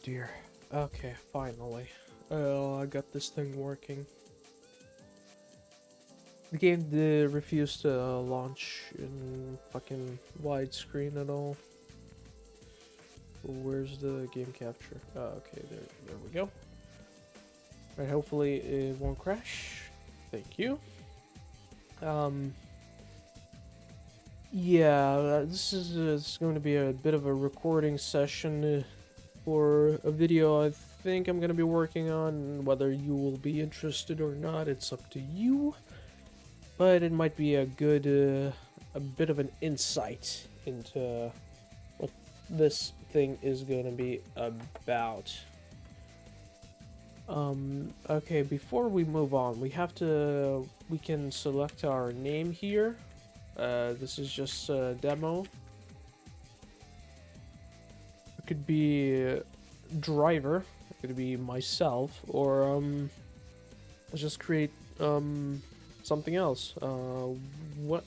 dear. Okay, finally. I got this thing working. The game refused to launch in fucking widescreen at all. Where's the game capture? Okay, there we go. Right, hopefully it won't crash. Thank you. Yeah, this is going to be a bit of a recording session for a video I think I'm going to be working on. Whether you will be interested or not, it's up to you. But it might be a good, a bit of an insight into what this thing is going to be about. Okay, before we move on, we can select our name here. This is just a demo. It could be driver, it could be myself, or, let's just create, something else. What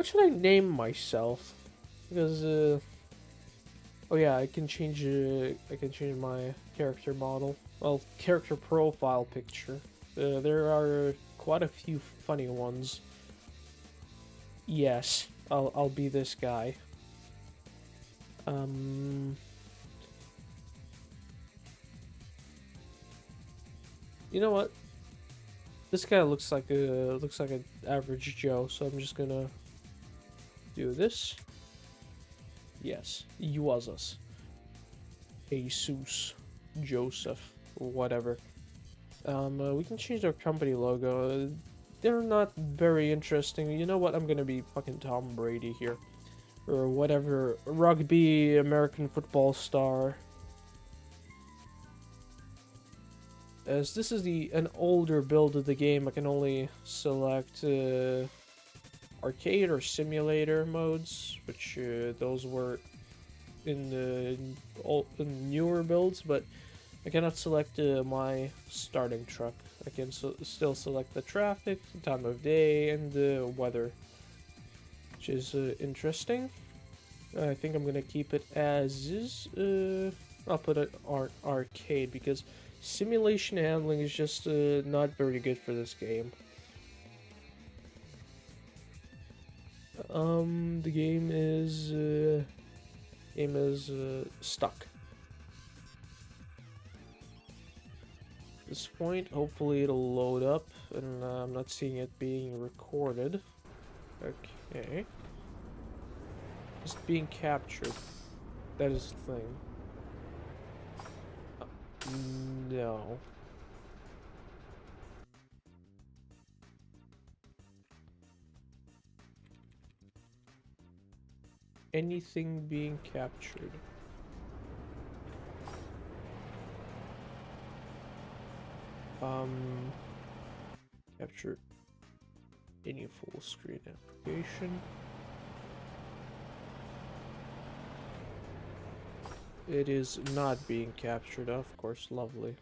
should I name myself? Because, oh yeah, I can change my character model. Well, character profile picture. There are quite a few funny ones. Yes, I'll be this guy. You know what? This guy looks like an average Joe, so I'm just gonna do this. Yes, he was us. Jesus, Joseph, or whatever. We can change our company logo. They're not very interesting. You know what? I'm gonna be fucking Tom Brady here. Or whatever. Rugby, American football star. As this is an older build of the game, I can only select arcade or simulator modes, which those were in the newer builds, but I cannot select my starting truck. I can still select the traffic, the time of day, and the weather, which is interesting. I think I'm gonna keep it as is. I'll put it arcade because simulation handling is just not very good for this game. The game is stuck. At this point, hopefully it'll load up, and I'm not seeing it being recorded. Okay. It's being captured. That is the thing. No. Anything being captured. Capture any full screen application. It is not being captured, of course, lovely.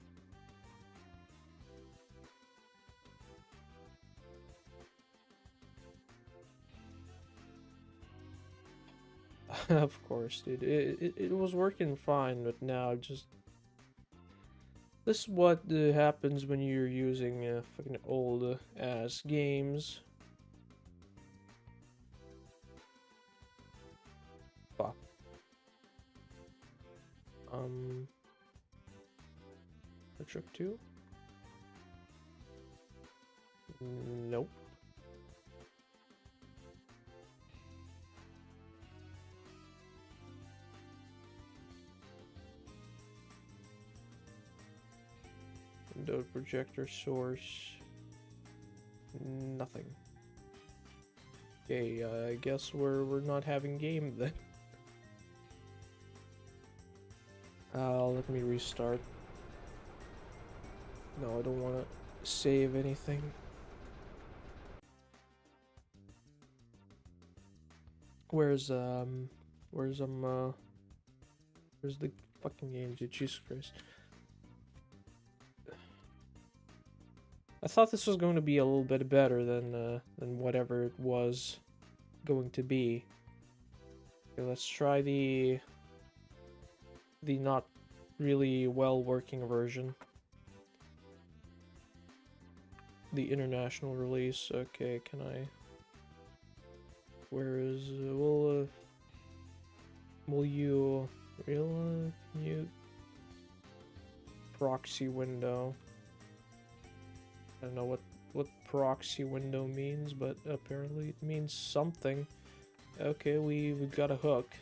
Of course, dude. It was working fine, but now just... This is what happens when you're using fucking old ass games. Fuck. Truck 2? Nope. Window projector source. Nothing. Okay, I guess we're not having game then. Let me restart. No, I don't want to save anything. Where's the fucking game, dude? Jesus Christ. I thought this was going to be a little bit better than whatever it was going to be. Okay, let's try the not really well working version. The international release. Okay, can I? Where is? Will you real new proxy window? I don't know what proxy window means, but apparently it means something. Okay, we got a hook.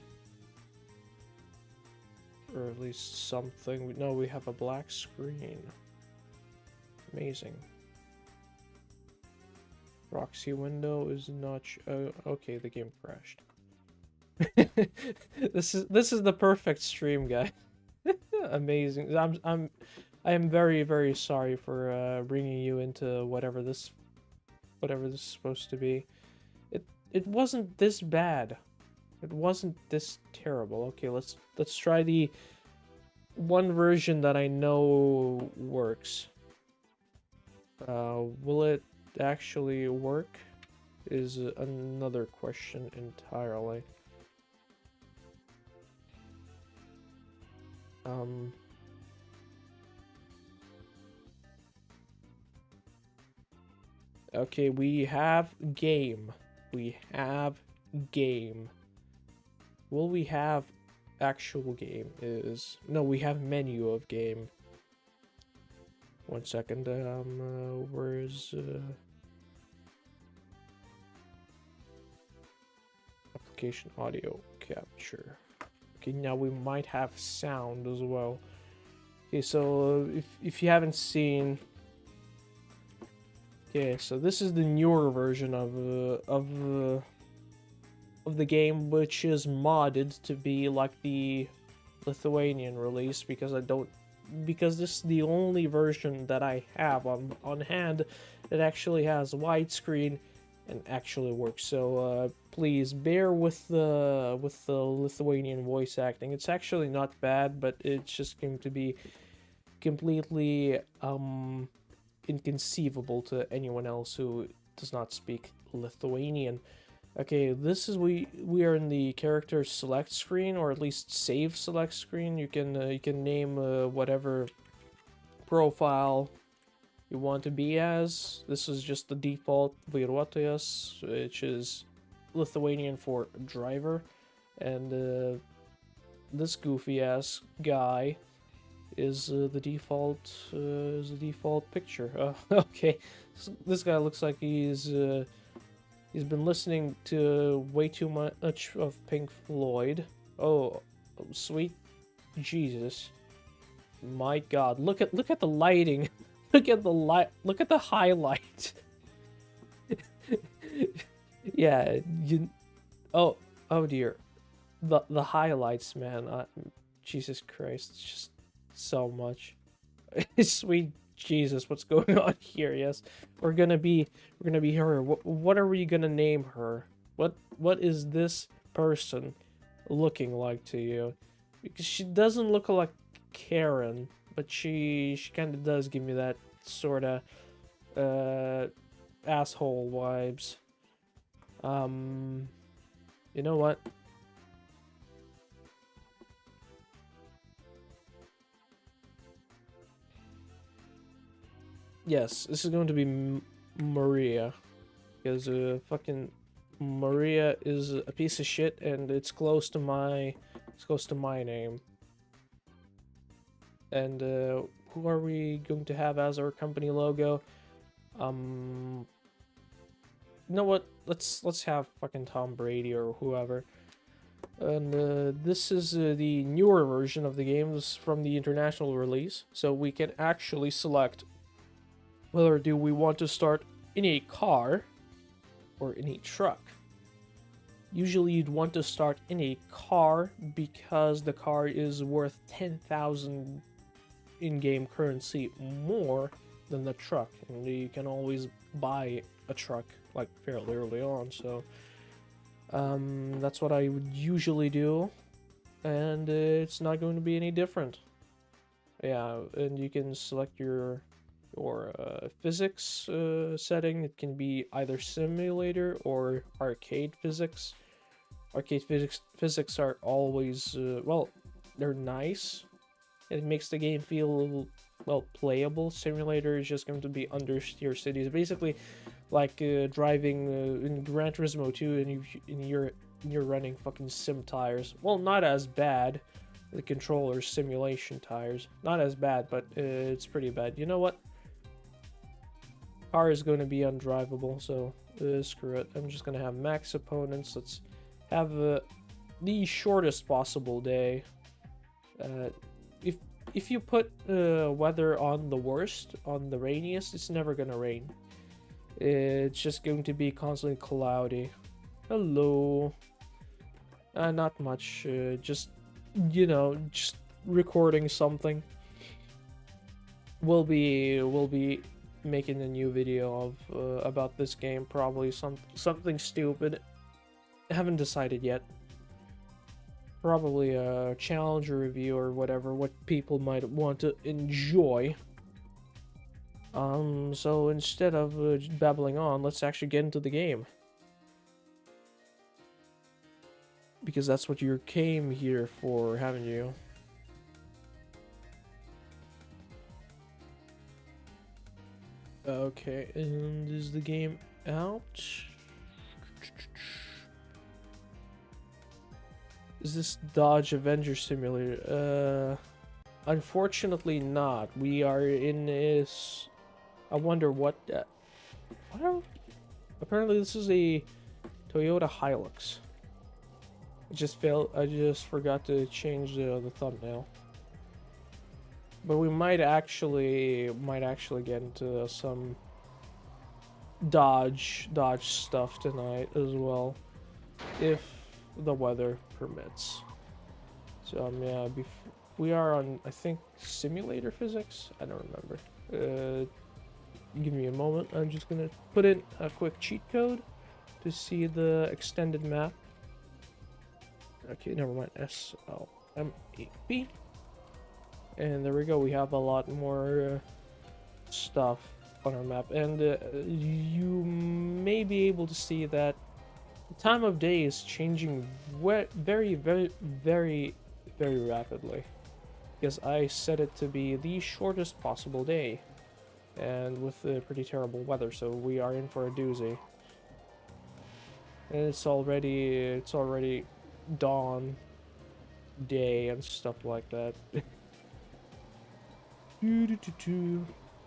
Or at least something. No, we have a black screen. Amazing. Proxy window is not. Okay, the game crashed. This is the perfect stream, guy. Amazing. I am very sorry for bringing you into whatever this is supposed to be. It wasn't this bad. It wasn't this terrible. Okay, let's try the one version that I know works. Will it actually work? Is another question entirely. Okay, we have game. We have game. Will we have actual game? No, we have menu of game. 1 second. Where's application audio capture? Okay, now we might have sound as well. Okay, so if you haven't seen, okay, so this is the newer version of the game, which is modded to be like the Lithuanian release, because this is the only version that I have on hand that actually has widescreen and actually works. So please bear with the Lithuanian voice acting. It's actually not bad, but it's just going to be completely inconceivable to anyone else who does not speak Lithuanian. Okay, this is we are in the character select screen, or at least save select screen. You can name whatever profile you want to be as. This is just the default vairuotojas, which is Lithuanian for driver, and this goofy ass guy is the default picture. Okay, this guy looks like he's been listening to way too much of Pink Floyd. Oh, sweet Jesus. My God, look at the lighting. Look at the highlight. Yeah, oh dear. The highlights, man. Jesus Christ, it's just so much. Sweet Jesus, what's going on here? Yes, we're gonna be her. What are we gonna name her? What is this person looking like to you? Because she doesn't look like Karen, but she kind of does give me that sort of asshole vibes. You know what? Yes, this is going to be Maria, because fucking Maria is a piece of shit, and it's close to my name. And who are we going to have as our company logo? You know what? Let's have fucking Tom Brady or whoever. And this is the newer version of the game. This is from the international release, so we can actually select whether do we want to start in a car or in a truck. Usually you'd want to start in a car because the car is worth 10,000 in-game currency more than the truck, and you can always buy a truck like fairly early on, so that's what I would usually do, and it's not going to be any different. Yeah, and you can select your physics setting. It can be either simulator or arcade physics. Arcade physics are always well, they're nice, It makes the game feel, well, playable. Simulator is just going to be understeer cities, basically like driving in Gran Turismo 2, and you're running fucking sim tires. Well, not as bad. The controller simulation tires, not as bad, but it's pretty bad. You know what? Car is going to be undrivable, so screw it. I'm just going to have max opponents. Let's have the shortest possible day. If you put weather on the worst, on the rainiest, it's never going to rain. It's just going to be constantly cloudy. Hello. Not much. Just, you know, just recording something. We'll be making a new video of about this game, probably something stupid. I haven't decided yet. Probably a challenger review or whatever, what people might want to enjoy. So instead of babbling on, let's actually get into the game. Because that's what you came here for, haven't you? Okay, and is the game out? Is this Dodge Avenger Simulator? Unfortunately not. We are in this... I wonder what... Apparently this is a Toyota Hilux. I just forgot to change the thumbnail. But we might actually get into some Dodge stuff tonight as well, if the weather permits. So yeah, we are on, I think, simulator physics. I don't remember. Give me a moment. I'm just gonna put in a quick cheat code to see the extended map. Okay, never mind. SLM8B. And there we go. We have a lot more stuff on our map, and you may be able to see that the time of day is changing very rapidly, because I set it to be the shortest possible day, and with pretty terrible weather, so we are in for a doozy. And it's already dawn, day, and stuff like that.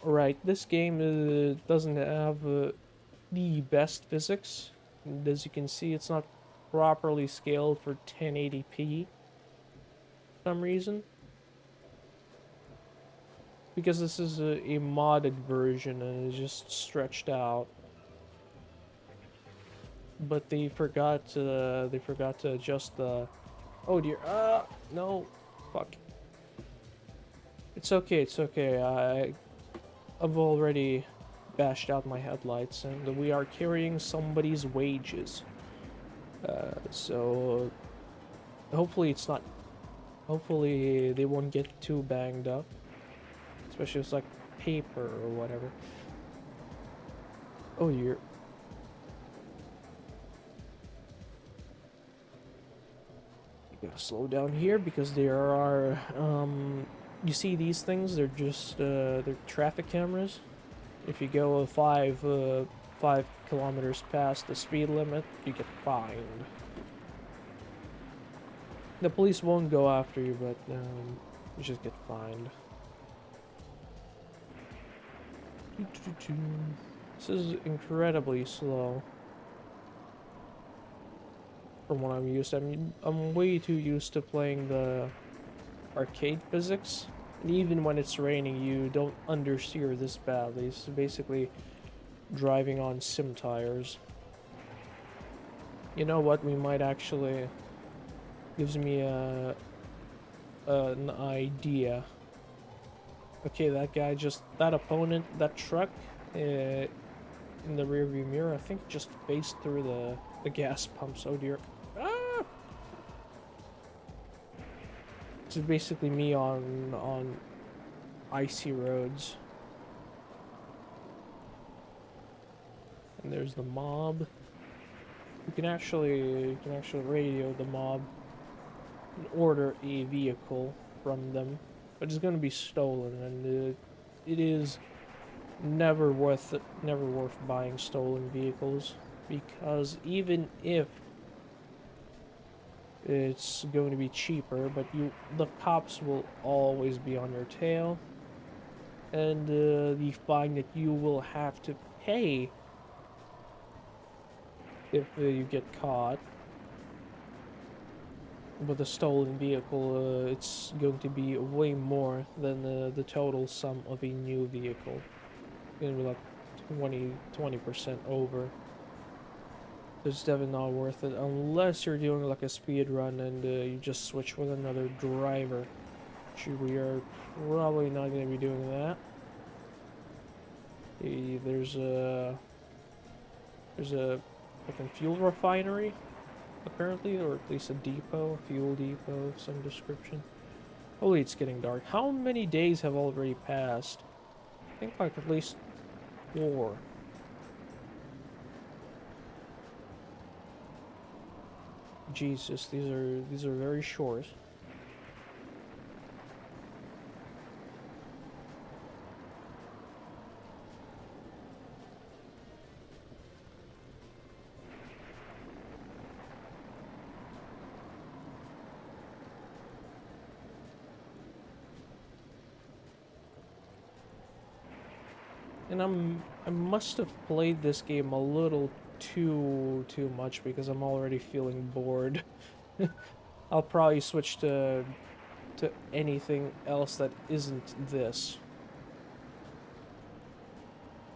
Alright, this game doesn't have the best physics. And as you can see, it's not properly scaled for 1080p for some reason. Because this is a modded version and it's just stretched out. But they forgot to adjust the... Oh dear, no, fuck. It's okay, I've already bashed out my headlights, and we are carrying somebody's wages. So hopefully hopefully they won't get too banged up. Especially if it's like paper or whatever. Oh, you're... You gotta slow down here because there are, you see these things? They're just, they're traffic cameras. If you go 5 kilometers past the speed limit, you get fined. The police won't go after you, but you just get fined. This is incredibly slow from what I'm used to. I'm way too used to playing the arcade physics. And even when it's raining, you don't understeer this badly. It's basically driving on sim tires. You know what? We might actually... Gives me an idea. Okay, that guy that opponent, that truck in the rearview mirror, I think just faced through the gas pumps. Oh dear. Ah! This is basically me on icy roads. And there's the mob. You can actually radio the mob and order a vehicle from them. but it's gonna be stolen, and it is never worth buying stolen vehicles, because even if it's going to be cheaper, but the cops will always be on your tail, and the fine that you will have to pay if you get caught with a stolen vehicle, it's going to be way more than the total sum of a new vehicle. It's gonna be like 20% over. It's definitely not worth it unless you're doing like a speed run and you just switch with another driver. Which we are probably not going to be doing that. There's a fucking fuel refinery, apparently, or at least a depot, a fuel depot of some description. Holy, it's getting dark. How many days have already passed? I think like at least 4. Jesus, these are very short. And I must have played this game a little too much because I'm already feeling bored. I'll probably switch to anything else that isn't this,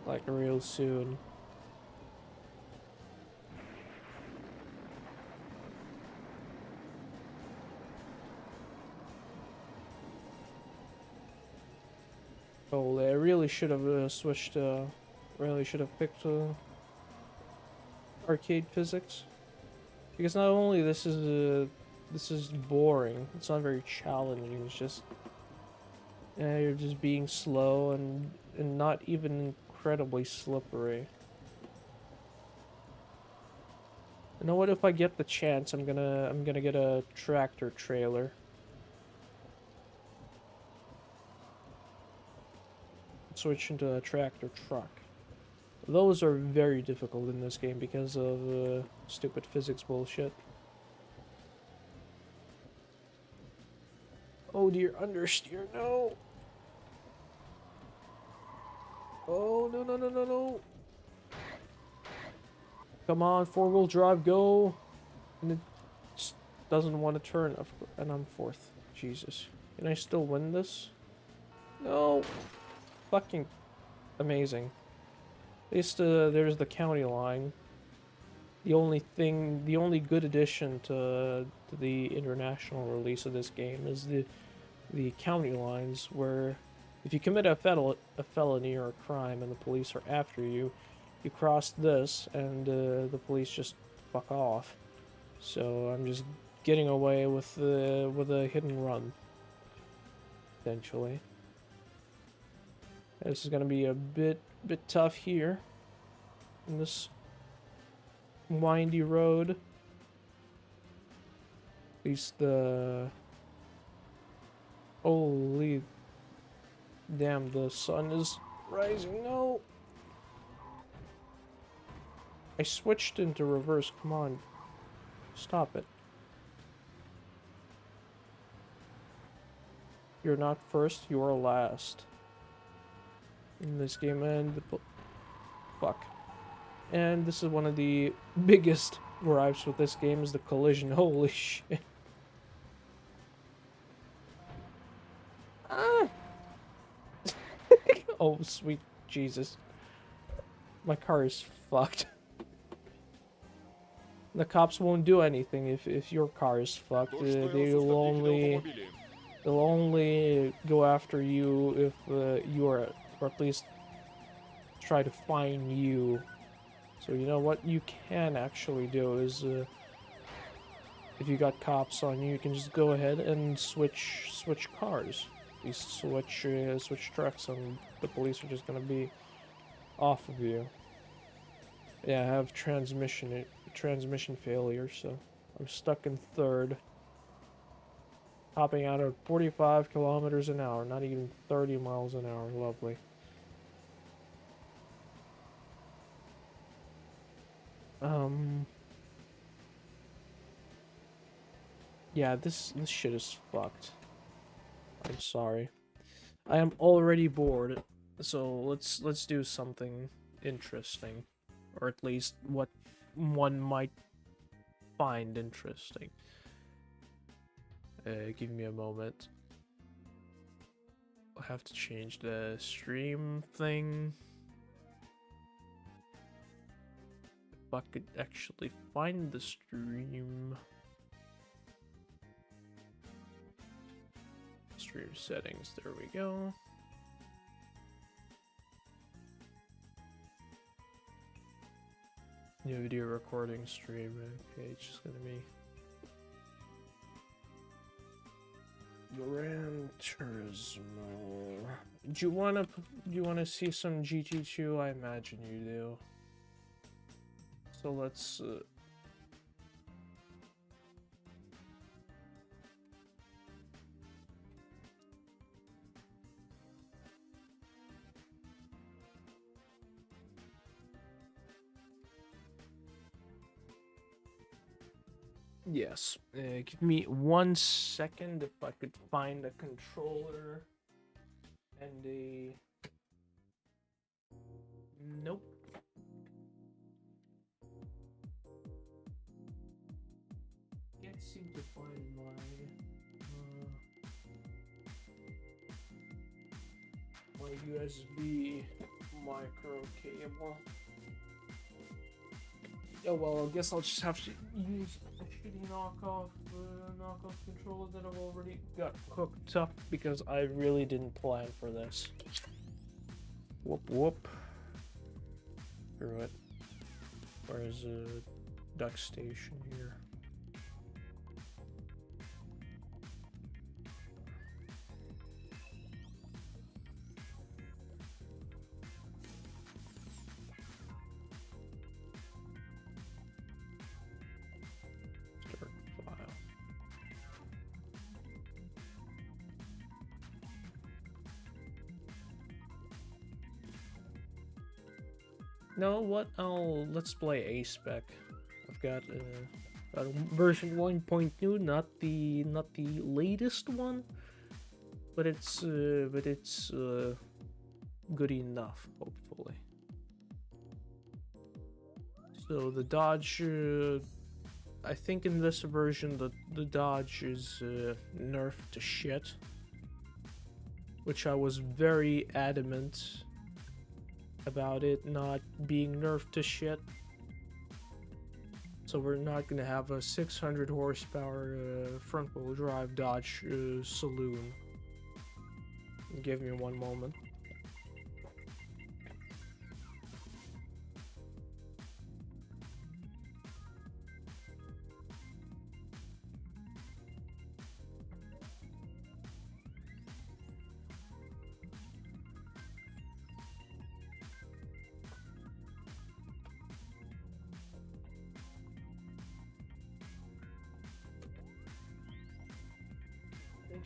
like real soon. Oh, I really should have switched. Really should have picked arcade physics, because not only this is boring. It's not very challenging. It's just you're just being slow and not even incredibly slippery. You know what? If I get the chance, I'm gonna get a tractor trailer. Switch into a tractor truck. Those are very difficult in this game because of stupid physics bullshit. Oh dear, understeer, no! Oh, no, no, no, no, no! Come on, four-wheel drive, go! And it just doesn't want to turn, and I'm 4th. Jesus. Can I still win this? No! Fucking amazing. At least there's the county line. The only good addition to the international release of this game is the county lines, where if you commit a felony or a crime and the police are after you, you cross this and the police just fuck off. So I'm just getting away with a hit and run, essentially. This is gonna be a bit tough here in this windy road. At least the... Holy damn, the sun is rising. No! I switched into reverse. Come on. Stop it. You're not first, you are last. In this game, and fuck. And this is one of the biggest gripes with this game, is the collision. Holy shit. Ah! Oh, sweet Jesus. My car is fucked. The cops won't do anything if your car is fucked. They'll only go after you if you are, or at least try to find you. So you know what you can actually do is, if you got cops on you, you can just go ahead and switch cars. You switch trucks, and the police are just gonna be off of you. Yeah, I have transmission failure, so I'm stuck in 3rd. Topping out at 45 kilometers an hour, not even 30 miles an hour. Lovely. Yeah, this shit is fucked. I'm sorry. I am already bored, so let's do something interesting, or at least what one might find interesting. Give me a moment. I'll have to change the stream thing. If I could actually find the stream. Stream settings, there we go. New video recording stream. Okay, it's just gonna be Gran Turismo. Do you wanna see some GT2? I imagine you do. So let's yes. Give me 1 second if I could find a controller and a. Nope. Can't seem to find my USB micro cable. Oh well, I guess I'll just have to use a shitty knockoff controller that I've already got hooked up because I really didn't plan for this. Whoop whoop. Screw it. Where's a duck station here? No, what? Let's play A-Spec. I've got version 1.2, not the latest one, but it's good enough, hopefully. So the Dodge, I think in this version the Dodge is nerfed to shit, which I was very adamant about it not being nerfed to shit. So we're not gonna have a 600 horsepower front-wheel drive Dodge Saloon. Give me 1 moment.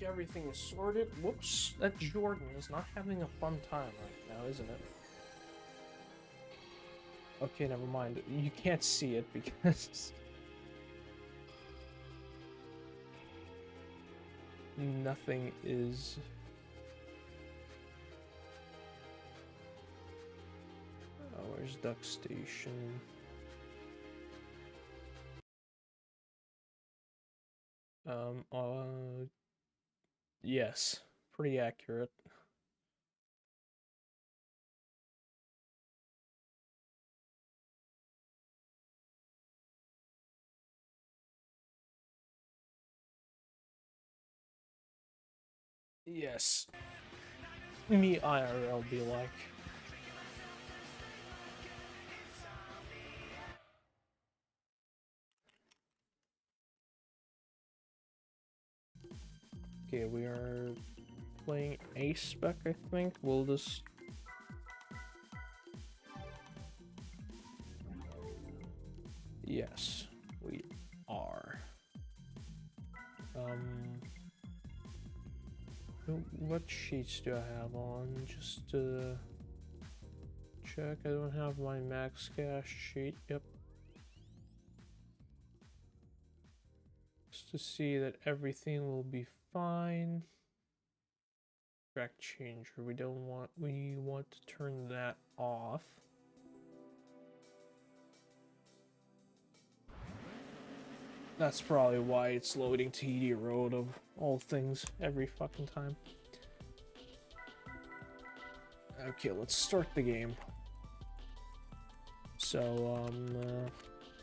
Everything is sorted. Whoops, that Jordan is not having a fun time right now, isn't it? Okay, never mind. You can't see it because nothing is. Oh, where's Duck Station? Yes, pretty accurate. Yes. Me IRL be like. Okay, we are playing A-Spec, I think. We'll just... Yes, we are. What sheets do I have on? Just check. I don't have my max cash sheet. Yep. Just to see that everything will be fine. Track changer. We want to turn that off. That's probably why it's loading TD Road of all things every fucking time. Okay, let's start the game. So,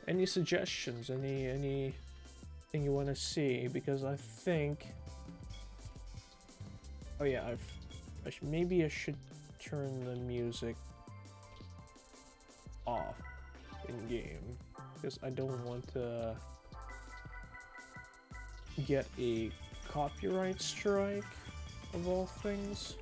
any suggestions? Anything you want to see? Because I think, oh yeah, maybe I should turn the music off in game because I don't want to get a copyright strike of all things.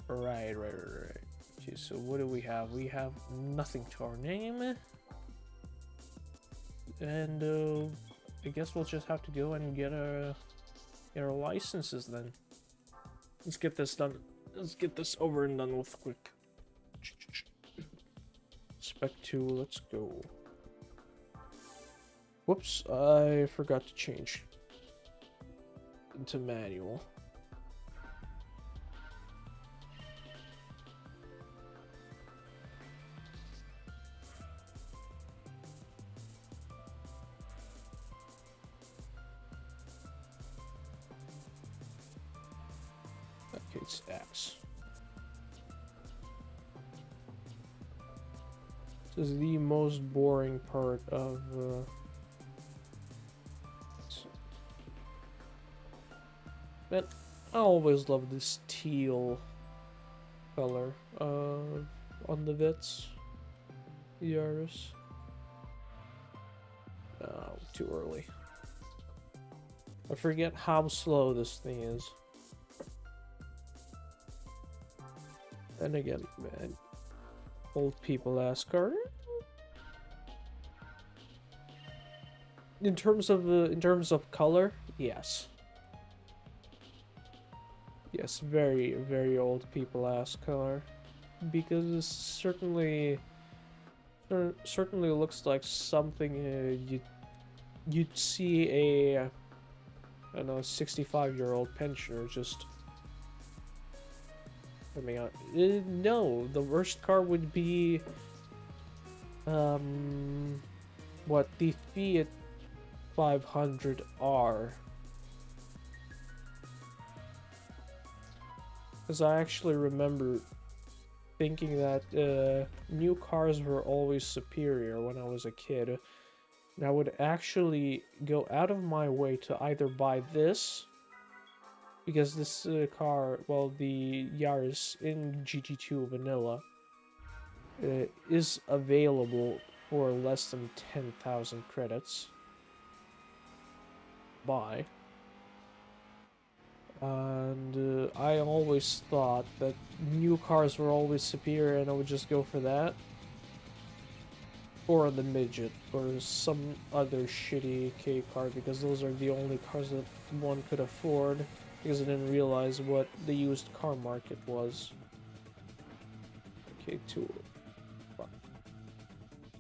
Right. Okay, so what do we have? We have nothing to our name. And I guess we'll just have to go and get our licenses then. Let's get this done. Let's get this over and done with quick. Spec 2, let's go. Whoops, I forgot to change into manual. Okay, it's X. This is the most boring part of but I always love this teal color on the Vits. Yaris. Oh, too early. I forget how slow this thing is. And again, man, old people ask her. In terms of color, yes. Yes, very, very old people ask color, because it certainly looks like something you'd see a, I don't know, 65-year-old pensioner just. I mean, no, the worst car would be, what, the Fiat 500R. Because I actually remember thinking that new cars were always superior when I was a kid. And I would actually go out of my way to either buy this, because this car, well, the Yaris in GT2 Vanilla, is available for less than 10,000 credits. Buy. And I always thought that new cars were always superior, and I would just go for that. Or the Midget, or some other shitty K car, because those are the only cars that one could afford, because I didn't realize what the used car market was. Okay, two. Fuck.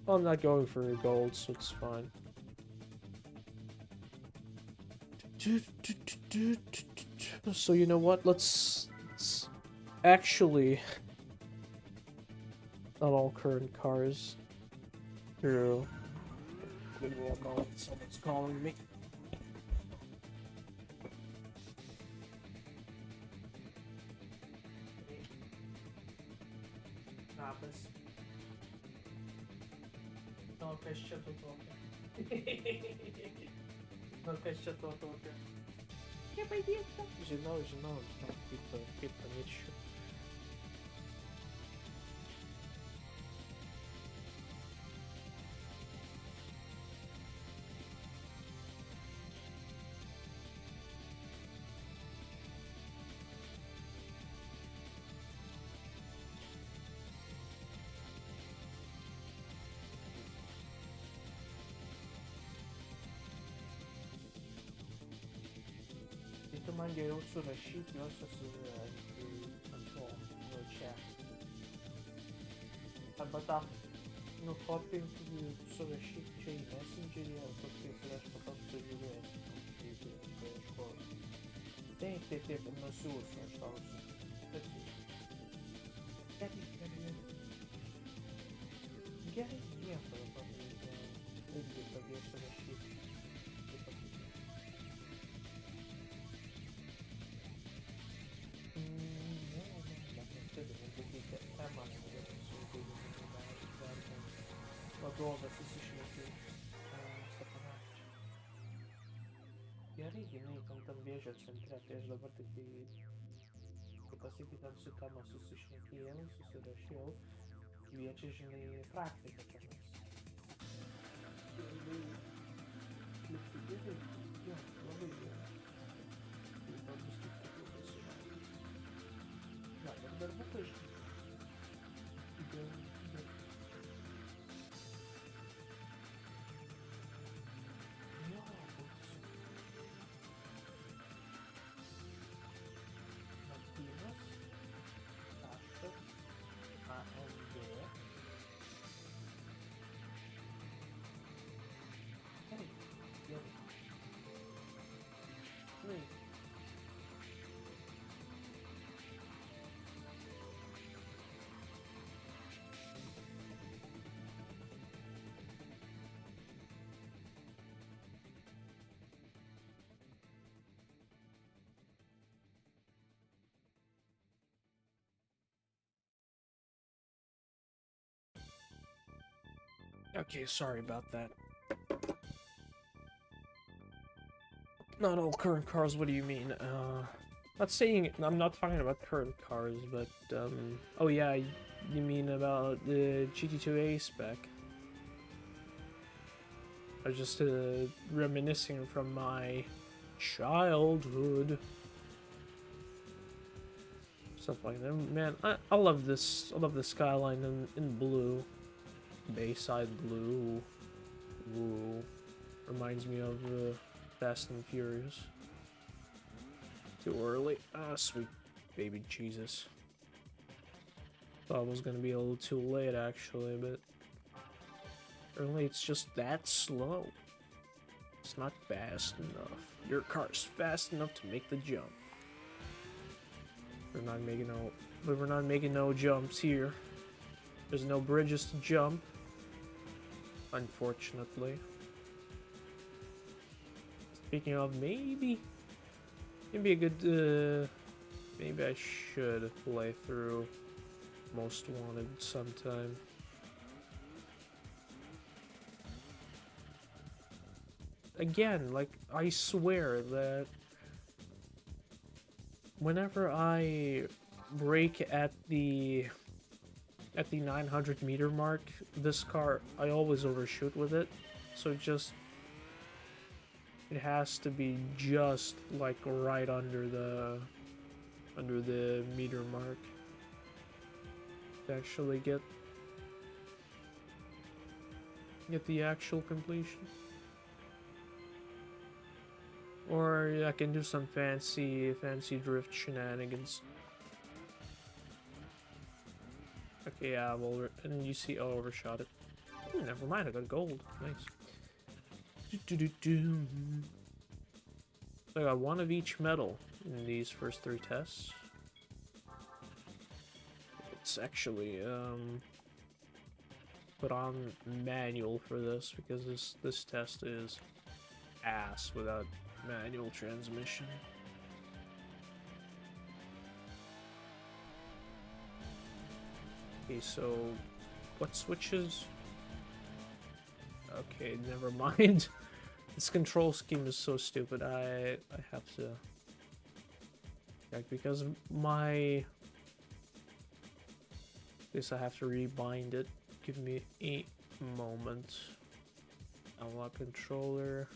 Well, I'm not going for gold, so it's fine. So you know what? Let's actually, not all current cars. True. Someone's calling me. No, pesce tutto. No, pesce tutto. Che fai dietro? No, keep the niche. man geriau surašyti juosius ant to čia. Arba tą nukopinti, surašyti čia į Messengerį, ar tokiais ir aš patam sužiūrėsiu. Taip, nusiūsiu aš tau. Gerai, nieko dabar reikia irgi padėsiu rašyti. Vadovas įsišnekė Stepanaičio. Gerai, jinai tam vėžio centre, tai aš dabar tik kaip pasakyti, su tema susišnekėjau, susirašiau, kviečia, žinai, praktiką tenais. Likti gerai, jo, labai gerai. Tai gal bus kaip taip pasižiūrėjau. Na, ir darbukai žinai. Okay, sorry about that. Not all current cars, what do you mean? Not saying, I'm not talking about current cars, but, oh yeah, you mean about the GT2 spec. I was just, reminiscing from my childhood. Stuff like that. Man, I love this, I love the skyline in blue. Bayside blue. Woo. Reminds me of Fast and Furious. Too early. Ah, sweet baby Jesus. Thought it was gonna be a little too late actually, but apparently it's just that slow. It's not fast enough. Your car's fast enough to make the jump. We're not making no jumps here. There's no bridges to jump. Unfortunately. Speaking of, maybe a good, maybe I should play through Most Wanted sometime. Again, like, I swear that whenever I brake at the 900 meter mark, this car, I always overshoot with it, so it has to be just like right under the meter mark to actually get the actual completion. Or I can do some fancy drift shenanigans. Okay, yeah, well, and you see, oh, overshot it. Never mind, I got gold. Nice. So I got one of each medal in these first 3 tests. It's actually put on manual for this because this test is ass without manual transmission. Okay, so what switches? Okay, never mind. This control scheme is so stupid. I have to check because my I have to rebind it. Give me a moment. Analog controller.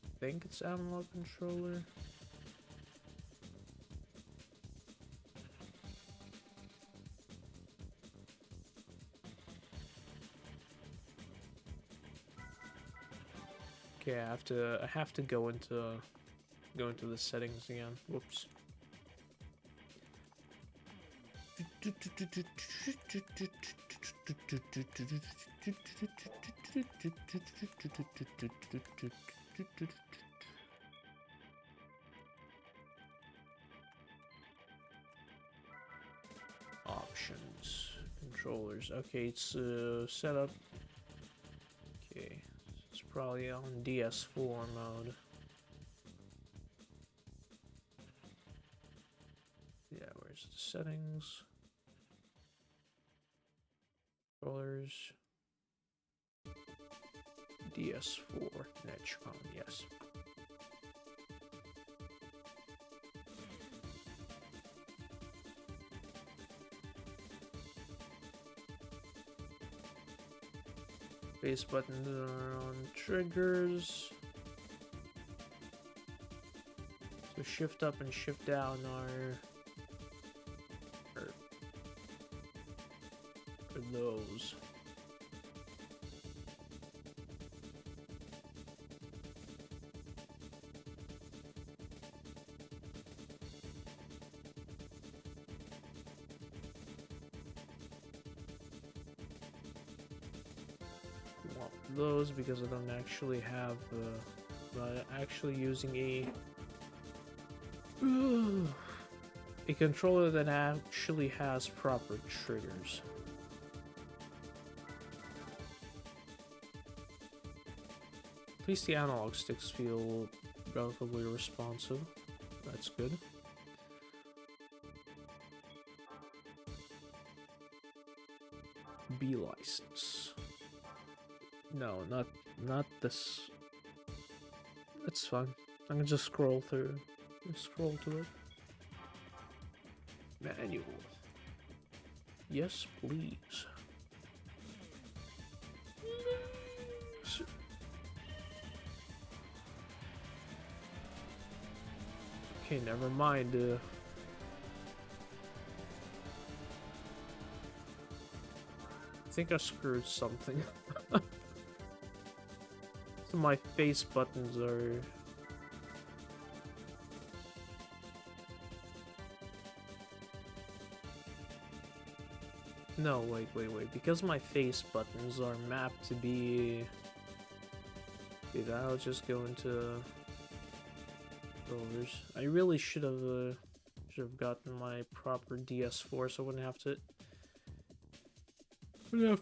I think it's analog controller. Okay, I have to go into the settings again. Whoops. Options, controllers. Okay, it's set up. Okay, it's probably on DS4 mode. Yeah, where's the settings? Controllers. DS4 Netcom, yes. Base buttons are on triggers. So shift up and shift down are those. Want those because I don't actually have actually using a controller that actually has proper triggers. At least the analog sticks feel relatively responsive. That's good. B license. No, not this. It's fine. I can just scroll through. Just scroll to it. Manual. Yes, please. Okay, never mind. I think I screwed something. So my face buttons are... No, wait. Because my face buttons are mapped to be... Dude, I'll just go into... Controllers. I really should have gotten my proper DS4 so I wouldn't have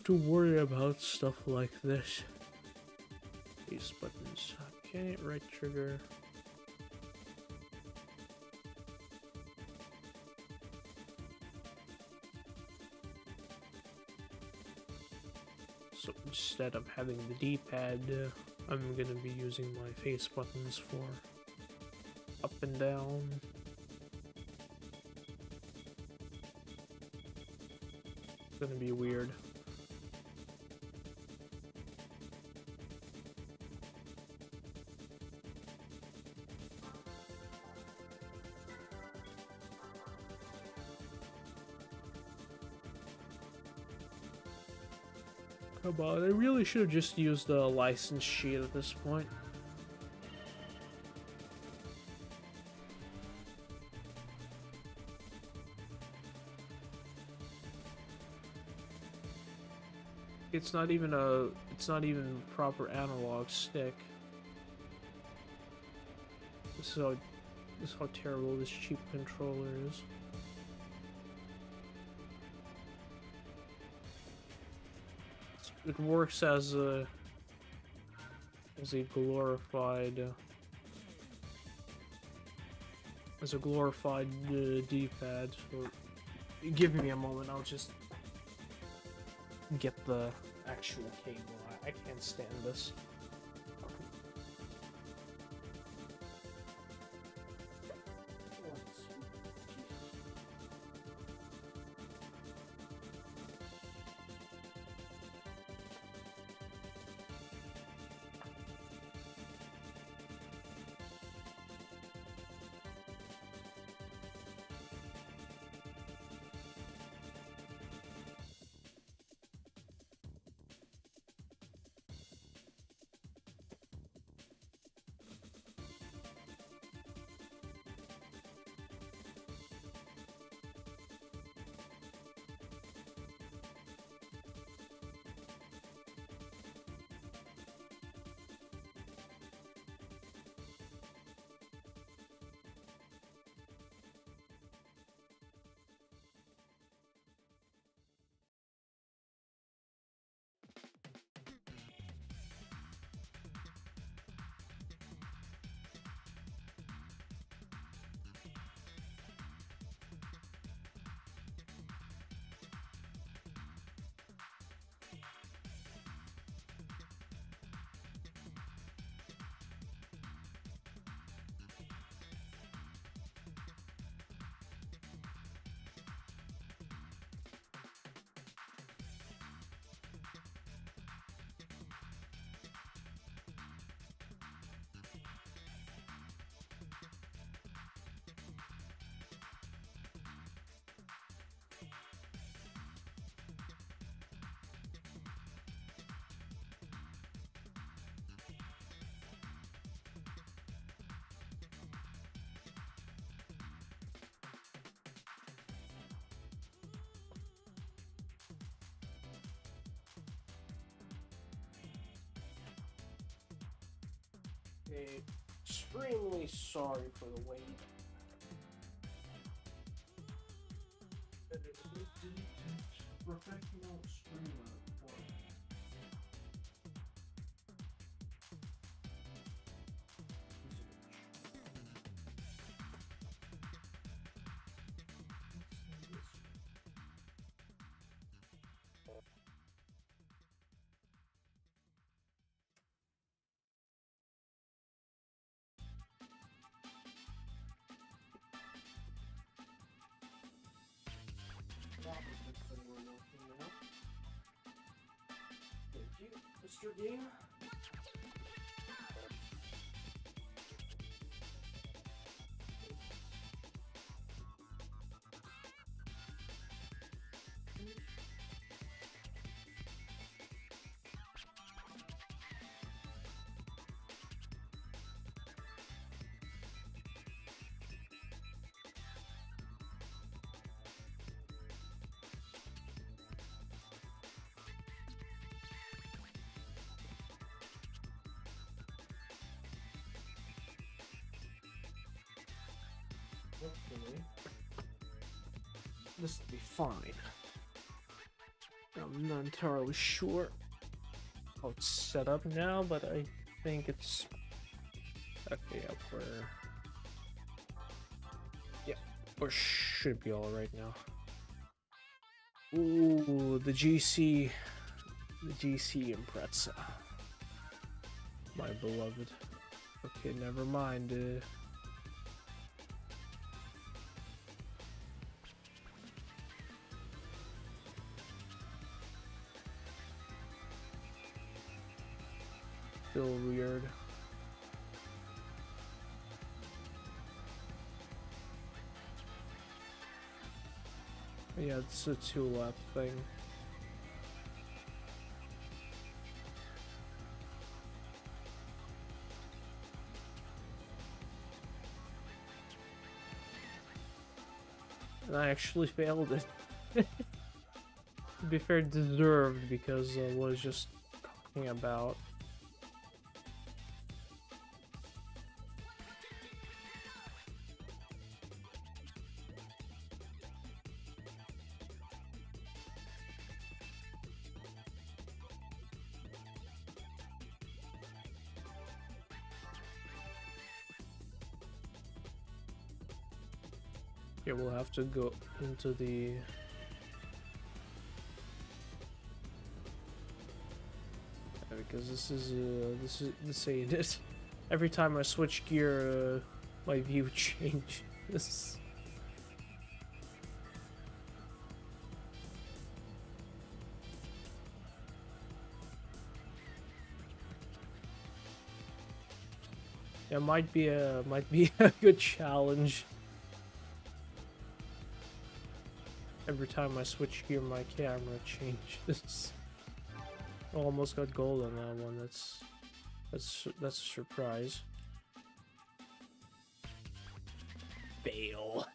to worry about stuff like this. These buttons. Okay, right trigger. So instead of having the D-pad, I'm gonna be using my face buttons for up and down. It's gonna be weird. Come on, I really should have just used the license sheet at this point. It's not even proper analog stick. This is how terrible this cheap controller is. It works as a glorified D-pad. So give me a moment. I'll just get the actual cable. I can't stand this. Extremely sorry for the wait. Professional streamer. Thank you, Mr. Game. Okay. This will be fine. I'm not entirely sure how it's set up now, but I think it's okay. We should be all right now. Ooh, the GC Impreza, my beloved. Okay, never mind. Feel weird. Yeah, it's a 2-lap thing. And I actually failed it. To be fair, deserved because I was just talking about. Yeah, we'll have to go into the... Yeah, because this ain't it. Every time I switch gear, my view changes. Yeah, might be a good challenge. Every time I switch gear, my camera changes. Almost got gold on that one. That's a surprise. Fail.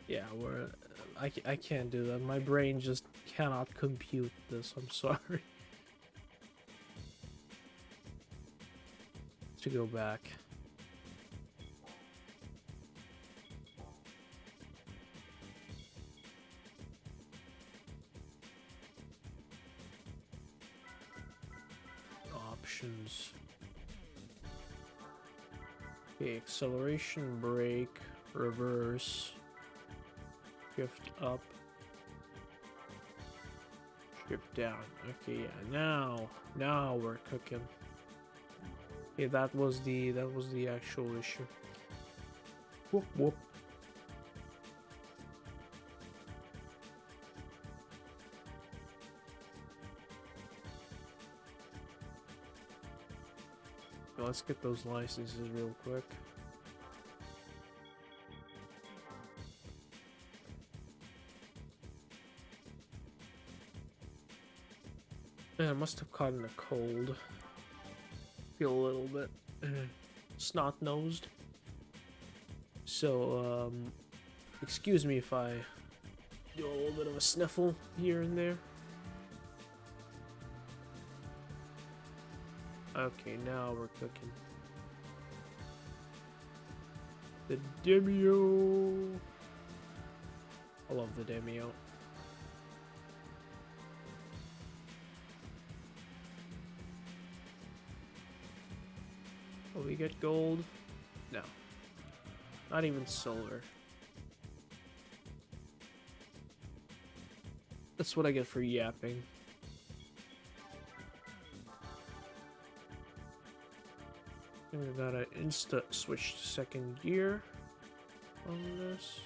Yeah, I can't do that. My brain just cannot compute this. I'm sorry. To go back. Options. Okay, acceleration, brake, reverse, shift up, shift down. Okay, yeah, now we're cooking. Yeah, that was the actual issue. Whoop whoop. Let's get those licenses real quick. Man, I must have caught in a cold. Feel a little bit snot-nosed. So, excuse me if I do a little bit of a sniffle here and there. Okay, now we're cooking. The Demio. I love the Demio. Will we get gold? No. Not even silver. That's what I get for yapping. And we got an insta switch to second gear on this.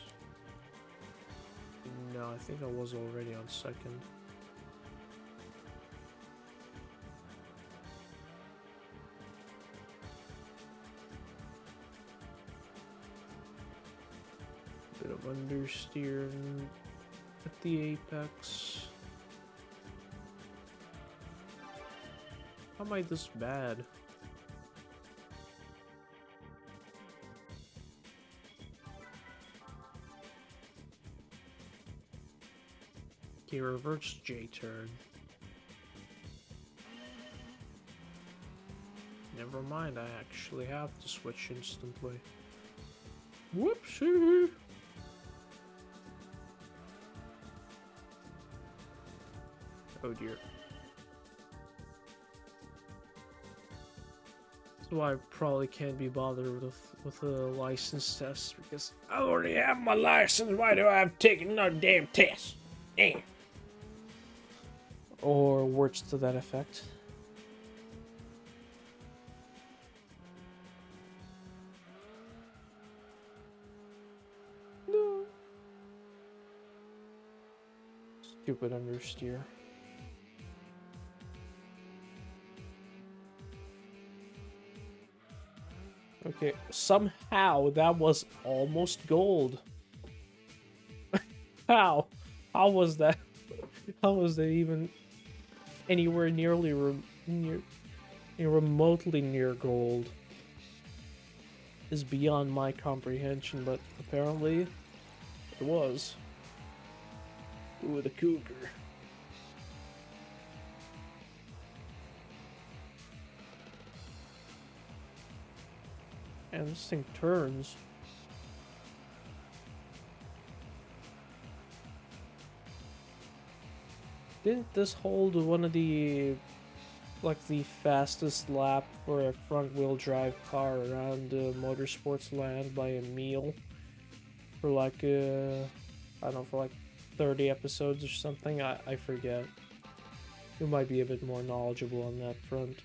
No, I think I was already on second. Bit of understeer at the apex. How am I this bad? Okay, reverse J-turn. Never mind, I actually have to switch instantly. Whoopsie! Oh dear. So I probably can't be bothered with a license test because I already have my license. Why do I have to take another damn test? Damn. Or words to that effect. No. Stupid understeer. Okay, somehow that was almost gold. How? How was that? How was that even anywhere nearly remotely near gold? Is beyond my comprehension, but apparently it was. Ooh, the cougar. And this thing turns. Didn't this hold one of the, like, the fastest lap for a front-wheel drive car around motorsports land by a meal? For like, I don't know, for like 30 episodes or something? I forget. You might be a bit more knowledgeable on that front.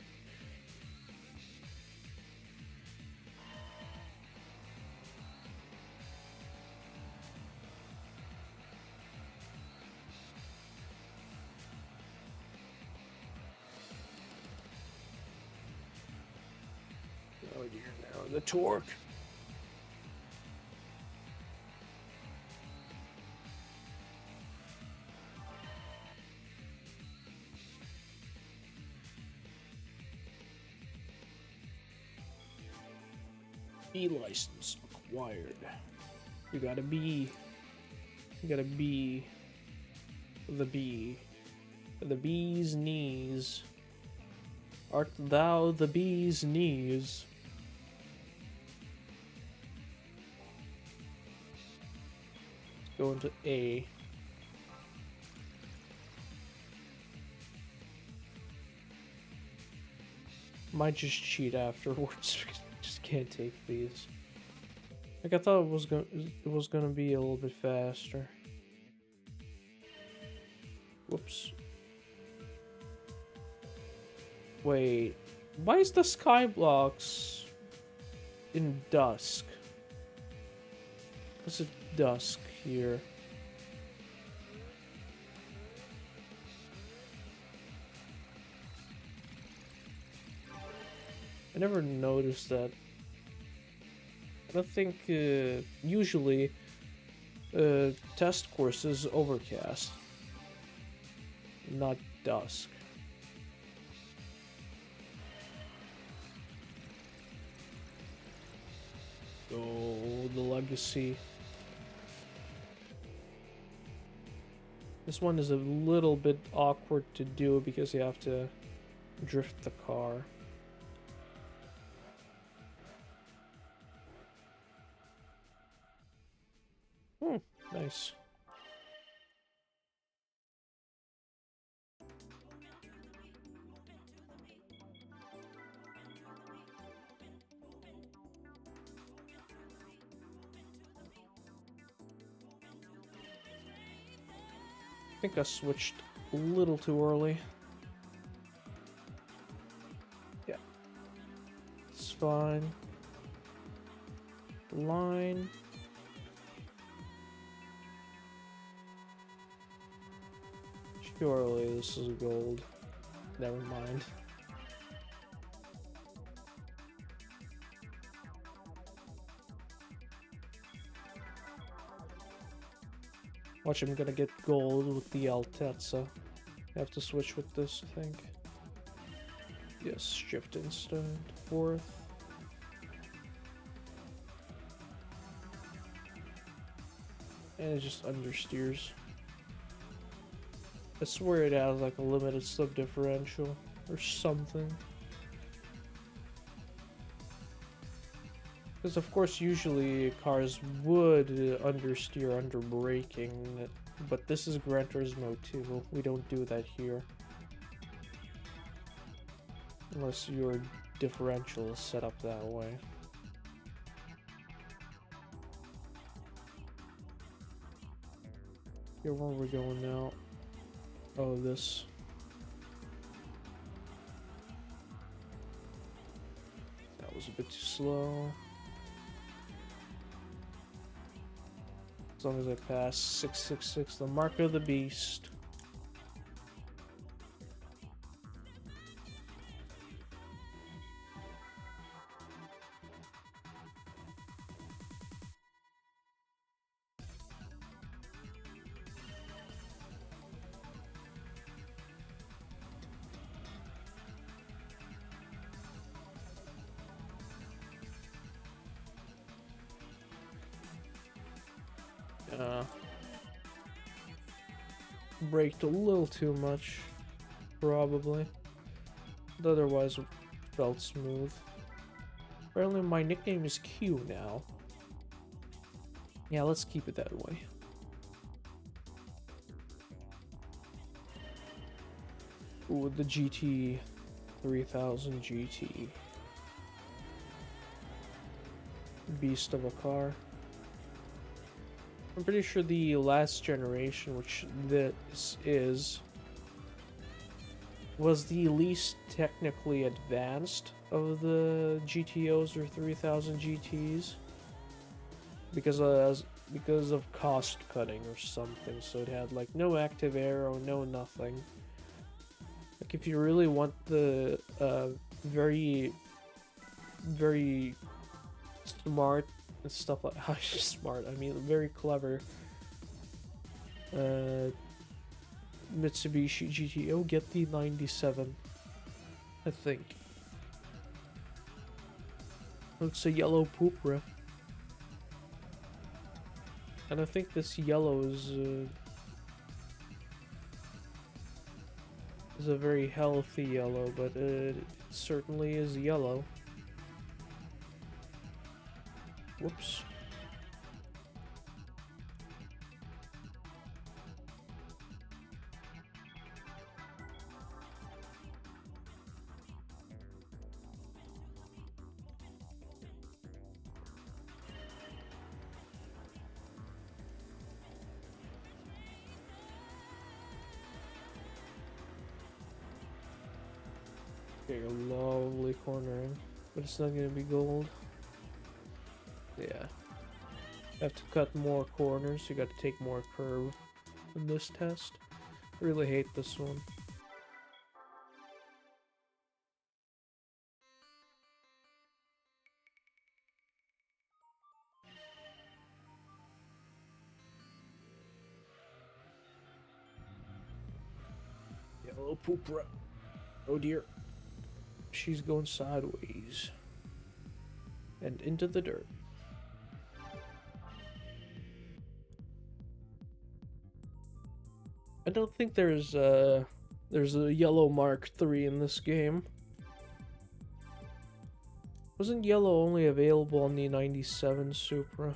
Oh dear, now the torque. B license acquired. You gotta be the bee. The bee's knees. Art thou the bee's knees? Let's go into A. Might just cheat afterwards because I just can't take these. Like I thought it was gonna be a little bit faster. Whoops. Wait, why is the skyblocks in dusk? What's it dusk here? I never noticed that. I don't think usually test course is overcast, not dusk. Oh, the legacy. This one is a little bit awkward to do because you have to drift the car. Nice. I think I switched a little too early. Yeah. It's fine. Line. Surely this is gold. Never mind. Watch, I'm gonna get gold with the Altezza. I have to switch with this, I think. Yes, shift instant. Fourth. And it just understeers. I swear it has like a limited slip differential or something. Because of course usually cars would understeer under braking, but this is Gran Turismo 2. We don't do that here. Unless your differential is set up that way. Here, where we're going now? Oh, this. That was a bit too slow. As long as I pass 666, the mark of the beast. Braked a little too much, probably. But otherwise, it felt smooth. Apparently, my nickname is Q now. Yeah, let's keep it that way. Ooh, the GT 3000 GT. Beast of a car. I'm pretty sure the last generation, which this is, was the least technically advanced of the GTOs or 3000 GTs because of cost cutting or something. So it had like no active aero, no nothing. Like if you really want the very smart and stuff like how smart, I mean very clever Mitsubishi GTO, get the 97, I think. It's a yellow Pupra, and I think this yellow is a very healthy yellow, but it certainly is yellow. Whoops. Okay, a lovely cornering, but it's not gonna be gold. Yeah. Have to cut more corners, you got to take more curve in this test. I really hate this one. Yellow Pupra. Oh dear. She's going sideways. And into the dirt. I don't think there's a yellow Mark III in this game. Wasn't yellow only available on the 97 Supra?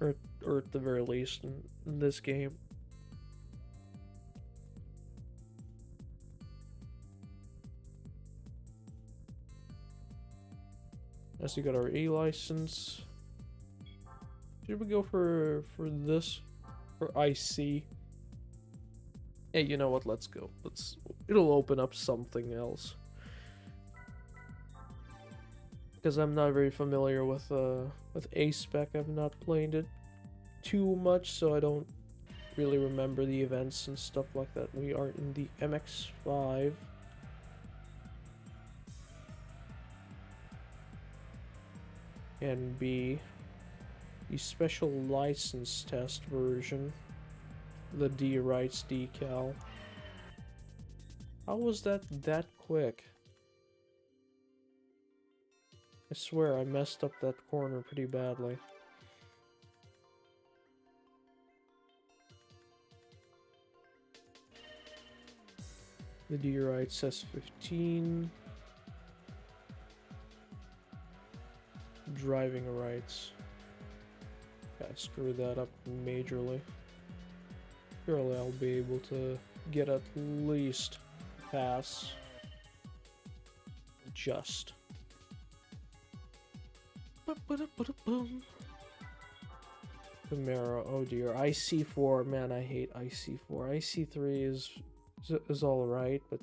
Or at the very least in this game. As we got our A license. Should we go for this? For IC? Hey, you know what? Let's go. It'll open up something else. Because I'm not very familiar with A-Spec. I've not played it too much, so I don't really remember the events and stuff like that. We are in the MX-5. And B, the special license test version, the D rights decal. How was that quick? I swear I messed up that corner pretty badly. The D rights S15. Driving rights. I screwed that up majorly. Surely I'll be able to get at least a pass. Just. Camaro, oh dear. IC4, man, I hate IC4. IC3 is alright, but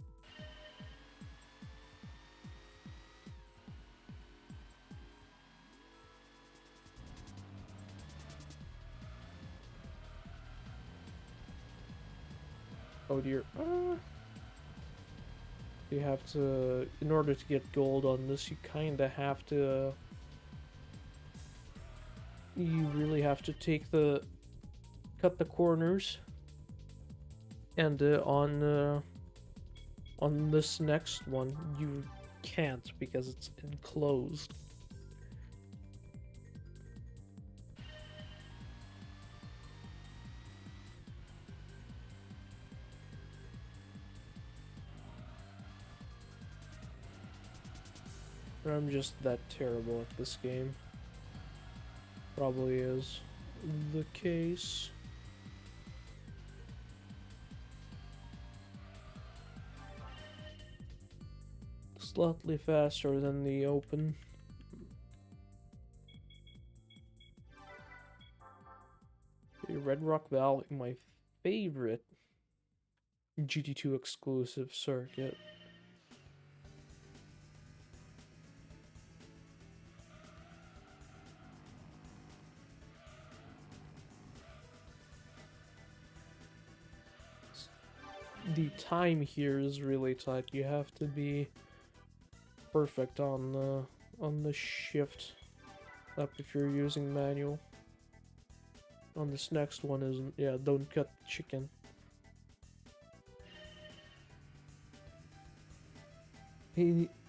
oh dear. You have to, in order to get gold on this, you kinda have to, you really have to cut the corners. And on this next one, you can't because it's enclosed. I'm just that terrible at this game. Probably is the case. Slightly faster than the open. The Red Rock Valley, my favorite GT2 exclusive circuit. The time here is really tight. You have to be perfect on the shift up if you're using manual. On this next one isn't. Yeah, don't cut the chicken.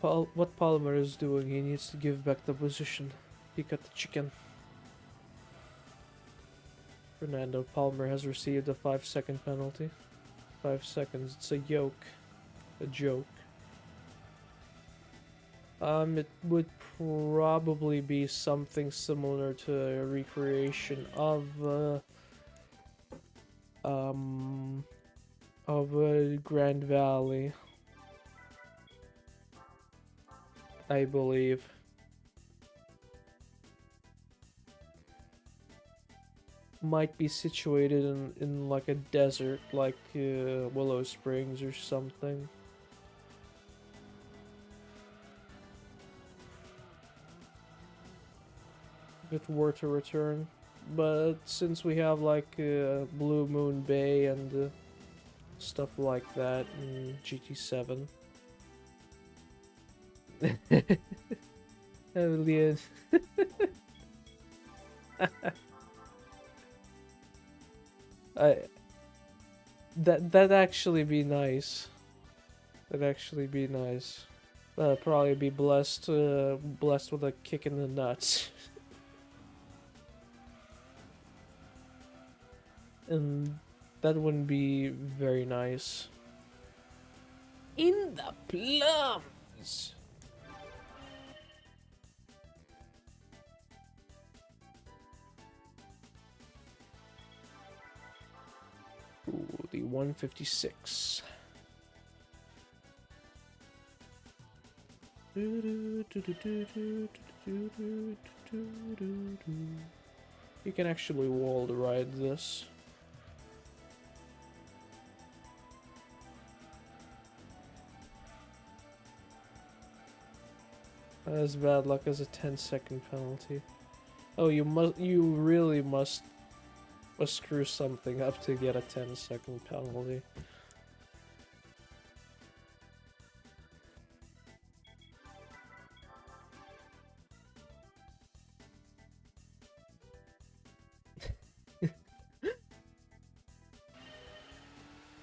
What Palmer is doing, he needs to give back the position. He cut the chicken. Fernando Palmer has received a 5-second penalty. 5 seconds. It's a joke. It would probably be something similar to a recreation of Grand Valley, I believe. Might be situated in like a desert, like Willow Springs or something. If it were to return, but since we have like Blue Moon Bay and stuff like that in GT7. Evelyn. That'd actually be nice. That'd actually be nice. Probably be blessed with a kick in the nuts. And That wouldn't be very nice. In the plums! Ooh, the 156. You can actually wall ride this. As bad luck as a 10-second penalty. Oh, you really must screw something up to get a 10-second penalty.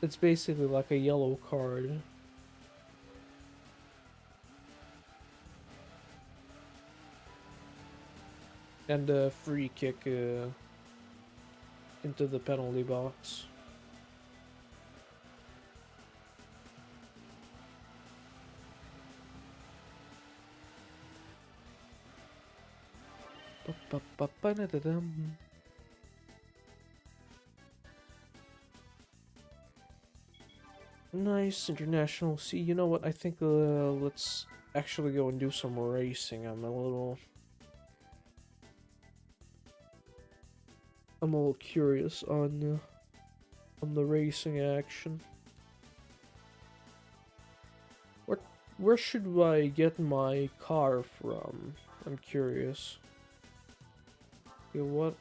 It's basically like a yellow card. And a free kick into the penalty box. Nice international. See, you know what? I think let's actually go and do some racing. I'm a little curious on the racing action. Where should I get my car from? I'm curious. Okay, what?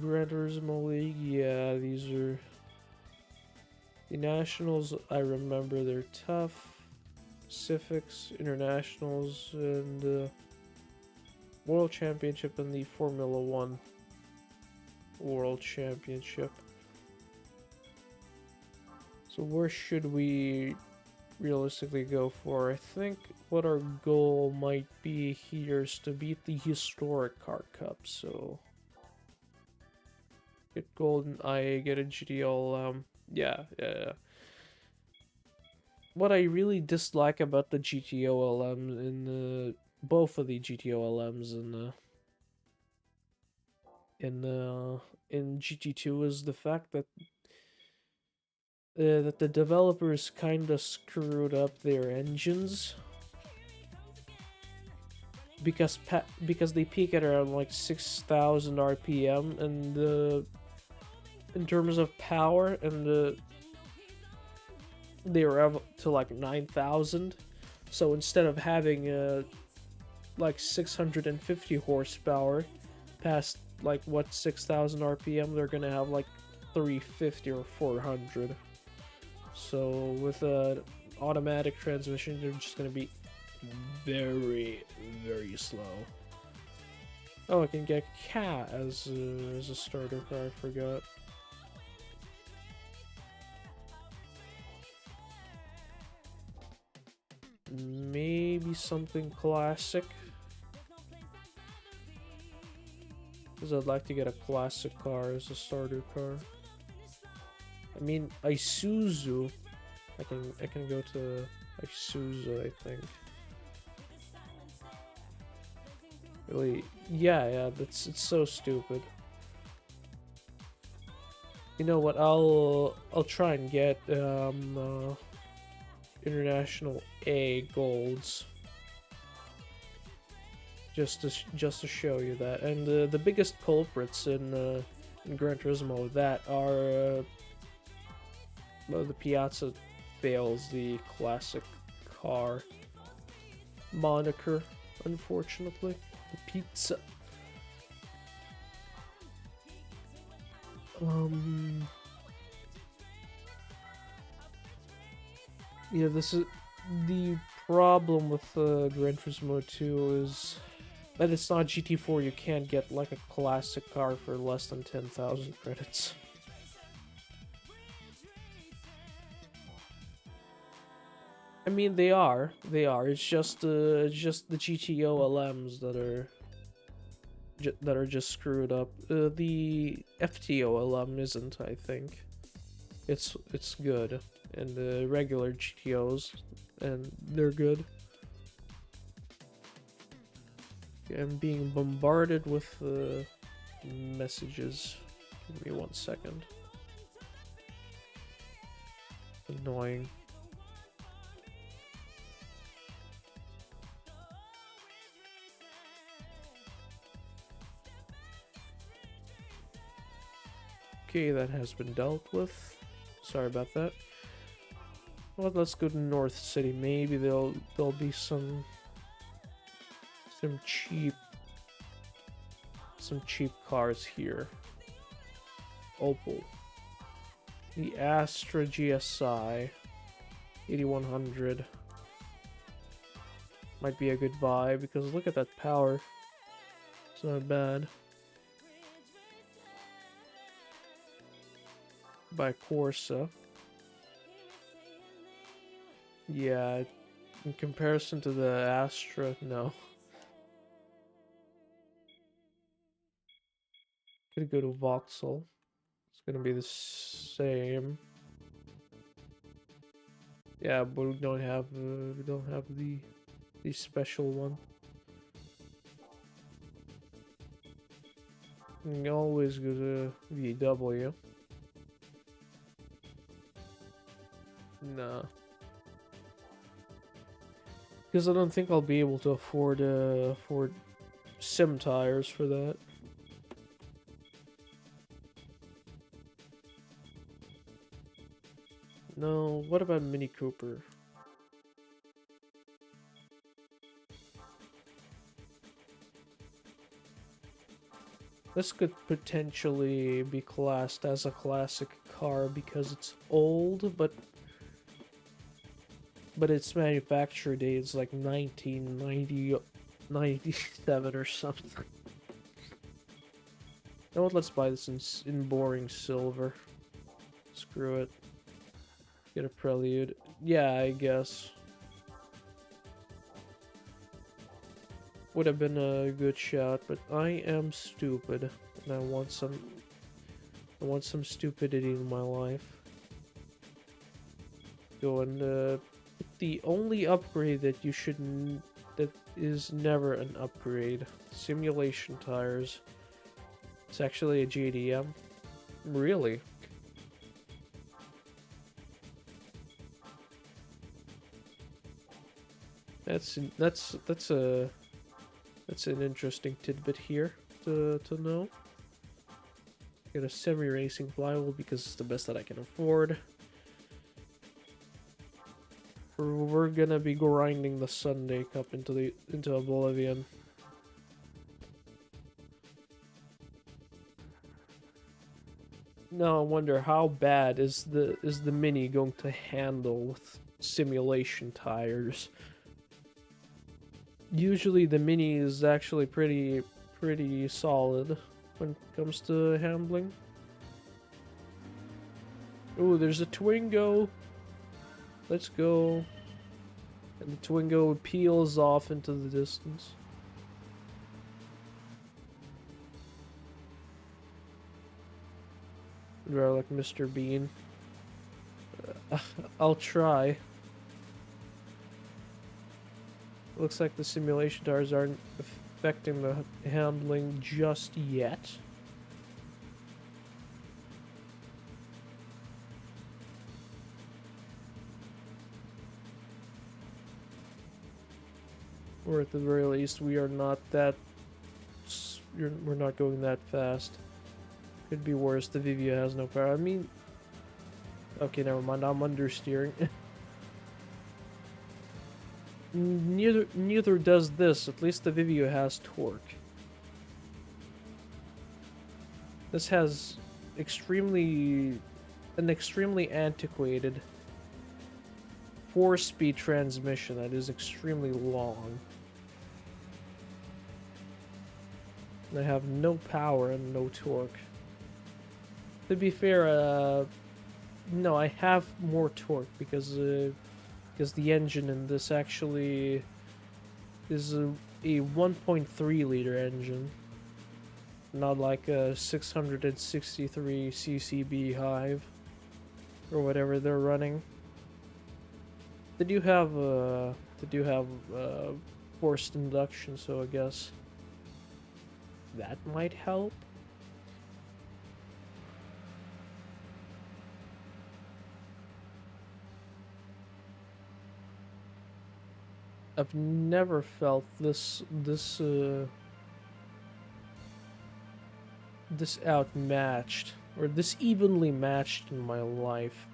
Gran Turismo League? Yeah, these are the nationals. I remember they're tough. Pacifics, internationals, and World Championship and the Formula 1 World Championship. So where should we realistically go for? I think what our goal might be here is to beat the historic car cup. So get golden eye, get a GTO. Yeah. What I really dislike about the GTO LM in both of the GTO LMs in GT2 is the fact that the developers kind of screwed up their engines because they peak at around like 6,000 RPM, and in terms of power, and they were up to like 9,000. So instead of having like 650 horsepower past like what 6,000 RPM, they're gonna have like 350 or 400. So with an automatic transmission, they're just gonna be very, very slow. Oh, I can get Cat as a starter car. I forgot. Maybe something classic. Because I'd like to get a classic car as a starter car. I mean, Isuzu. I can go to Isuzu, I think. Really, yeah, it's so stupid. You know what? I'll try and get international A golds. Just to show you that. And the biggest culprits in Gran Turismo that are well, the Piazza fails the classic car moniker, unfortunately. The pizza. Yeah, this is the problem with Gran Turismo 2 is that it's not GT4. You can't get like a classic car for less than 10,000 credits. I mean, they are. It's just the GTO LMs that are just screwed up. The FTO LM isn't, I think. it's good, and the regular GTOs, and they're good. I'm being bombarded with messages. Give me 1 second. Annoying. Okay, that has been dealt with. Sorry about that. Well, let's go to North City. Maybe there'll be some cheap cars here. Opel. The Astra GSI 8100 might be a good buy because look at that power. It's not bad. By Corsa. Yeah, in comparison to the Astra, no. Could go to Vauxhall. It's gonna be the same. Yeah, but we don't have the special one. You can always go to VW. Nah. Because I don't think I'll be able to afford sim tires for that. No, what about Mini Cooper? This could potentially be classed as a classic car because it's old, but its manufacture date is like 1997 or something. You know what, let's buy this in boring silver. Screw it. Get a Prelude. Yeah, I guess. Would have been a good shot, but I am stupid. And I want some stupidity in my life. Go and the only upgrade that you shouldn't, that is never an upgrade. Simulation tires. It's actually a JDM. Really? That's an interesting tidbit here to know. Get a semi-racing flywheel because it's the best that I can afford. We're gonna be grinding the Sunday Cup into oblivion. Now I wonder how bad is the Mini going to handle with simulation tires. Usually the Mini is actually pretty solid when it comes to handling. Ooh, there's a Twingo. Let's go. And the Twingo peels off into the distance. They're like Mr. Bean. I'll try. Looks like the simulation tires aren't affecting the handling just yet. Or at the very least, we are not that... we're not going that fast. Could be worse, the Vivio has no power. I mean... Okay, never mind, I'm understeering. Neither does this. At least the Vivio has torque. This has an extremely antiquated 4-speed transmission that is extremely long. And I have no power and no torque. To be fair, no, I have more torque because the engine in this actually is a 1.3 liter engine, not like a 663cc beehive. or whatever they're running. They do have forced induction, so I guess that might help. I've never felt this outmatched or this evenly matched in my life.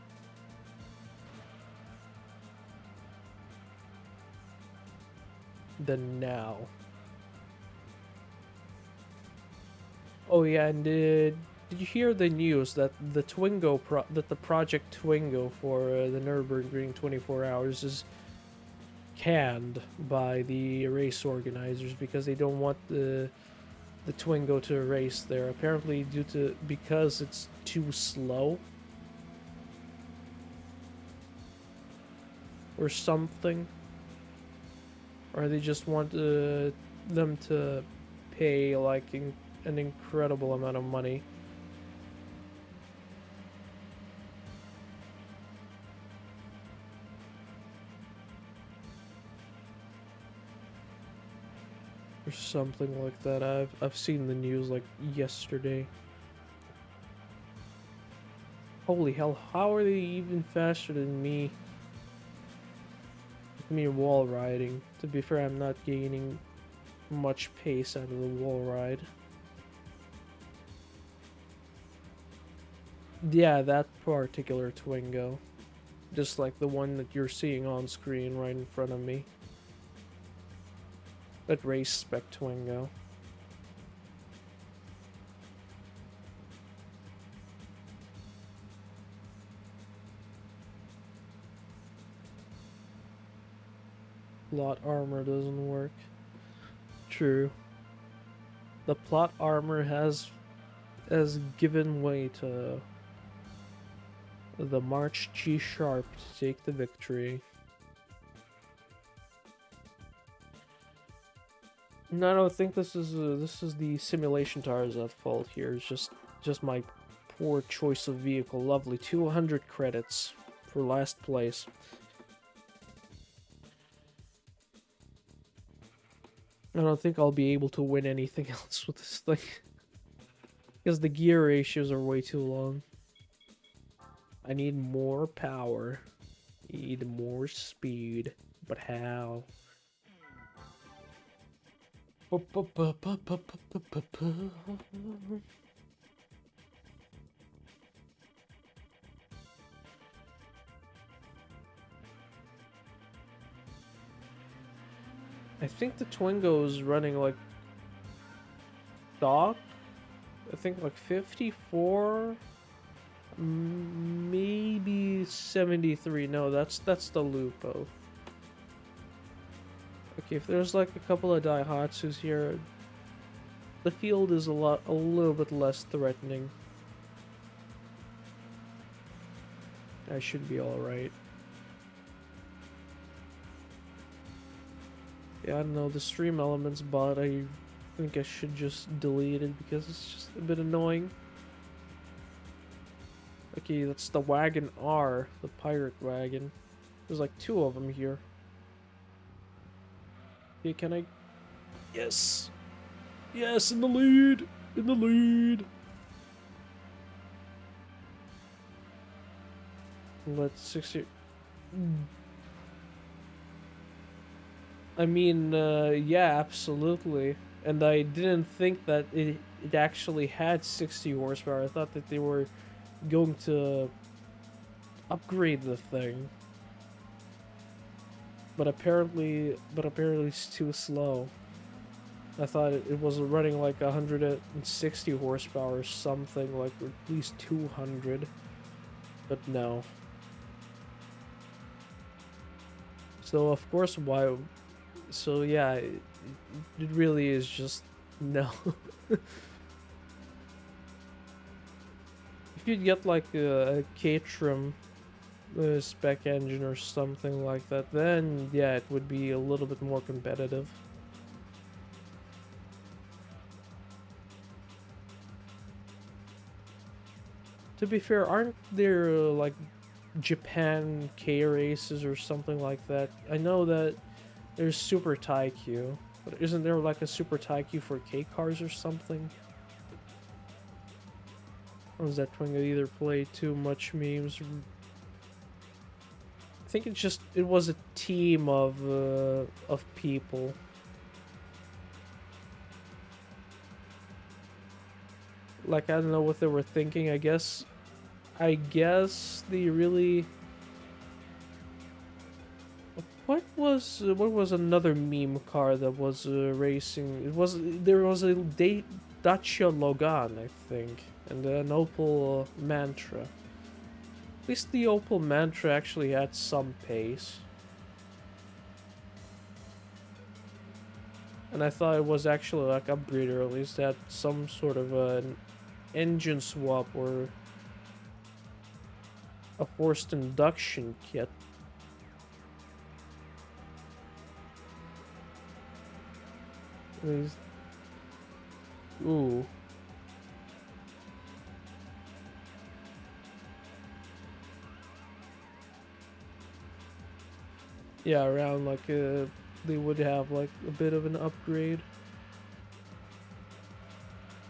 Than now. Oh yeah, and did you hear the news that the project Twingo for the Nürburgring 24 Hours is canned by the race organizers because they don't want the Twingo to race there. Apparently, because it's too slow or something, or they just want them to pay like an incredible amount of money. Or something like that. I've seen the news like yesterday. Holy hell, how are they even faster than me? Me wall riding. To be fair, I'm not gaining much pace out of the wall ride. Yeah, that particular Twingo. Just like the one that you're seeing on screen right in front of me. That race spec Twingo. Plot armor doesn't work. True. The plot armor has given way to the March G Sharp to take the victory. No, I don't think this is the simulation tires at fault here. It's just my poor choice of vehicle. Lovely, 200 credits for last place. I don't think I'll be able to win anything else with this thing. Because the gear ratios are way too long. I need more power. Need more speed. But how? I think the Twingo is running like stock. I think like 54, maybe 73. No, that's the Lupo. Okay, if there's like a couple of Daihatsus here, the field is a little bit less threatening. I should be all right. Yeah, I don't know, the stream elements bot, I think I should just delete it because it's just a bit annoying. Okay, that's the Wagon R, the pirate wagon. There's like 2 of them here. Okay, can I... Yes! Yes, in the lead! In the lead! Let's 60... I mean, yeah, absolutely. And I didn't think that it actually had 60 horsepower. I thought that they were going to upgrade the thing. But apparently it's too slow. I thought it was running like 160 horsepower or something, like at least 200. But no. So of course why... So yeah, it really is just no. If you'd get like a Caterham spec engine or something like that, then yeah, it would be a little bit more competitive. To be fair, aren't there like Japan K races or something like that. I know that there's Super Taikyu, but isn't there like a Super Taikyu for K cars or something? Or was that twin either play too much memes? I think it was a team of people. Like, I don't know what they were thinking. I guess they really. What was another meme car that was racing? There was a Dacia Logan, I think, and an Opel Mantra. At least the Opel Mantra actually had some pace. And I thought it was actually like upgraded, or at least had some sort of an engine swap or a forced induction kit. Ooh. Yeah, around like they would have like a bit of an upgrade.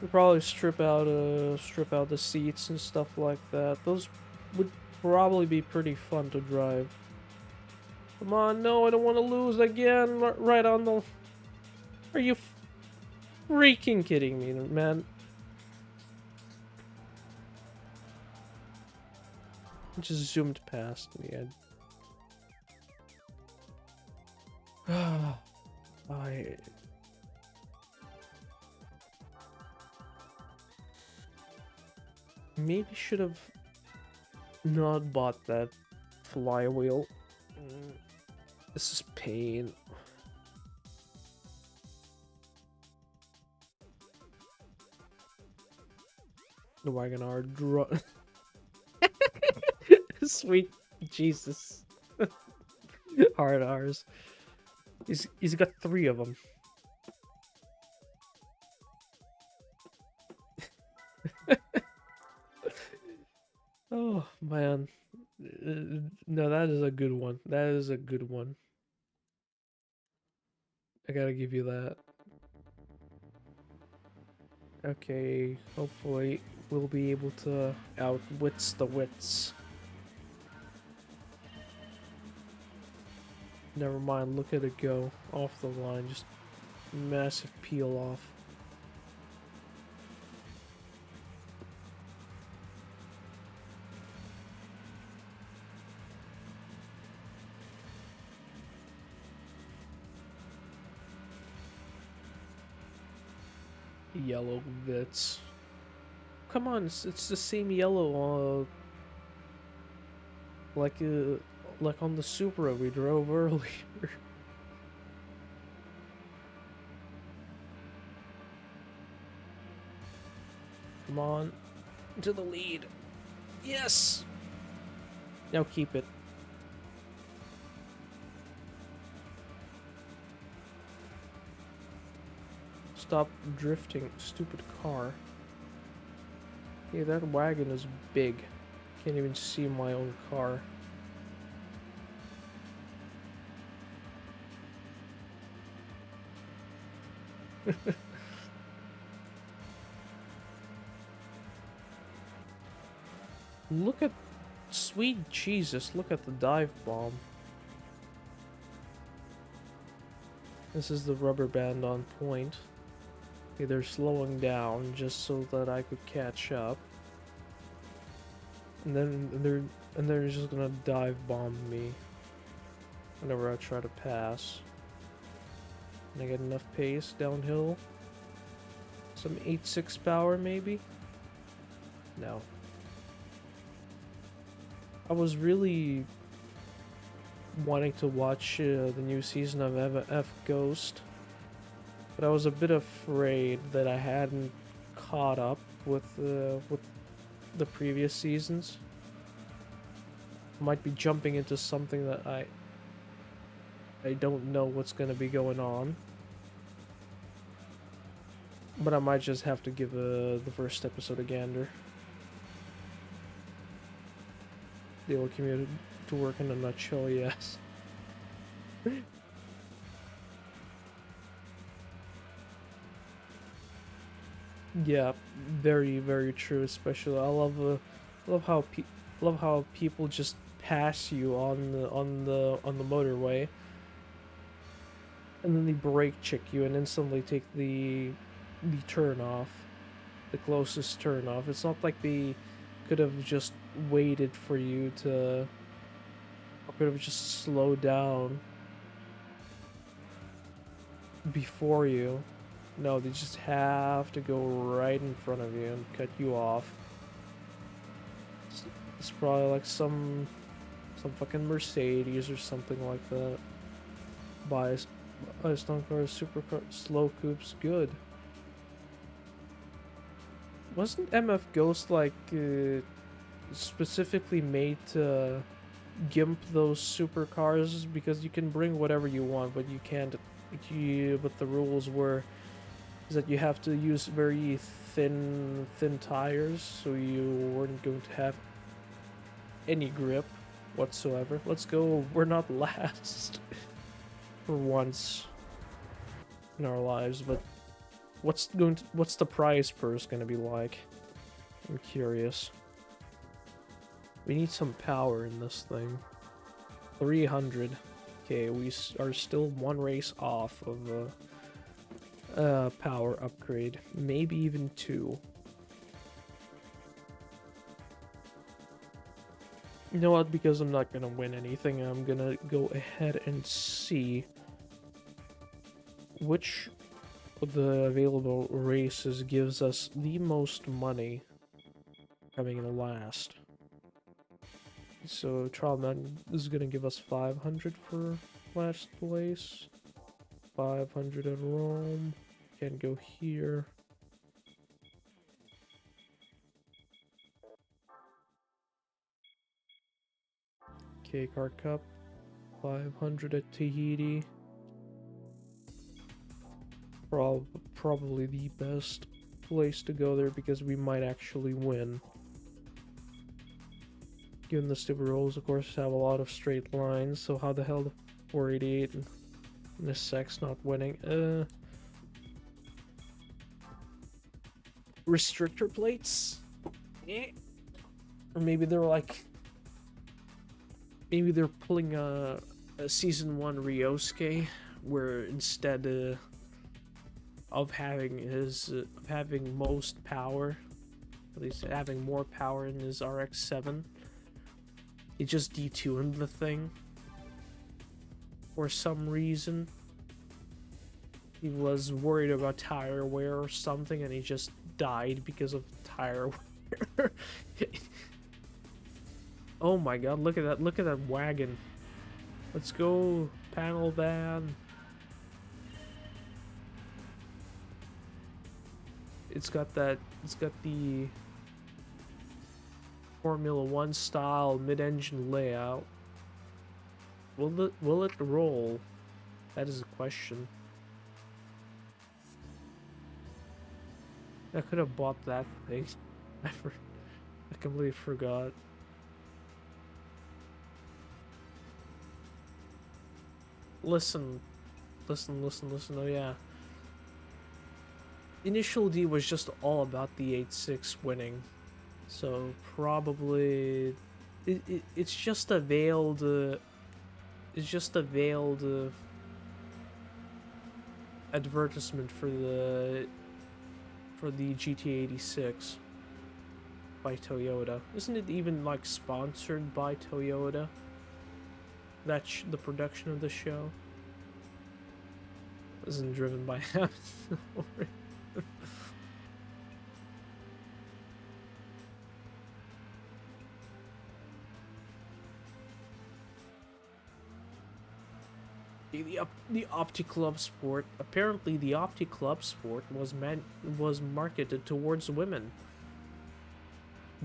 We'd probably strip out the seats and stuff like that. Those would probably be pretty fun to drive. Come on, no, I don't want to lose again. Right on the. Are you freaking kidding me, man? Just zoomed past me. I maybe should have not bought that flywheel. This is pain. The Wagoner Sweet Jesus. Hard R's. He's got 3 of them. Oh man. No, that is a good one. That is a good one. I gotta give you that. Okay, hopefully we'll be able to outwits the wits. Never mind, look at it go. Off the line, just massive peel off. Yellow bits. Come on, it's the same yellow, like on the Supra we drove earlier. Come on, to the lead. Yes. Now keep it. Stop drifting, stupid car. Hey, that wagon is big. Can't even see my own car. Look at... Sweet Jesus, look at the dive bomb. This is the rubber band on point. Okay, they're slowing down just so that I could catch up. And then they're just gonna dive bomb me whenever I try to pass. And I get enough pace downhill. Some 8.6 power maybe? No. I was really wanting to watch the new season of F Ghost, but I was a bit afraid that I hadn't caught up with the previous seasons. I might be jumping into something that I don't know what's going to be going on, but I might just have to give the first episode a gander. Daily commute to work in a nutshell, yes. Yeah, very, very true. Especially, love how love how people just pass you on the motorway, and then they brake check you and instantly take the turn off, the closest turn off. It's not like they could have just waited for you to, or could have just slowed down before you. No, they just have to go right in front of you and cut you off. It's probably like some fucking Mercedes or something like that. Buys a stunt car, supercar, slow coupes, good. Wasn't MF Ghost like specifically made to gimp those supercars because you can bring whatever you want, but you can't. But the rules were is that you have to use very thin tires, so you weren't going to have any grip whatsoever. Let's go. We're not last for once in our lives, but what's the prize purse gonna be like? I'm curious. We need some power in this thing. 300. Okay, we are still one race off of a power upgrade, maybe even two. You know what? Because I'm not gonna win anything, I'm gonna go ahead and see which of the available races gives us the most money coming in last. So Trialman is gonna give us 500 for last place. 500 at Rome. Can go here. Okay, Car Cup. 500 at Tahiti. Probably the best place to go there because we might actually win. Given the stupid rules, of course, have a lot of straight lines, so how the hell the 488 and this sec's not winning? Restrictor plates? Or maybe they're like... Maybe they're pulling a Season 1 Ryosuke, where instead of having most power, at least having more power in his RX-7, he just detuned the thing for some reason. He was worried about tire wear or something, and he just died because of tire wear. Oh my god, look at that wagon. Let's go, panel van. It's got the Formula 1 style mid-engine layout. Will it roll? That is a question. I could have bought that thing. I completely forgot. Listen. Oh yeah. Initial D was just all about the 8-6 winning. So probably it's just a veiled advertisement for the GT86 by Toyota. Isn't it even like sponsored by Toyota? That's the production of the show. Isn't driven by Hamilton. The Opti Club Sport. Apparently, the Opti Club Sport was marketed towards women.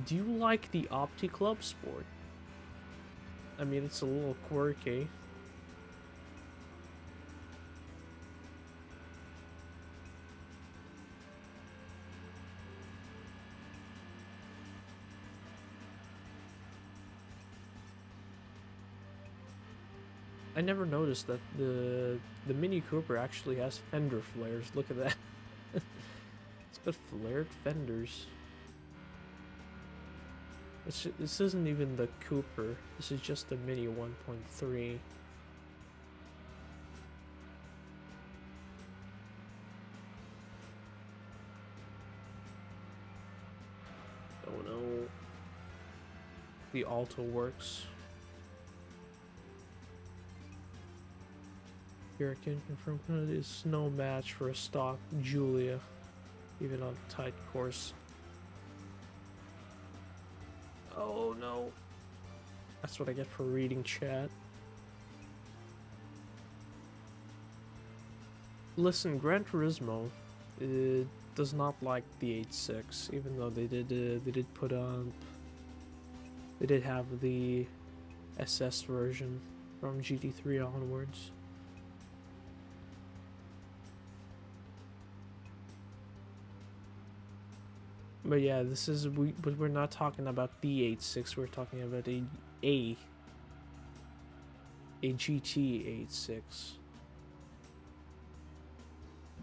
Do you like the Opti Club Sport? I mean, it's a little quirky. I never noticed that the Mini Cooper actually has fender flares. Look at that. It's got flared fenders. This isn't even the Cooper. This is just the Mini 1.3. Oh no. The Alto works. Here I can confirm it is no match for a stock Julia, even on a tight course. Oh no. That's what I get for reading chat. Listen, Gran Turismo does not like the 8.6, even though they did put on, they did have the SS version from GT3 onwards. But yeah, this is but we're not talking about the 8.6. We're talking about a GT 8.6.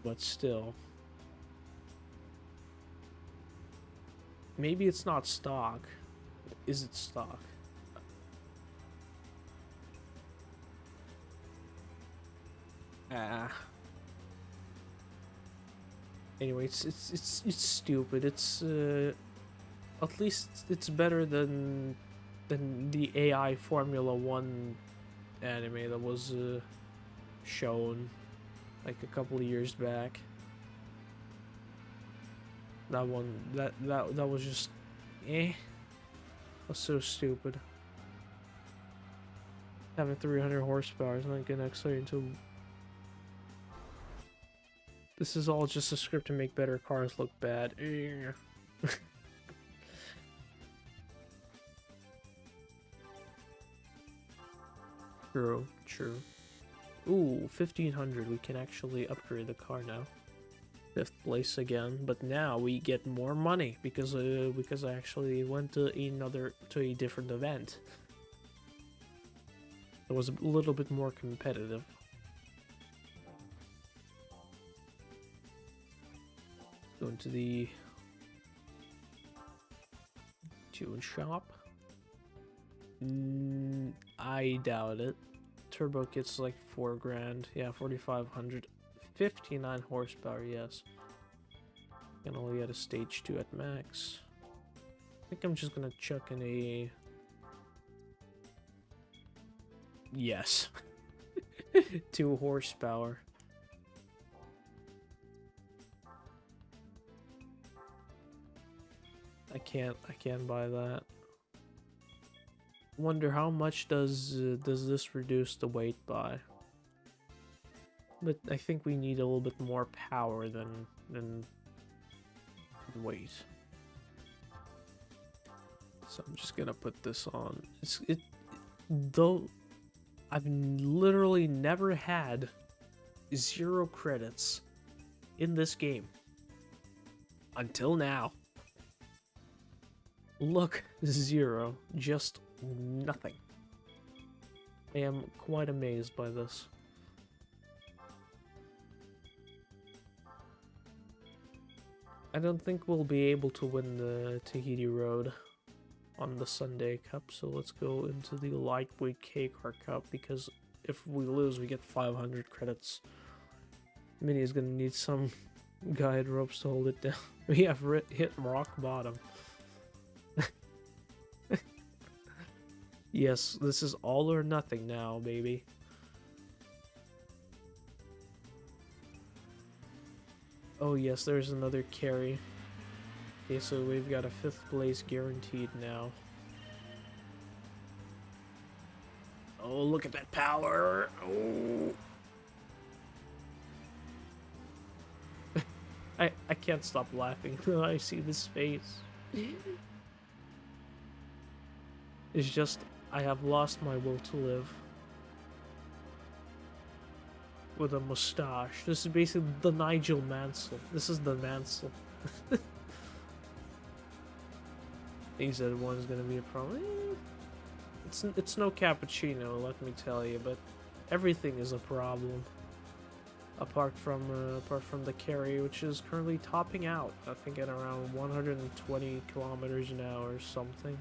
But still, maybe it's not stock. Is it stock? Ah. Anyway, it's stupid. It's at least it's better than the AI Formula 1 anime that was shown like a couple of years back. That one that was just was so stupid. Having 300 horsepower is not gonna accelerate until. This is all just a script to make better cars look bad. True, true. Ooh, 1500. We can actually upgrade the car now. 5th place again, but now we get more money because I actually went to a different event. It was a little bit more competitive. Go into the tune shop. I doubt it. Turbo kit's like 4 grand. Yeah, 4,500. 59 horsepower, yes. Can only get a stage 2 at max. I think I'm just gonna chuck in a... Yes. 2 horsepower. I can't buy that. Wonder how much does this reduce the weight by? But I think we need a little bit more power than weight. So I'm just gonna put this on. Though I've literally never had 0 credits in this game until now. Look, 0, just nothing. I am quite amazed by this. I don't think we'll be able to win the Tahiti Road on the Sunday Cup, so let's go into the Lightweight K-Car Cup, because if we lose, we get 500 credits. Mini is gonna need some guide ropes to hold it down. We have hit rock bottom. Yes, this is all or nothing now, baby. Oh yes, there's another carry. Okay, so we've got a 5th place guaranteed now. Oh, look at that power! Oh! I can't stop laughing when I see this face. It's just, I have lost my will to live. With a mustache. This is basically the Nigel Mansell. This is the Mansell. AZ1 is gonna be a problem. It's no cappuccino, let me tell you, but Everything is a problem. Apart from the carry, which is currently topping out, I think at around 120 kilometers an hour or something.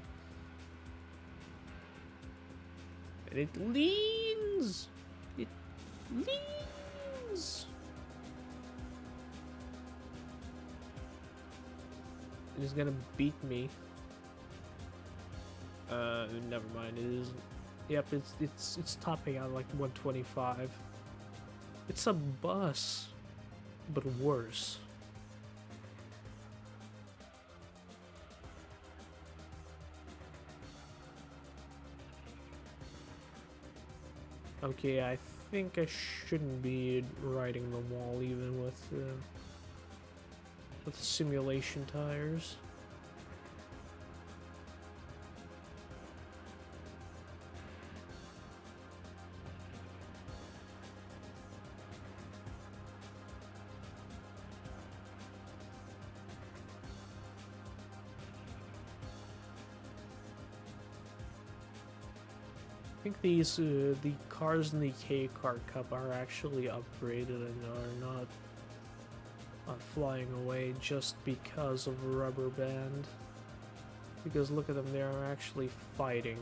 And it leans! It leans! It is gonna beat me. Never mind, it isn't. Yep, it's topping out like 125. It's a bus, but worse. Okay, I think I shouldn't be riding the wall even with simulation tires. I think these the cars in the K-Car Cup are actually upgraded and are not flying away just because of Rubber Band. Because look at them, they are actually fighting.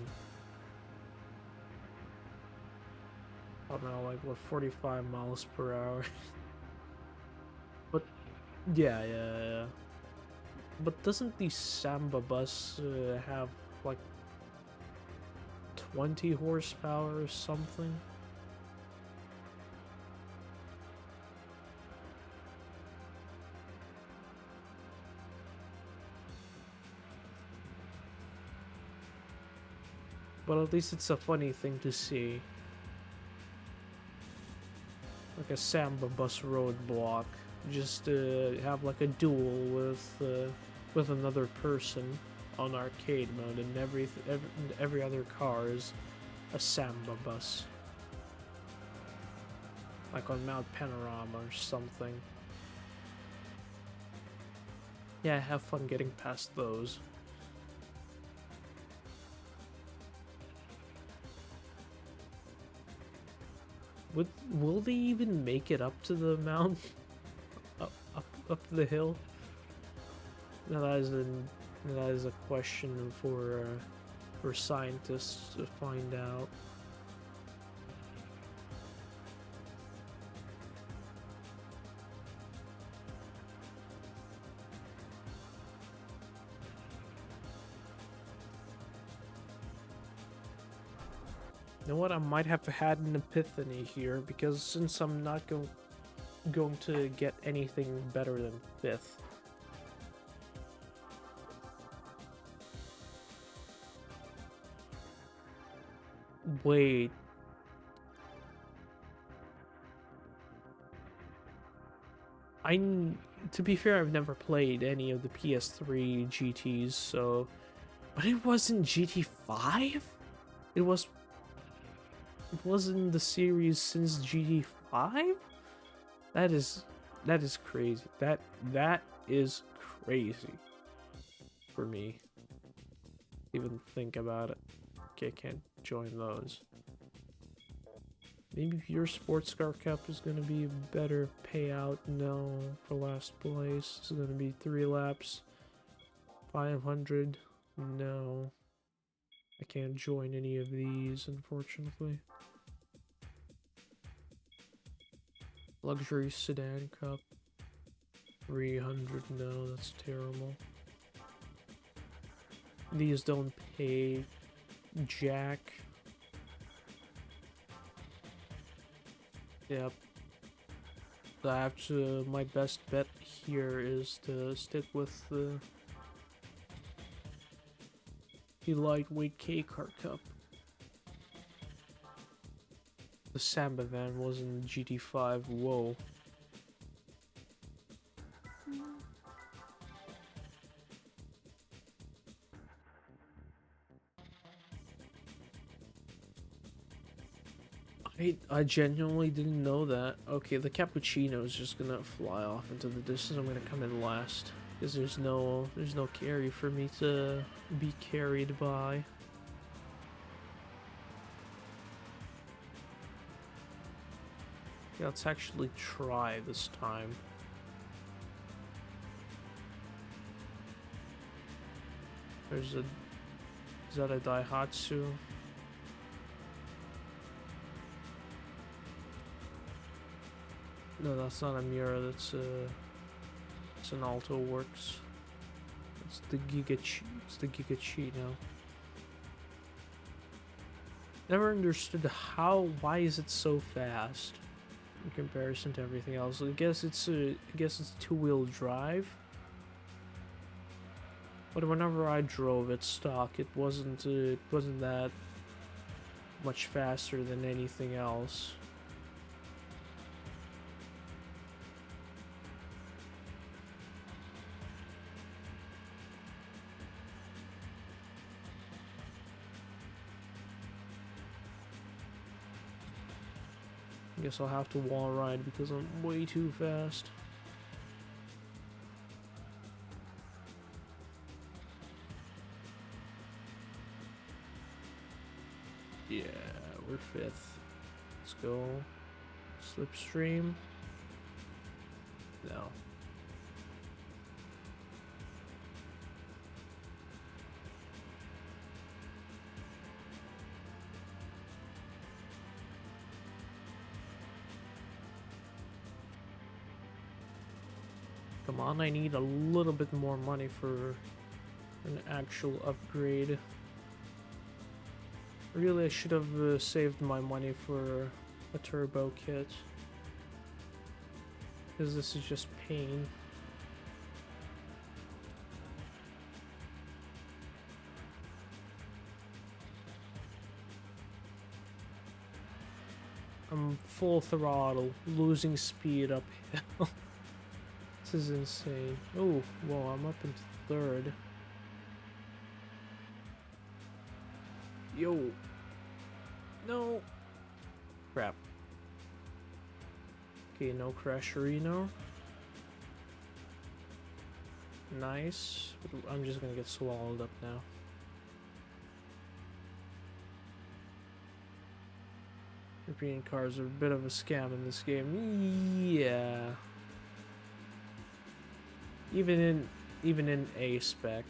I don't know, like what, 45 miles per hour. But yeah. But doesn't the Samba bus have like 20 horsepower or something? But at least it's a funny thing to see. Like a Samba bus roadblock. Just have like a duel with another person on arcade mode, and every other car is a Samba bus. Like on Mount Panorama or something. Yeah, have fun getting past those. Will they even make it up to the mountain? up the hill? Now that is a question for scientists to find out. You know what? I might have had an epiphany here, because since I'm not going to get anything better than 5th. Wait. To be fair, I've never played any of the PS3 GTs, so... But it wasn't GT5? It wasn't the series since GT5? That is crazy. That is crazy for me. Even think about it. Okay, I can't join those. Maybe your sports car cup is gonna be a better payout. No, for last place. It's gonna be 3 laps. 500. No. I can't join any of these, unfortunately. Luxury sedan cup. 300. No, that's terrible. These don't pay jack. Yep. So I have to, my best bet here is to stick with the lightweight K-Car Cup. The Samba van wasn't GT5. Whoa. I genuinely didn't know that. Okay, the cappuccino is just gonna fly off into the distance. I'm gonna come in last because there's no carry for me to be carried by. Yeah, let's actually try this time. There's a... Is that a Daihatsu? No, that's not a Miura, that's a... It's an Alto Works. It's the Giga Chi now. Never understood why is it so fast in comparison to everything else. I guess it's two-wheel drive. But whenever I drove it stock, it wasn't that much faster than anything else. I guess I'll have to wall ride because I'm way too fast. Yeah, we're 5th. Let's go. Slipstream. No. Come on, I need a little bit more money for an actual upgrade. Really, I should have saved my money for a turbo kit. Because this is just pain. I'm full throttle, losing speed uphill. This is insane. Oh, whoa, I'm up into 3rd. Yo. No. Crap. Okay, no crasherino. Nice. But I'm just gonna get swallowed up now. European cars are a bit of a scam in this game. Yeah. Even in A spec,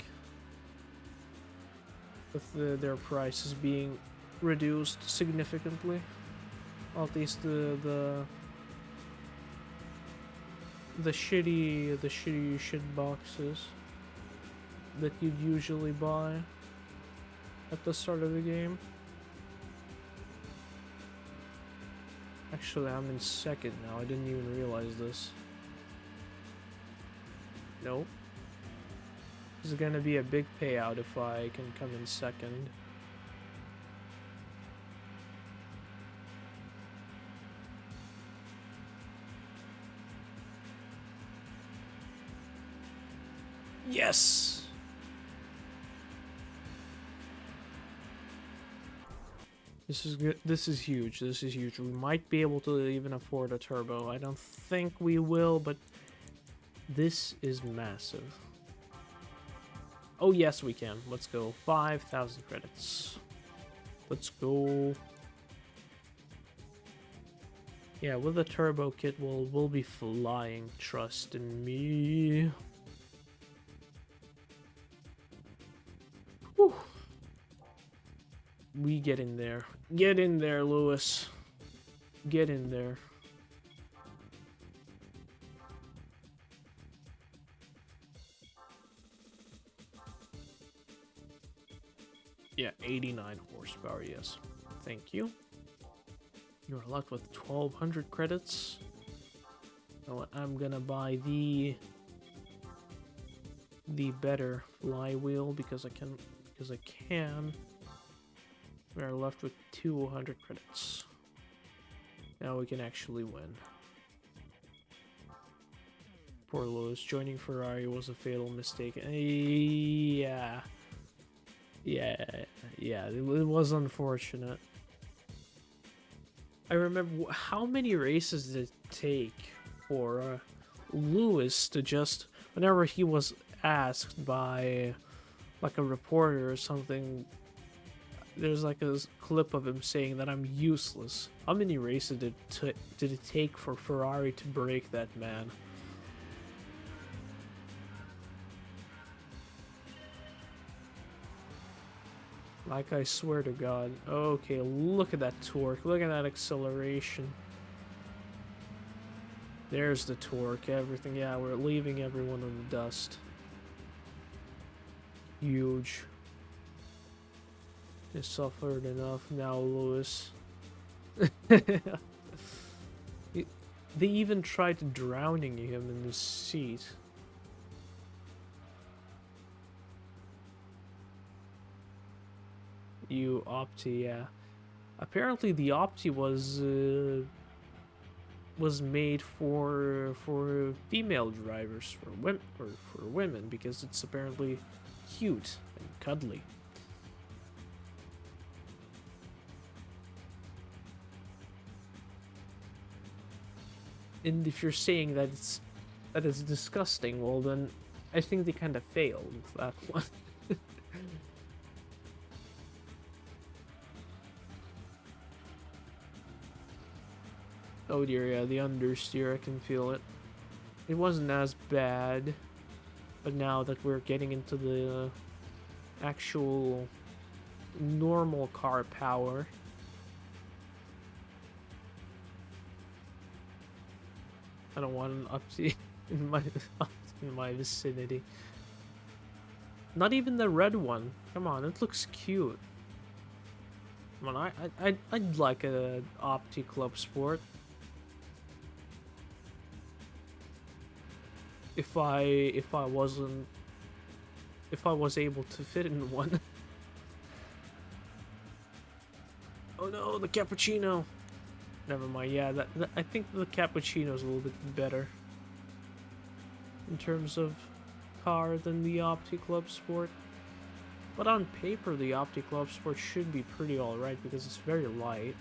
with their prices being reduced significantly, or at least the shitty shit boxes that you'd usually buy at the start of the game. Actually, I'm in 2nd now. I didn't even realize this. Nope. This is gonna be a big payout if I can come in 2nd. Yes! This is good. This is huge. This is huge. We might be able to even afford a turbo. I don't think we will, but this is massive. Oh, yes, we can. Let's go. 5,000 credits. Let's go. Yeah, with the turbo kit, we'll be flying. Trust in me. Whew. We get in there. Get in there, Lewis. Get in there. Yeah, 89 horsepower, yes. Thank you. You're left with 1,200 credits. So I'm gonna buy the better flywheel because I can. We're left with 200 credits. Now we can actually win. Poor Lewis. Joining Ferrari was a fatal mistake. Yeah. It was unfortunate. I remember how many races did it take for Lewis to just, whenever he was asked by like a reporter or something, there's like a clip of him saying that I'm useless. How many races did it take for Ferrari to break that man? Like, I swear to God. Okay, look at that torque. Look at that acceleration. There's the torque, everything. Yeah, we're leaving everyone in the dust. Huge. They suffered enough. Now Lewis. They even tried drowning him in his seat. You Opti, yeah. Apparently the Opti was made for female drivers, for women, because it's apparently cute and cuddly. And if you're saying that it's disgusting, well then I think they kind of failed with that one. Oh dear, yeah, the understeer, I can feel it. It wasn't as bad, but now that we're getting into the actual normal car power. I don't want an Upsy in my vicinity. Not even the red one. Come on, it looks cute. Come on, I'd like a Opti Club Sport. If I was able to fit in one. Oh no, the cappuccino. Never mind. Yeah, that I think the cappuccino is a little bit better in terms of car than the Opti Club Sport. But on paper, the Opti Club Sport should be pretty alright because it's very light.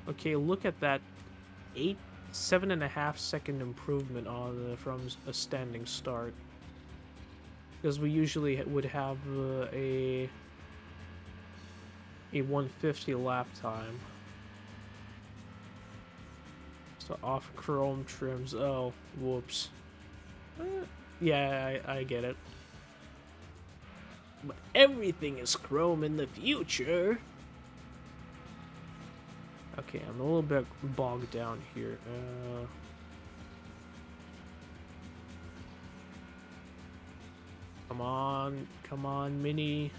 Okay, look at that 7.5 second improvement on from a standing start. Because we usually would have a 150 lap time. So off chrome trims. Oh, whoops. Yeah, I get it. But everything is chrome in the future. Okay, I'm a little bit bogged down here. Come on, Mini.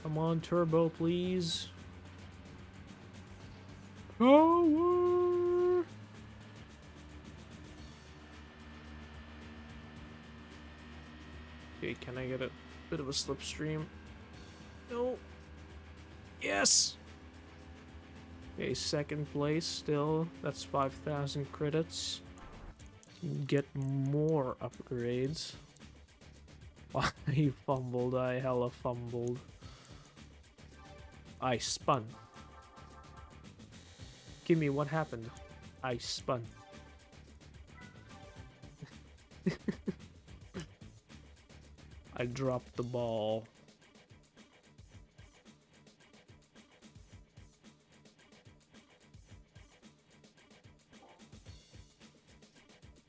Come on, Turbo, please. Power! Okay, can I get a bit of a slipstream? No. Yes! Okay, second place still. That's 5,000 credits. Get more upgrades. I fumbled. I hella fumbled. I spun. Give me what happened. I spun. I dropped the ball.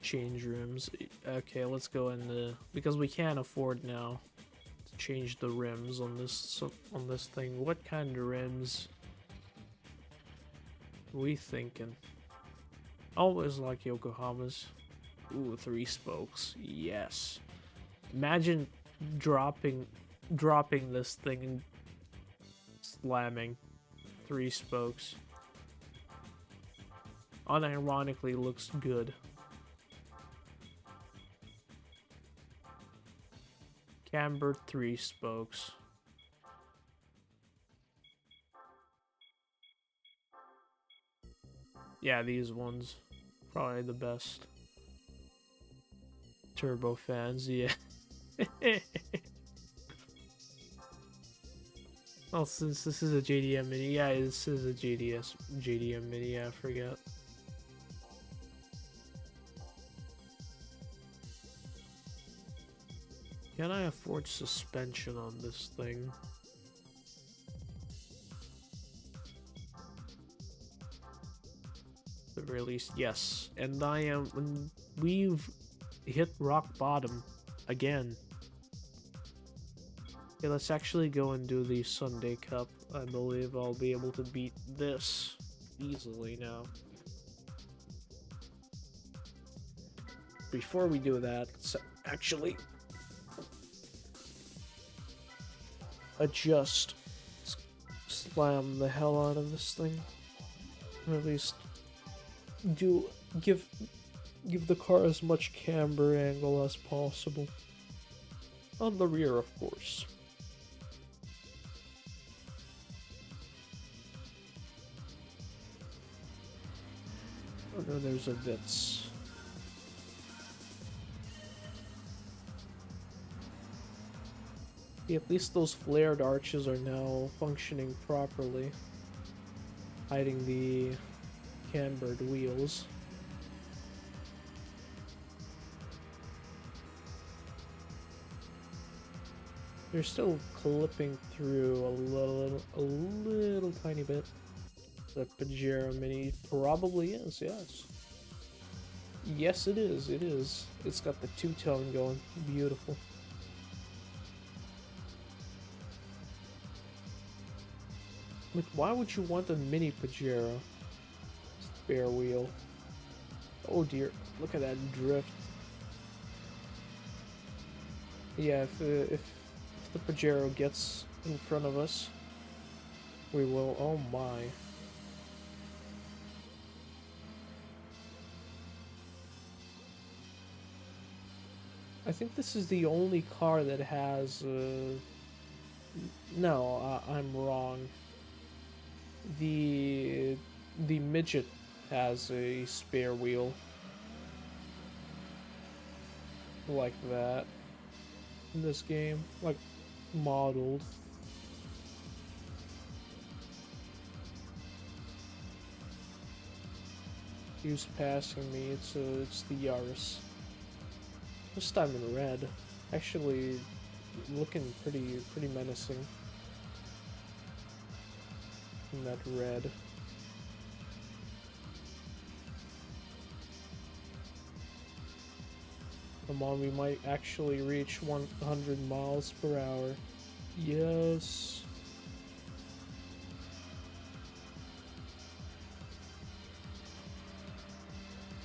Change rims. Okay, let's go in the, because we can't afford now to change the rims on this thing. What kind of rims are we thinking? Always like Yokohama's. Ooh, 3 spokes. Yes. Imagine dropping this thing and slamming 3 spokes. Unironically looks good. Camber 3 spokes. Yeah, these ones. Probably the best. Turbo fans, yeah. Well, since this is a JDM mini, yeah, this is a JDM mini, yeah, I forget. Can I afford suspension on this thing? At the very least, yes. And we've hit rock bottom again. Okay, let's actually go and do the Sunday Cup. I believe I'll be able to beat this easily now. Before we do that, let's actually adjust, slam the hell out of this thing, or at least give the car as much camber angle as possible on the rear, of course. Oh no, there's a Vitz. At least those flared arches are now functioning properly, hiding the cambered wheels. They're still clipping through a little tiny bit. The Pajero Mini probably is, yes. Yes, it is, it is. It's got the two-tone going. Beautiful. Like, why would you want a mini Pajero? Spare wheel. Oh dear, look at that drift. Yeah, if the Pajero gets in front of us, we will. Oh my. I think this is the only car that has. No, I'm wrong. The midget has a spare wheel like that in this game, like modeled. Who's passing me? It's the Yaris. This time in red, actually looking pretty menacing. In that red. Come on, we might actually reach 100 miles per hour. Yes.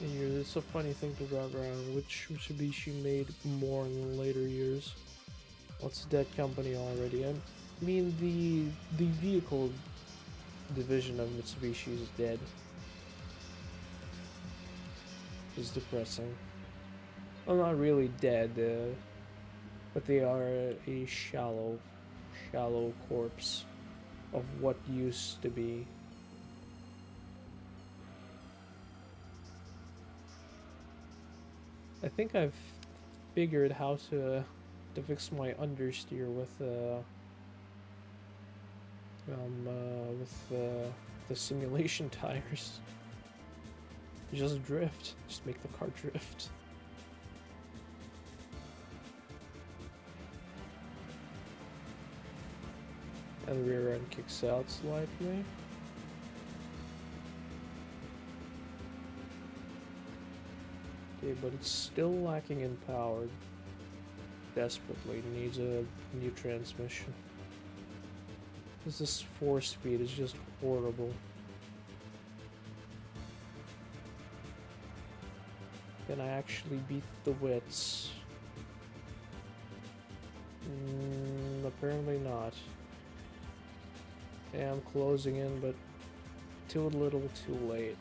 And it's a funny thing to drive around. Which Mitsubishi made more in later years? What's a dead company already? I mean, the vehicle division of Mitsubishi is dead. It's depressing. Well, not really dead, but they are a shallow corpse of what used to be. I think I've figured how to fix my understeer with the simulation tires. Just drift. Just make the car drift. And the rear end kicks out slightly. Okay, but it's still lacking in power. Desperately needs a new transmission. This 4-speed is just horrible. Can I actually beat the Wits? Apparently not. Yeah, I'm closing in, but too little, too late.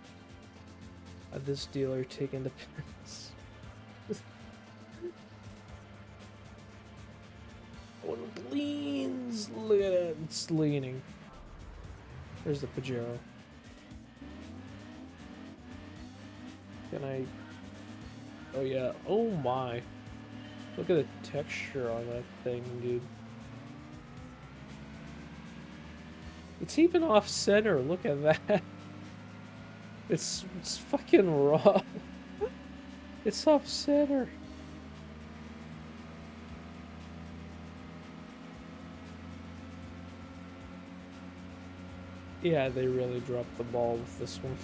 This dealer taking the pins. Oh, it leans! Look at it, it's leaning. There's the Pajero. Can I... Oh yeah, oh my. Look at the texture on that thing, dude. It's even off center, look at that. It's fucking raw. It's off center. Yeah, they really dropped the ball with this one.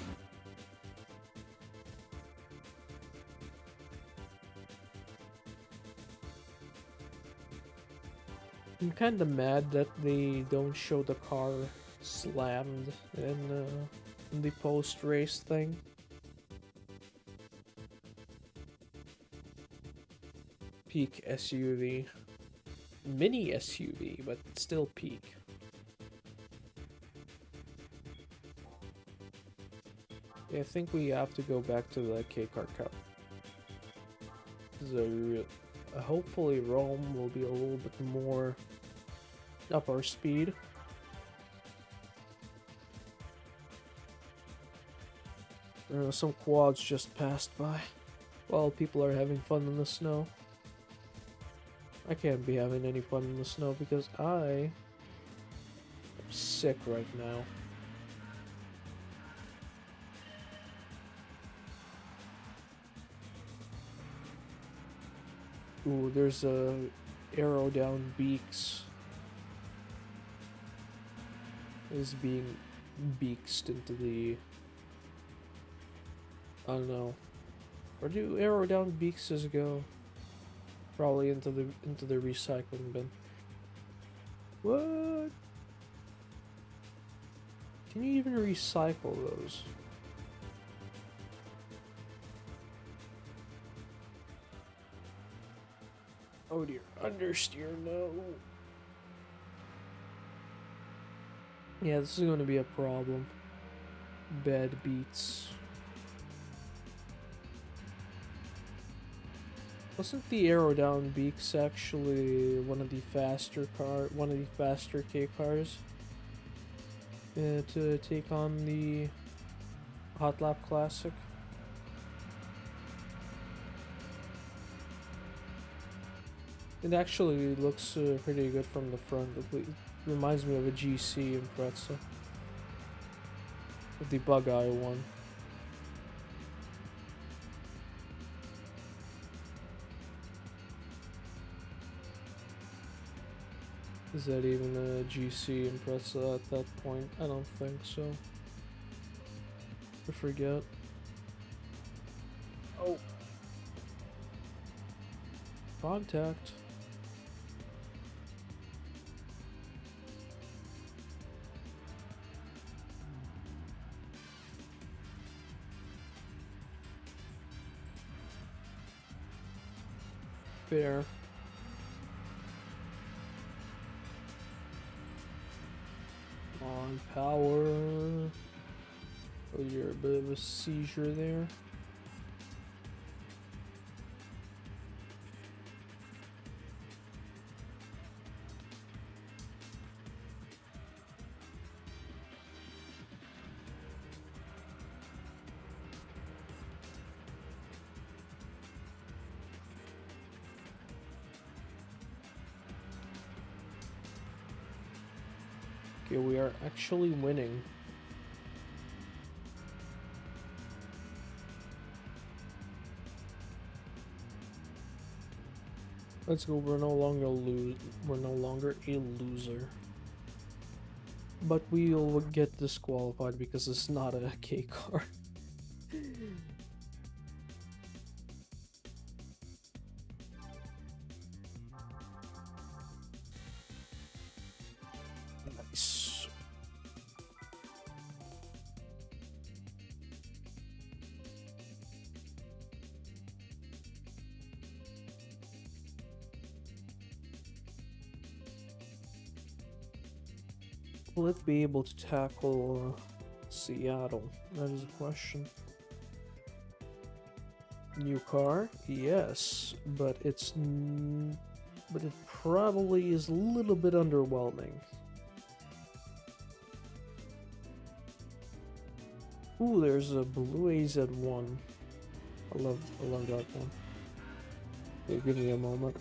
I'm kinda mad that they don't show the car slammed in the post-race thing. Peak SUV. Mini SUV, but still peak. Yeah, I think we have to go back to the K-Car Cup. Hopefully Rome will be a little bit more up our speed. Some quads just passed by while people are having fun in the snow. I can't be having any fun in the snow because I am sick right now. Ooh, there's a arrow down beaks. Is being beaxed into the... I don't know. Where do arrow down beakses go? Probably into the recycling bin. What? Can you even recycle those? Oh dear, understeer, no. Yeah, this is going to be a problem. Bad beats. Wasn't the arrow down beaks actually one of the faster K cars to take on the Hot Lap Classic? It actually looks pretty good from the front. It reminds me of a GC Impreza. The bug eye one. Is that even a GC Impreza at that point? I don't think so. I forget. Oh. Contact. Fair. On power. Oh, you're a bit of a seizure there. Okay, we are actually winning. Let's go. We're no longer a loser. But we'll get disqualified because it's not a K car. Nice. Will it be able to tackle Seattle? That is a question. New car? Yes, but it probably is a little bit underwhelming. Ooh, there's a blue AZ1. I love that one. Okay, give me a moment.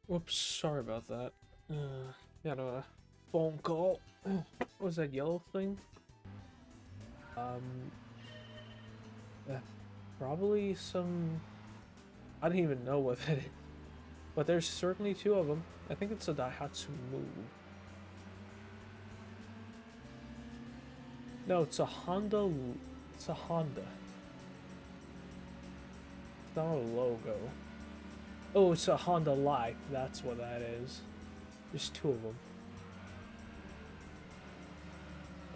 Whoops, sorry about that. Got a phone call. What was that yellow thing? Um, uh, Probably some. I don't even know what that is, but there's certainly two of them. I think it's a Daihatsu Move. No, it's a Honda. It's a Honda. It's not a logo. Oh, it's a Honda Life. That's what that is. There's two of them.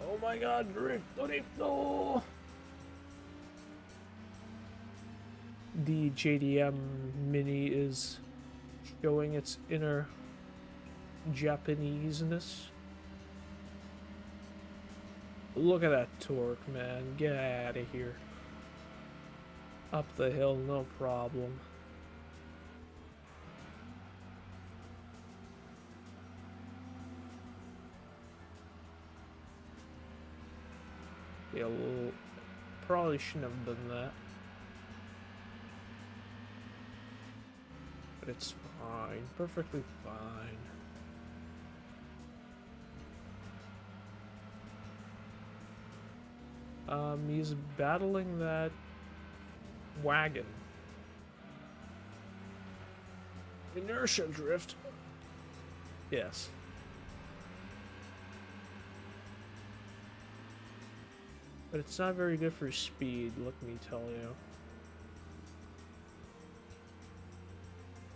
Oh my god, drifto, drifto! The JDM Mini is showing its inner Japaneseness. Look at that torque, man. Get out of here. Up the hill, no problem. Yeah, probably shouldn't have done that. But it's fine. Perfectly fine. He's battling that wagon. Inertia drift. Yes. But it's not very good for speed, let me tell you.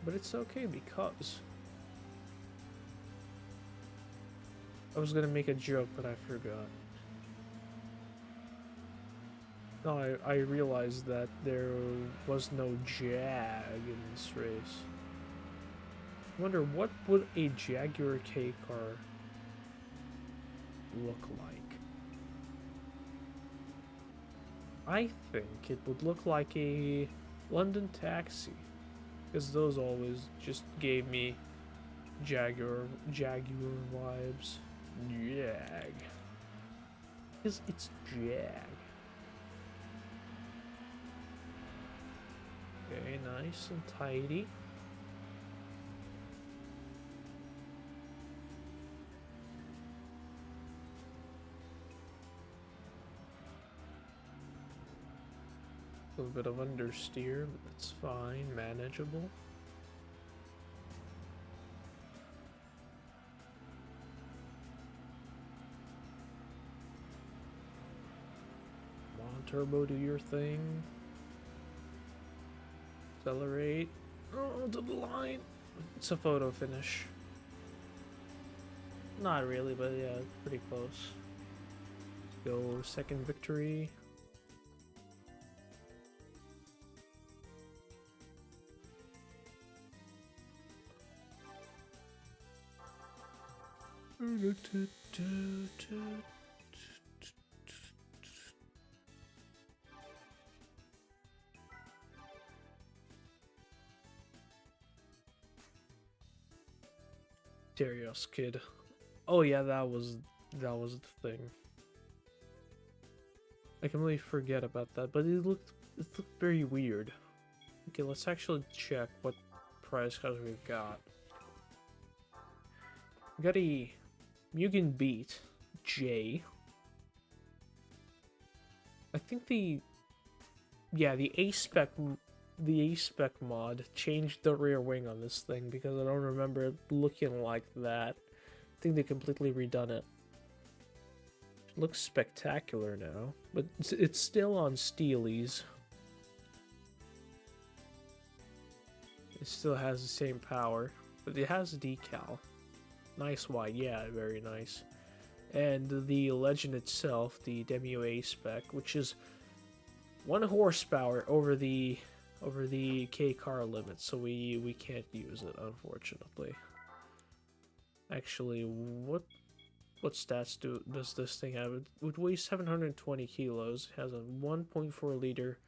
But it's okay because I was gonna make a joke, but I forgot. No, I realized that there was no Jag in this race. I wonder what would a Jaguar K car look like? I think it would look like a London Taxi, because those always just gave me Jaguar vibes. Jag. Because it's Jag. Okay, nice and tidy. A little bit of understeer, but that's fine, manageable. Come on, turbo, do your thing. Accelerate. Oh, to the line. It's a photo finish. Not really, but yeah, pretty close. Let's go second victory. Darius kid. Oh yeah, that was the thing. I completely forget about that, but it looked very weird. Okay, let's actually check what prize cards we've got. We got a Mugen Beat J. I think the A-Spec mod changed the rear wing on this thing because I don't remember it looking like that. I think they completely redone it. It looks spectacular now, but it's still on Steelies. It still has the same power, but it has a decal. Nice wide, yeah, very nice. And the Legend itself, the Demu A-Spec, which is 1 horsepower over the K car limit, so we can't use it, unfortunately. Actually, what stats does this thing have? It weighs 720 kilos. It has a 1.4 liter,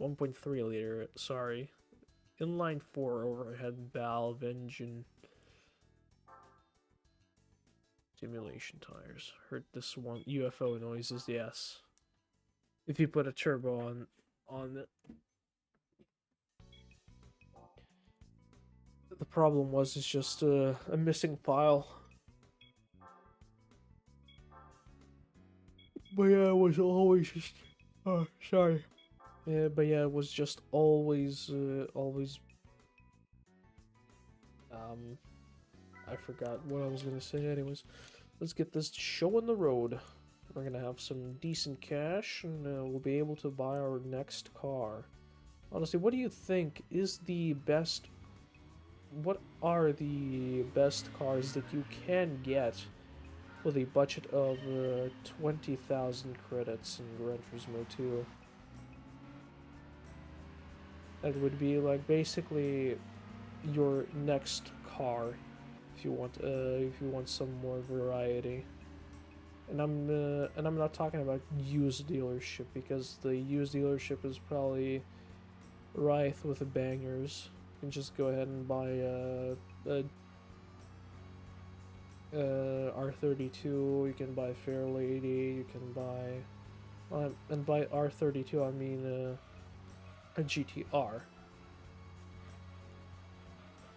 1.3 liter, sorry, inline 4 overhead valve engine. Simulation tires. Heard this one. UFO noises, yes. If you put a turbo on it. The problem was it's just a missing file. But yeah, it was always just... Oh, sorry. Yeah, but yeah, it was just always, I forgot what I was gonna say anyways. Let's get this show on the road. We're gonna have some decent cash, and we'll be able to buy our next car. Honestly, what do you think is the best... What are the best cars that you can get with a budget of 20,000 credits in Gran Turismo 2? That would be like basically your next car if you want some more variety. And I'm not talking about used dealership, because the used dealership is probably rife with bangers. You can just go ahead and buy a R32. You can buy Fairlady. You can buy and by R32 I mean a GTR.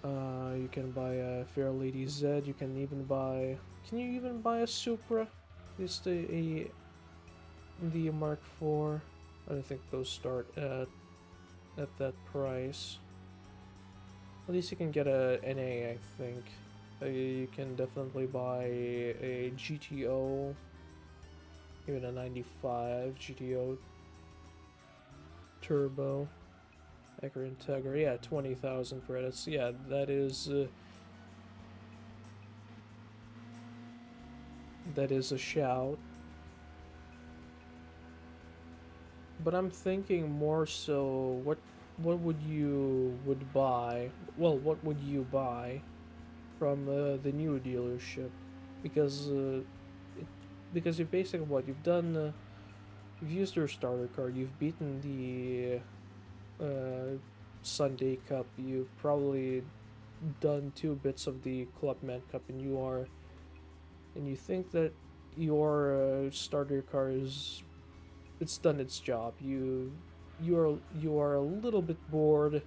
You can buy a Fairlady Z. You can even buy... Can you even buy a Supra? It's the Mark IV. I don't think those start at that price. At least you can get a NA, I think. You can definitely buy a GTO, even a 95 GTO Turbo. Acura Integra, yeah, 20,000 credits. Yeah, that is a shout. But I'm thinking more so, what would you buy? Well, what would you buy from the new dealership? Because because you've basically you've done. You've used your starter car. You've beaten the Sunday Cup. You've probably done 2 bits of the Clubman Cup, and you think that your starter car it's done its job. You are a little bit bored.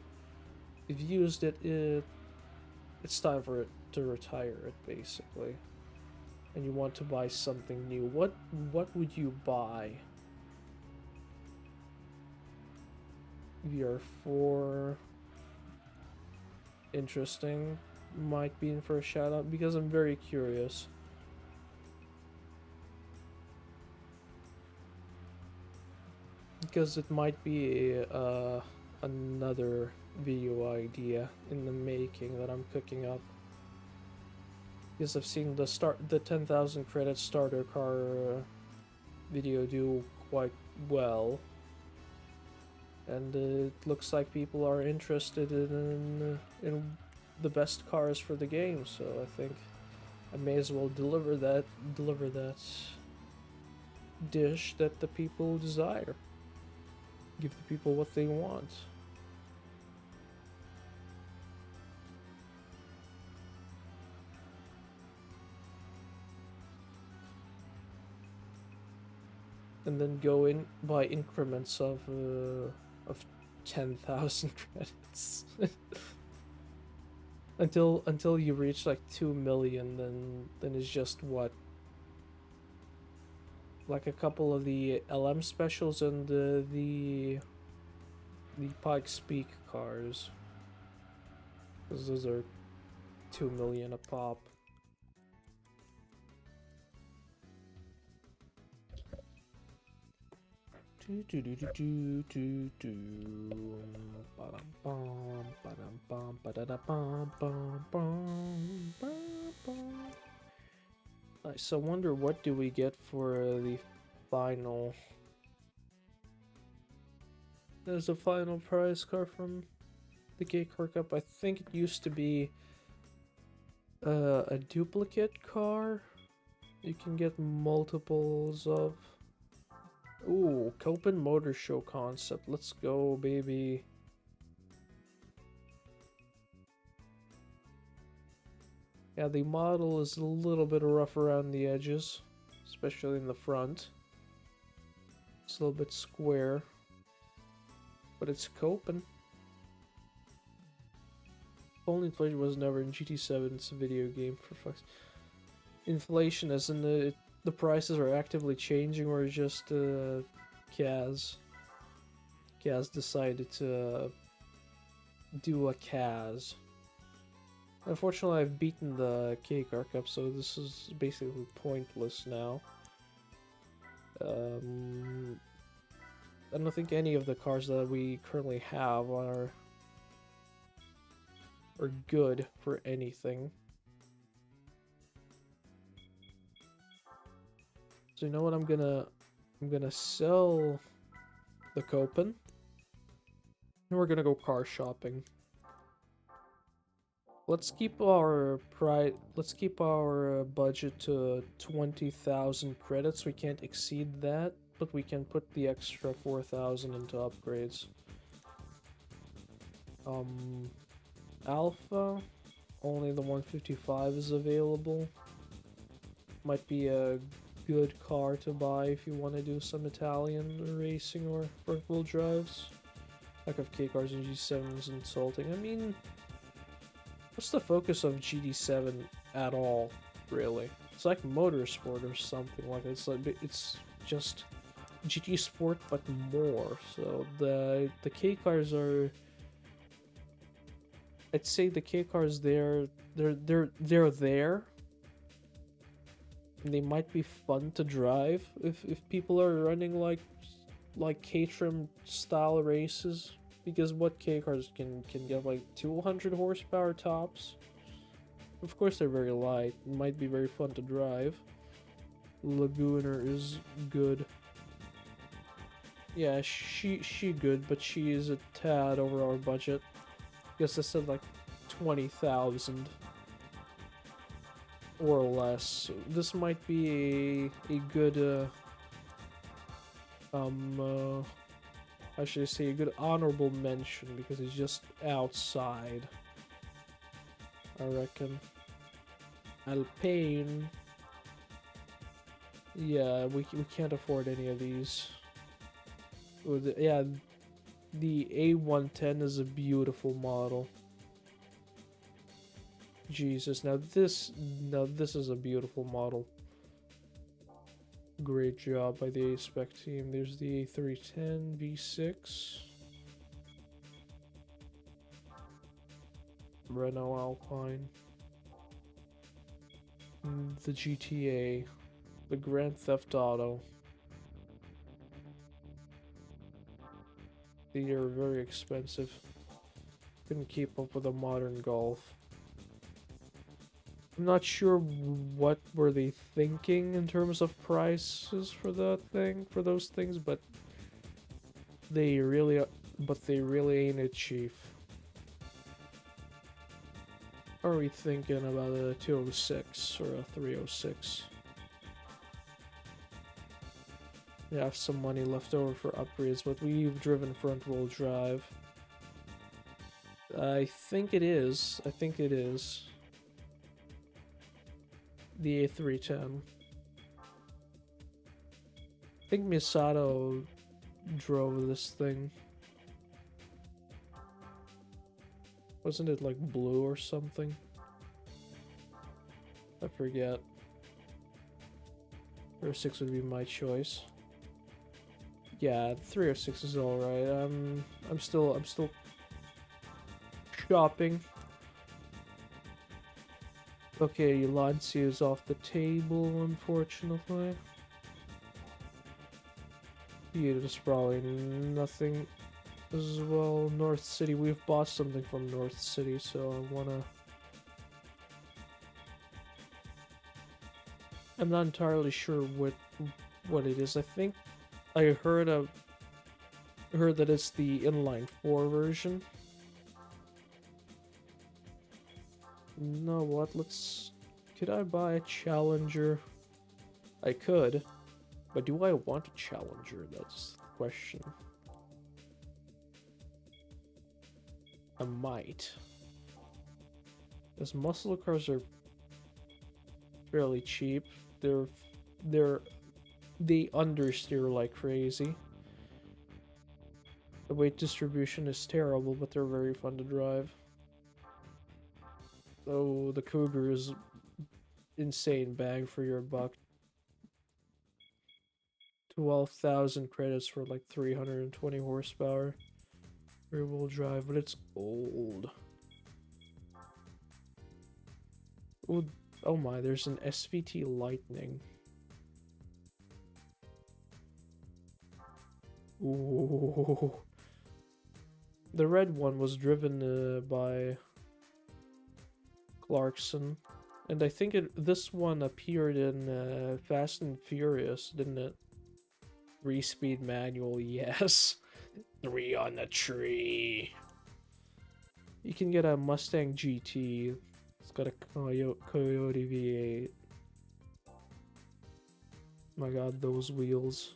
You've used it. It's time for it to retire it, basically. And you want to buy something new. What would you buy? VR4. Interesting. Might be in for a shout out because I'm very curious. Because it might be another video idea in the making that I'm cooking up. Because I've seen the 10,000 credit starter car video do quite well, and it looks like people are interested in the best cars for the game. So I think I may as well deliver that dish that the people desire. Give the people what they want. And then go in by increments of 10,000 credits until you reach like 2 million. Then it's just what, like a couple of the LM specials and the Pikes Peak cars, because those are 2 million a pop. Nice. I wonder what do we get for the final. There's a final prize car from the Gay Car Cup. I think it used to be a duplicate car. You can get multiples of. Ooh, Copen Motor Show concept. Let's go, baby. Yeah, the model is a little bit rough around the edges, especially in the front. It's a little bit square, but it's Copen. Only inflation was never in GT7's video game, for fuck's. Inflation as in the prices are actively changing, or just Kaz decided to do a Kaz. Unfortunately, I've beaten the K-Car Cup, so this is basically pointless now. I don't think any of the cars that we currently have are good for anything. So you know what, I'm gonna sell the Copen, and we're gonna go car shopping. Let's keep our budget to 20,000 credits. We can't exceed that, but we can put the extra 4,000 into upgrades. Alpha, only the 155 is available. Might be a good car to buy if you want to do some Italian racing or front-wheel drives. Lack of K-cars and G7 is insulting. I mean, what's the focus of GT7 at all, really? It's like motorsport or something like that. It's like, it's just GT Sport but more. So the K-cars are, I'd say the K-cars they're there. They might be fun to drive if people are running like K-trim style races, because what K-cars can get like 200 horsepower tops. Of course they're very light, might be very fun to drive. Lagooner is good. Yeah, she good, but she is a tad over our budget. Guess I said like 20,000 or less. So this might be a good I should say a good honorable mention, because it's just outside, I reckon. Alpine. Yeah, we can't afford any of these. Yeah, the A110 is a beautiful model. Jesus, now this is a beautiful model. Great job by the A-Spec team. There's the A310 V6. Renault Alpine. The GTA. The Grand Theft Auto. They are very expensive. Couldn't keep up with a modern Golf. I'm not sure what were they thinking in terms of prices for those things, but they really ain't it cheap. Or are we thinking about a 206 or a 306? We have some money left over for upgrades, but we've driven front-wheel drive. I think it is. The A310. I think Misato drove this thing. Wasn't it like blue or something? I forget. 306 would be my choice. Yeah, 306 is alright. I'm still shopping. Okay, Lancia is off the table, unfortunately. Yeah, there's probably nothing as well. North City, we've bought something from North City, so I wanna... I'm not entirely sure what it is. I think I heard that it's the inline 4 version. You know what, could I buy a Challenger? I could, but do I want a Challenger? That's the question. I might. As muscle cars are fairly cheap, they understeer like crazy. The weight distribution is terrible, but they're very fun to drive. Oh, the Cougar is insane bang for your buck. 12,000 credits for like 320 horsepower. Rear-wheel drive, but it's old. Ooh, oh my, there's an SVT Lightning. Ooh. The red one was driven by Clarkson. And I think this one appeared in Fast and Furious, didn't it? 3-speed manual, yes. 3 on the tree. You can get a Mustang GT. It's got a Coyote V8. My god, those wheels.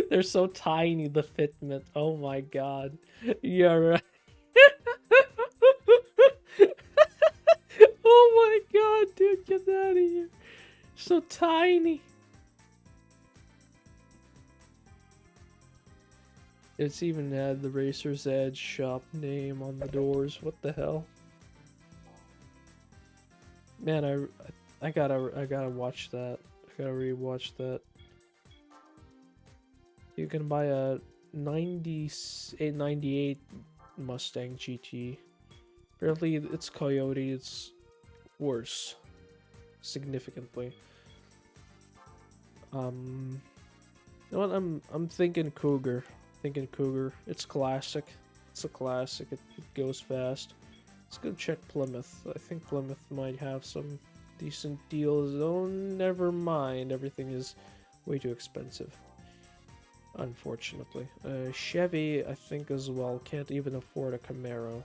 They're so tiny, the fitment. Oh my god. Yeah, right. Oh my god, dude, get out of here. So tiny. It's even had the Racer's Edge shop name on the doors. What the hell? Man, I gotta watch that. I gotta rewatch that. You can buy a 98 Mustang GT. Apparently, it's Coyote. It's worse, significantly. You know what? I'm thinking Cougar. Thinking Cougar. It's classic. It's a classic. It goes fast. Let's go check Plymouth. I think Plymouth might have some decent deals. Oh, never mind. Everything is way too expensive. Unfortunately. Chevy, I think as well. Can't even afford a Camaro.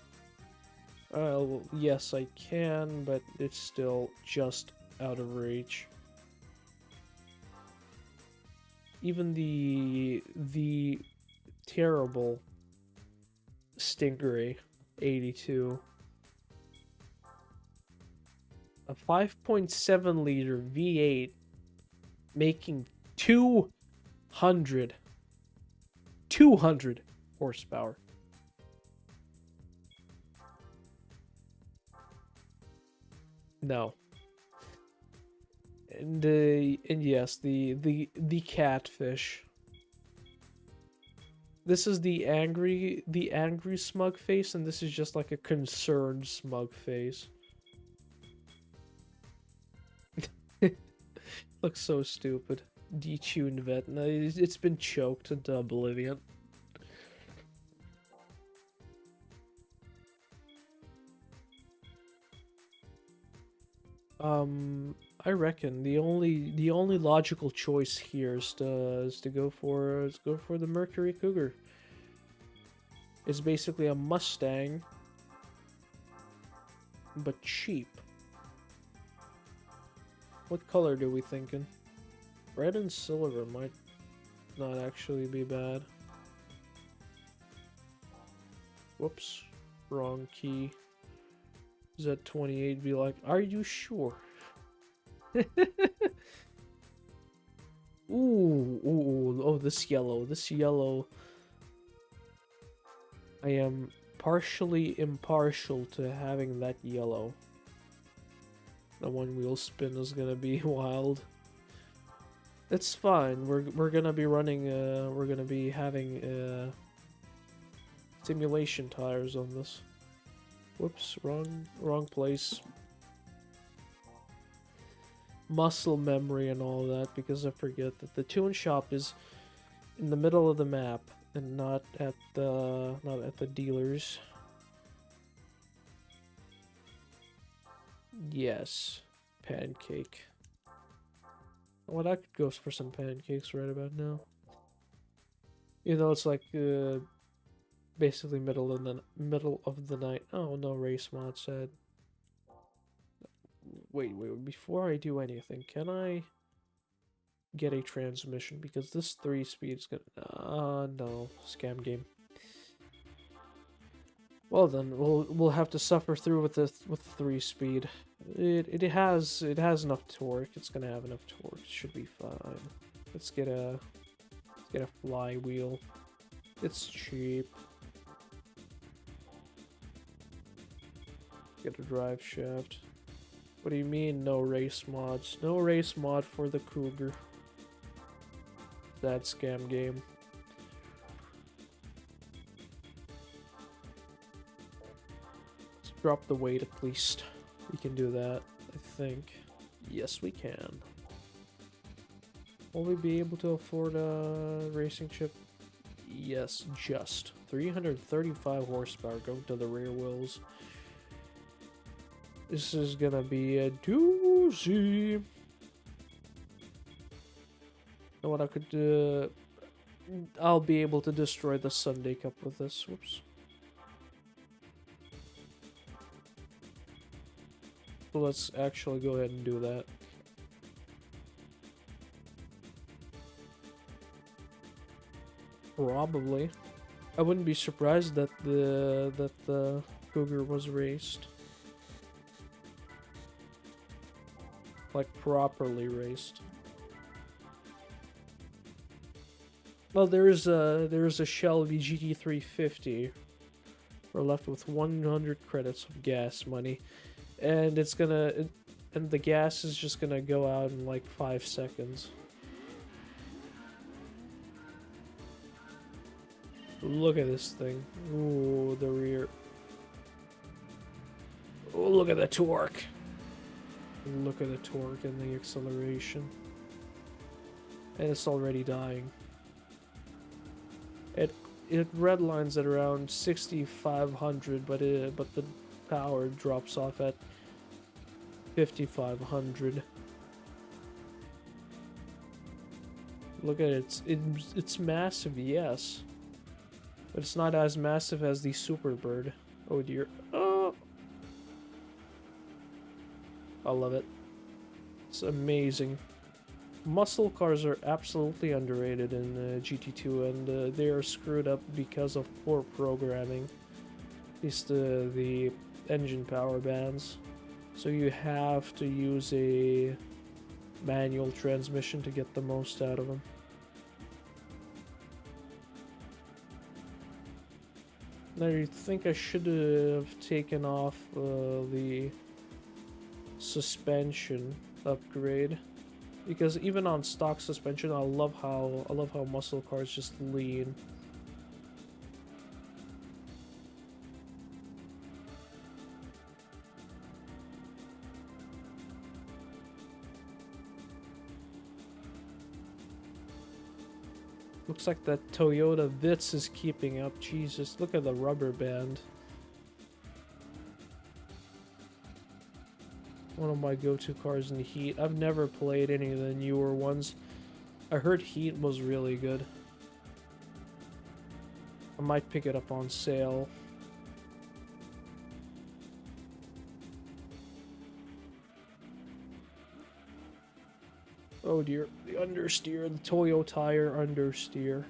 Well, yes, I can, but it's still just out of reach. Even the terrible Stingray 82. A 5.7 liter V8 making 200 horsepower. No. And yes, the catfish. This is the angry smug face, and this is just like a concerned smug face. Looks so stupid. Detuned vet. No, it's been choked into oblivion. I reckon the only logical choice here is to go for the Mercury Cougar. It's basically a Mustang, but cheap. What color do we thinking? Red and silver might not actually be bad. Whoops, wrong key. Z28 be like, are you sure? Ooh, oh, this yellow. I am partially impartial to having that yellow. The one wheel spin is gonna be wild. It's fine. We're gonna be running. We're gonna be having simulation tires on this. Whoops, wrong place. Muscle memory and all that, because I forget that the tune shop is in the middle of the map and not at the dealers. Yes, pancake. Well, I could go for some pancakes right about now. You know, it's like basically middle of the night. Oh no, race mod said. Wait, before I do anything, can I get a transmission? Because this 3-speed is gonna... no. Scam game. Well then, we'll have to suffer through with the 3-speed. It has enough torque. It's gonna have enough torque. It should be fine. Let's get a flywheel. It's cheap. Get a drive shaft. What do you mean no race mods? No race mod for the Cougar. That scam game. Let's drop the weight at least. We can do that, I think. Yes, we can. Will we be able to afford a racing chip? Yes, just. 335 horsepower going to the rear wheels. This is gonna be a doozy. You know what I could do? I'll be able to destroy the Sunday Cup with this. Whoops. So let's actually go ahead and do that. Probably. I wouldn't be surprised that the Cougar was raced. Like properly raced. Well, there's a Shelby GT350. We're left with 100 credits of gas money, and and the gas is just gonna go out in like 5 seconds. Look at this thing. Ooh, the rear. Oh, look at the torque. Look at the torque and the acceleration. And it's already dying. It redlines at around 6,500, but the power drops off at 5,500. Look at it. It's massive, yes. But it's not as massive as the Superbird. Oh dear. Oh! I love it. It's amazing. Muscle cars are absolutely underrated in GT2, and they are screwed up because of poor programming. At least the engine power bands. So you have to use a manual transmission to get the most out of them. Now you think I should have taken off the suspension upgrade, because even on stock suspension, I love how muscle cars just lean. Looks like that Toyota Vitz is keeping up. Jesus, look at the rubber band. One of my go-to cars in Heat. I've never played any of the newer ones. I heard Heat was really good. I might pick it up on sale. Oh dear, the understeer, the Toyo tire understeer.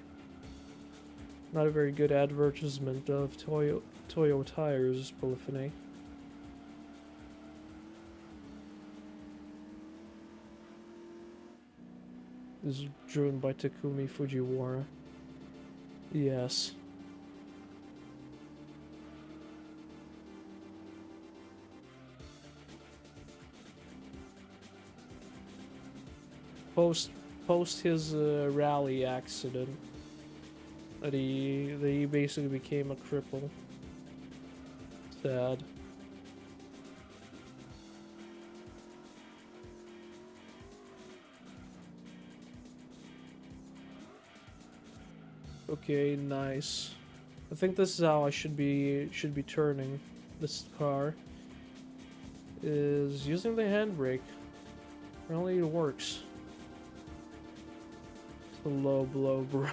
Not a very good advertisement of Toyo tires, Polyphony. This is driven by Takumi Fujiwara. Yes. Post his rally accident, that he basically became a cripple. Sad. Okay, nice. I think this is how I should be turning this car. Is using the handbrake. Apparently it works. It's a low blow, bro.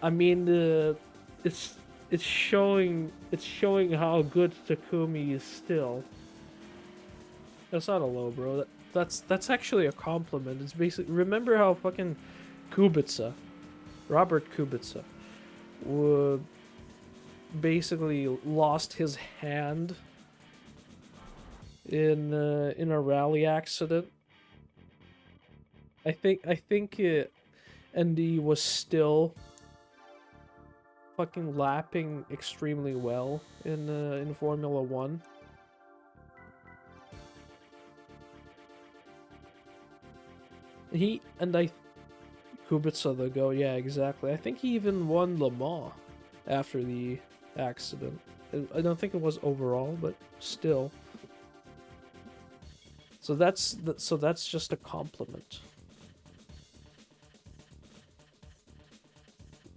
I mean, it's showing how good Takumi is still. That's not a low, bro. That's actually a compliment. It's basically, remember how fucking Kubica, Robert Kubica, basically lost his hand in a rally accident. I think and he was still fucking lapping extremely well in Formula 1. He and I Kubica the go, yeah, exactly. I think he even won Le Mans after the accident. I don't think it was overall, but still. So that's just a compliment.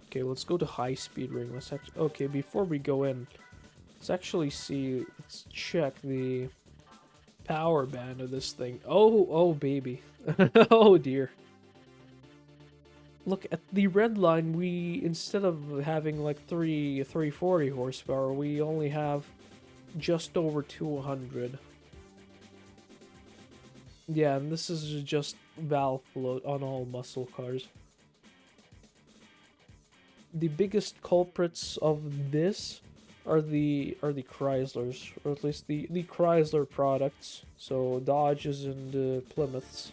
Okay, let's go to high speed ring. Okay, before we go in, let's check the power band of this thing. Oh baby. Oh dear. Look at the red line. We, instead of having like 340 horsepower, we only have just over 200. Yeah, and this is just valve float on all muscle cars. The biggest culprits of this are the Chryslers, or at least the Chrysler products. So Dodges and Plymouths,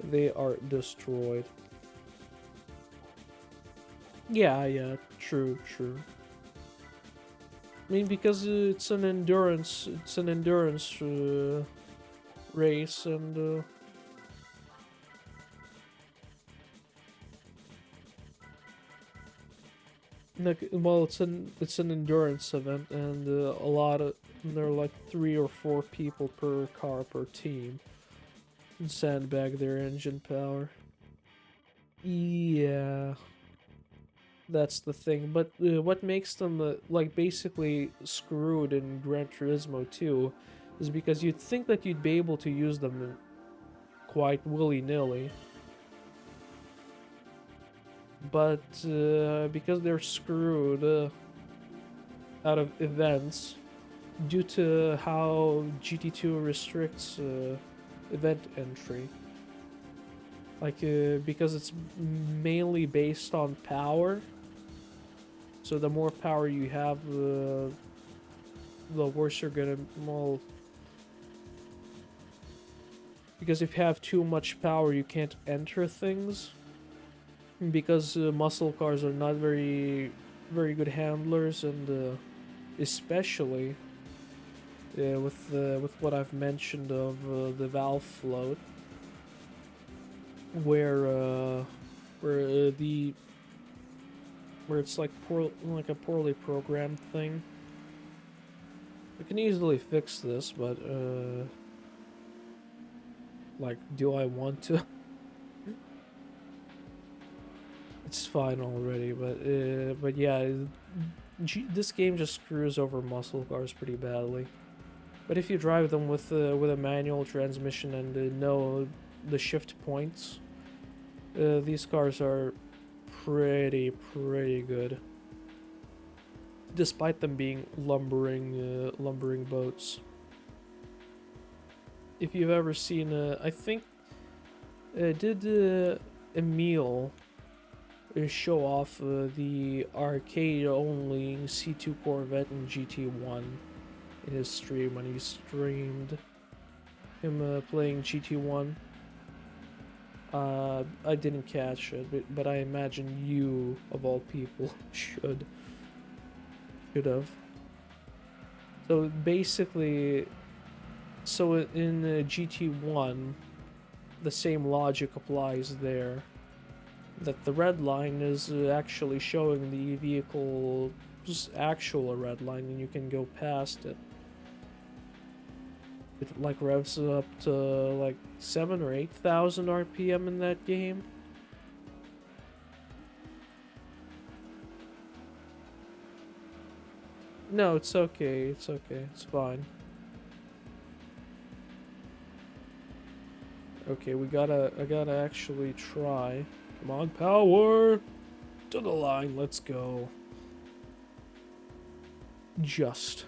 they are destroyed. Yeah, true. I mean, because it's an endurance race, and like, well, it's an endurance event, and there are like 3 or 4 people per car per team, and sandbag their engine power. Yeah. That's the thing, but what makes them like basically screwed in Gran Turismo 2 is because you'd think that you'd be able to use them quite willy-nilly, but because they're screwed out of events due to how GT2 restricts event entry. Like, because it's mainly based on power. So the more power you have, the worse you're gonna, well, because if you have too much power, you can't enter things. Because muscle cars are not very good handlers, and especially with what I've mentioned of the valve float, where it's like a poorly programmed thing. We can easily fix this, but like, do I want to? It's fine already, but yeah, this game just screws over muscle cars pretty badly. But if you drive them with a manual transmission and know the shift points, these cars are pretty good, despite them being lumbering boats. If you've ever seen, I think, did Emil show off the arcade-only C2 Corvette in GT1 in his stream when he streamed him playing GT1? I didn't catch it, but I imagine you, of all people, should have. So basically, in GT1, the same logic applies there. That the red line is actually showing the vehicle's actual red line, and you can go past it. It like revs up to like 7 or 8,000 RPM in that game. No, it's okay. It's okay. It's fine. Okay, I gotta actually try. Come on, power! To the line, let's go. Just.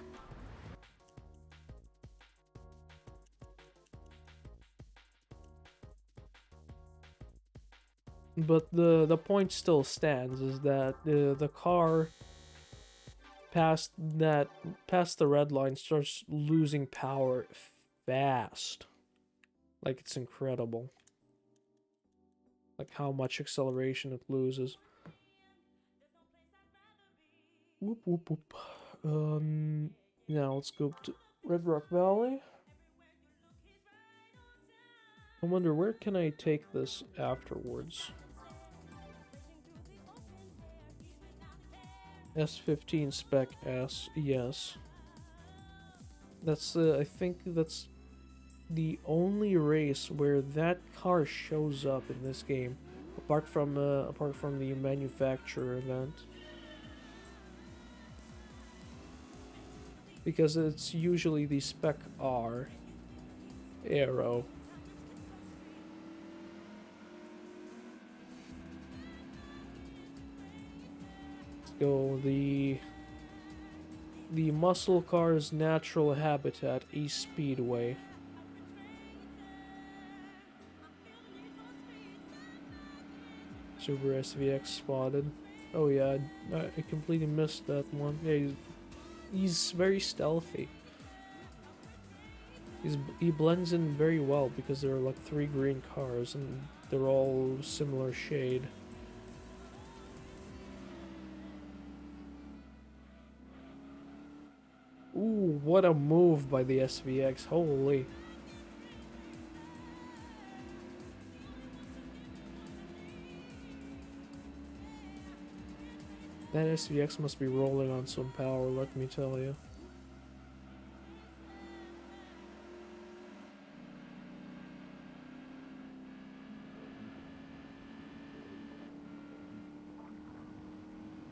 But the point still stands, is that the car past the red line starts losing power fast. Like, it's incredible. Like how much acceleration it loses. Whoop whoop whoop. Now let's go to Red Rock Valley. I wonder where can I take this afterwards. S15 Spec S, yes. That's I think that's the only race where that car shows up in this game, apart from the manufacturer event, because it's usually the Spec R Aero. Let's go the muscle car's natural habitat, East Speedway. Super SVX spotted. Oh yeah, I completely missed that one. Yeah, he's very stealthy. He blends in very well because there are like 3 green cars and they're all similar shade. Ooh, what a move by the SVX, holy. That SVX must be rolling on some power, let me tell you.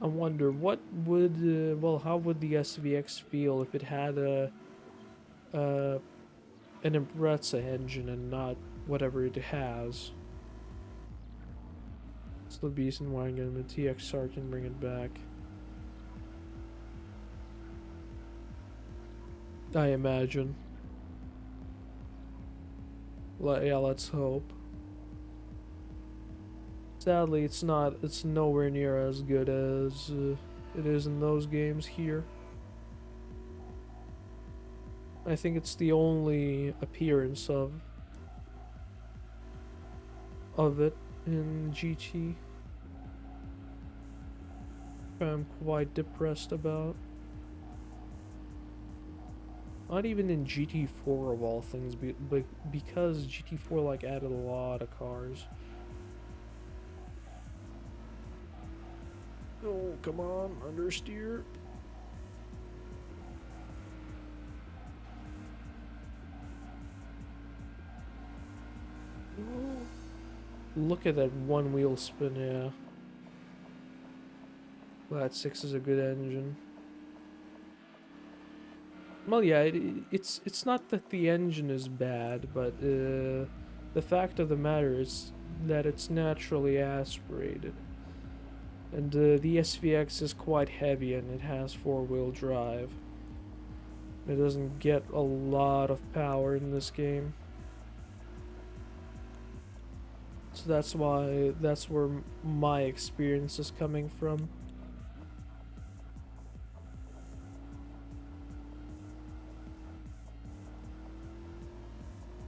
I wonder what would, well, how would the SVX feel if it had an Impreza engine and not whatever it has? It's the Beeson Wagon, the TXR can bring it back. I imagine. Yeah, let's hope. Sadly, it's nowhere near as good as it is in those games here. I think it's the only appearance of it in GT. I'm quite depressed about. Not even in GT4 of all things, but because GT4 like added a lot of cars. Oh, come on, understeer. Oh. Look at that one wheel spin, yeah. That 6 is a good engine. Well, yeah, it's not that the engine is bad, but the fact of the matter is that it's naturally aspirated. And the SVX is quite heavy and it has 4-wheel drive. It doesn't get a lot of power in this game. So that's where my experience is coming from.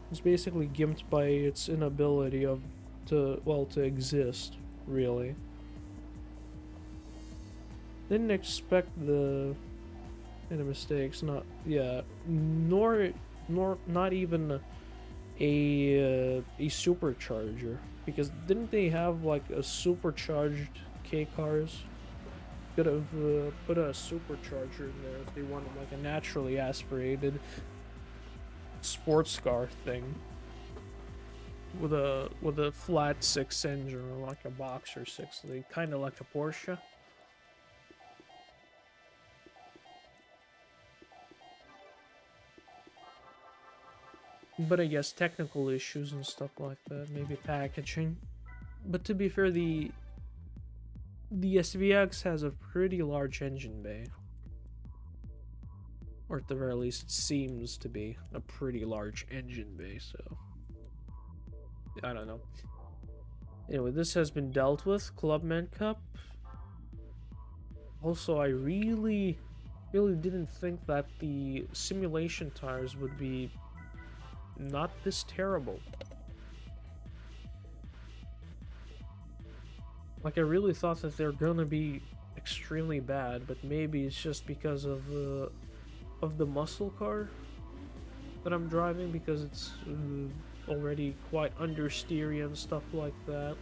It's basically gimped by its inability to exist, really. Didn't expect any mistakes, not nor not even a supercharger, because didn't they have like a supercharged K cars? Could have put a supercharger in there if they wanted like a naturally aspirated sports car thing with a flat 6 engine or like a boxer 6, they kind of like a Porsche. But I guess technical issues and stuff like that, maybe packaging. But to be fair, the SVX has a pretty large engine bay. Or at the very least, it seems to be a pretty large engine bay, so I don't know. Anyway, this has been dealt with. Clubman Cup. Also, I really didn't think that the simulation tires would be not this terrible. Like, I really thought that they're gonna be extremely bad, but maybe it's just because of the muscle car that I'm driving, because it's already quite understeery and stuff like that.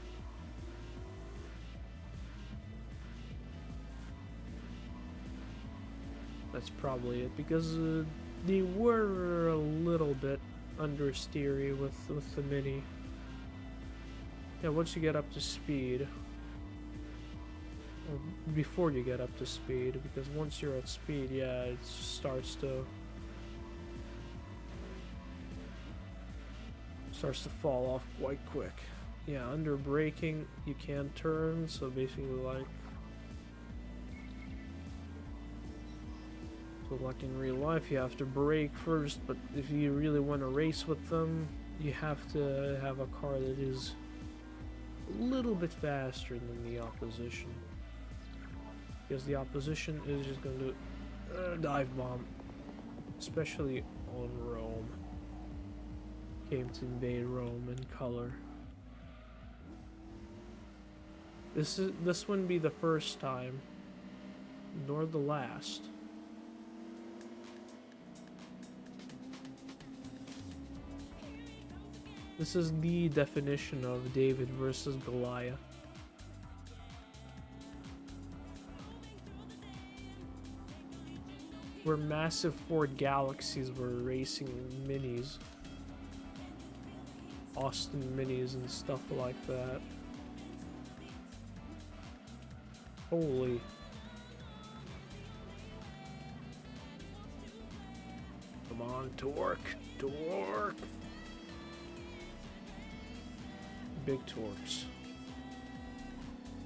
That's probably it, because they were a little bit understeery with the Mini. Yeah, once you get up to speed, or before you get up to speed, because once you're at speed, yeah, it starts to fall off quite quick. Yeah, under braking you can't turn, so basically like in real life you have to brake first, but if you really want to race with them, you have to have a car that is a little bit faster than the opposition, because the opposition is just going to dive bomb, especially on Rome. Came to invade Rome in color. This wouldn't be the first time, nor the last. This is the definition of David versus Goliath. Where massive Ford Galaxies were racing Minis. Austin Minis and stuff like that. Holy. Come on, torque. Torque. Big torques.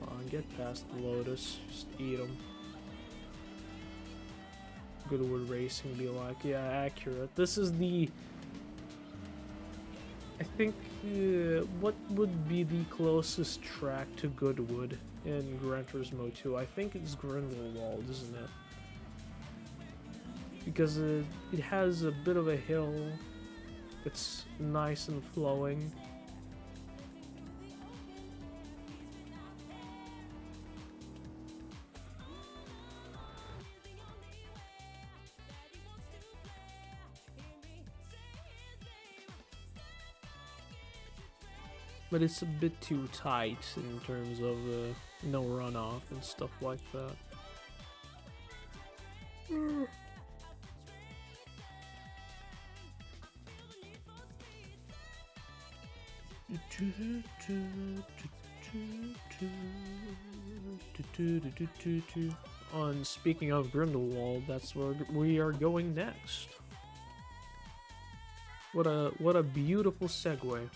Come on, get past the Lotus. Just eat them. Goodwood Racing be like, yeah, accurate. This is the... I think, what would be the closest track to Goodwood in Gran Turismo 2? I think it's Grindelwald, isn't it? Because it has a bit of a hill. It's nice and flowing. But it's a bit too tight in terms of no runoff and stuff like that. On speaking of Grindelwald, that's where we are going next. What a beautiful segue.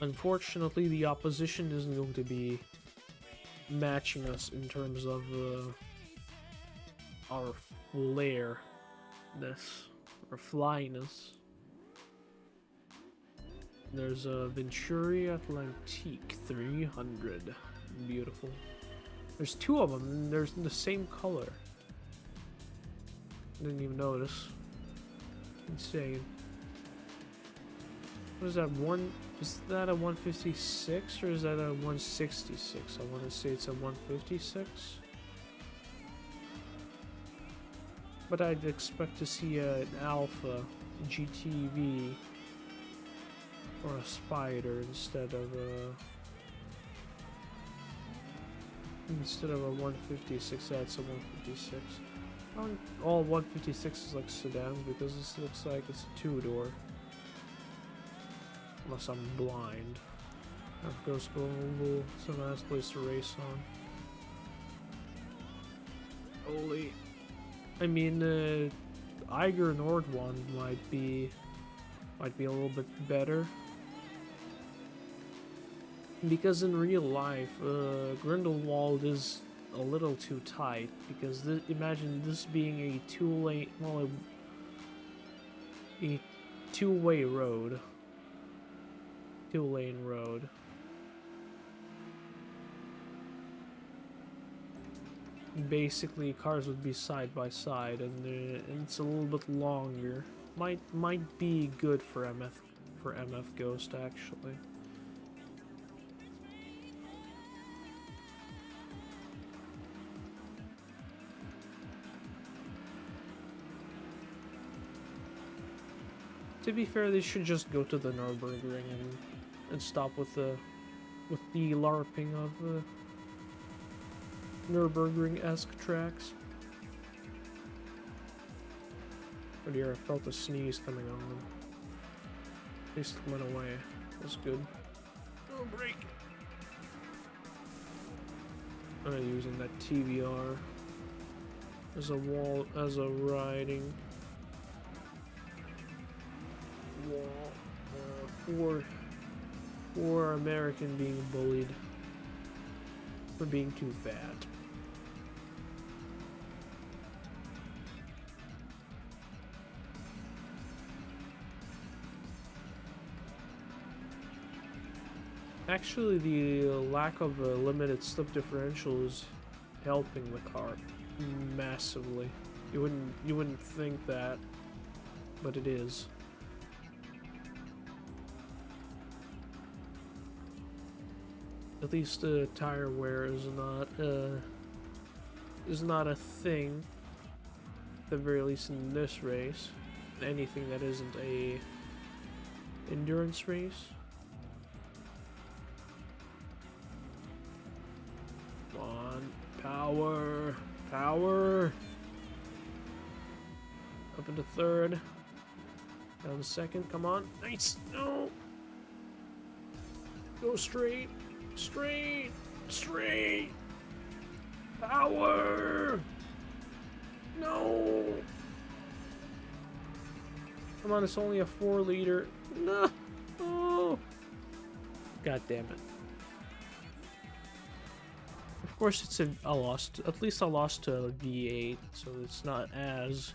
Unfortunately, the opposition isn't going to be matching us in terms of our flair-ness, or flyness. There's a Venturi Atlantique 300. Beautiful. There's two of them, and they're the same color. Didn't even notice. Insane. What is that, is that a 156 or is that a 166? I want to say it's a 156. But I'd expect to see an Alpha GTV or a Spider instead of a 156. That's a 156. All 156s like sedans, because this looks like it's a two-door. Unless I'm blind. Of course, it's a nice place to race on. Holy. I mean, Eiger Nordwand might be a little bit better. Because in real life, Grindelwald is a little too tight. Because imagine this being a two-lane, well, a two-way road. Two-lane road. Basically, cars would be side by side, and it's a little bit longer. Might be good for MF Ghost actually. To be fair, they should just go to the Nürburgring and stop with the LARPing of Nürburgring-esque tracks. Oh dear, I felt a sneeze coming on. At least it went away. That's good. Oh, break! I'm not using that TVR as a riding wall for American being bullied for being too fat. Actually, the lack of a limited slip differential is helping the car massively. You wouldn't think that, but it is. At least tire wear is not a thing. At the very least in this race, anything that isn't a endurance race. Come on, power, power. Up into third. Down to second. Come on, nice. No. Go straight. Straight! Straight! Power! No! Come on, it's only a 4-liter. No! Oh! God damn it. Of course, it's a loss. At least I lost to a V8, so it's not as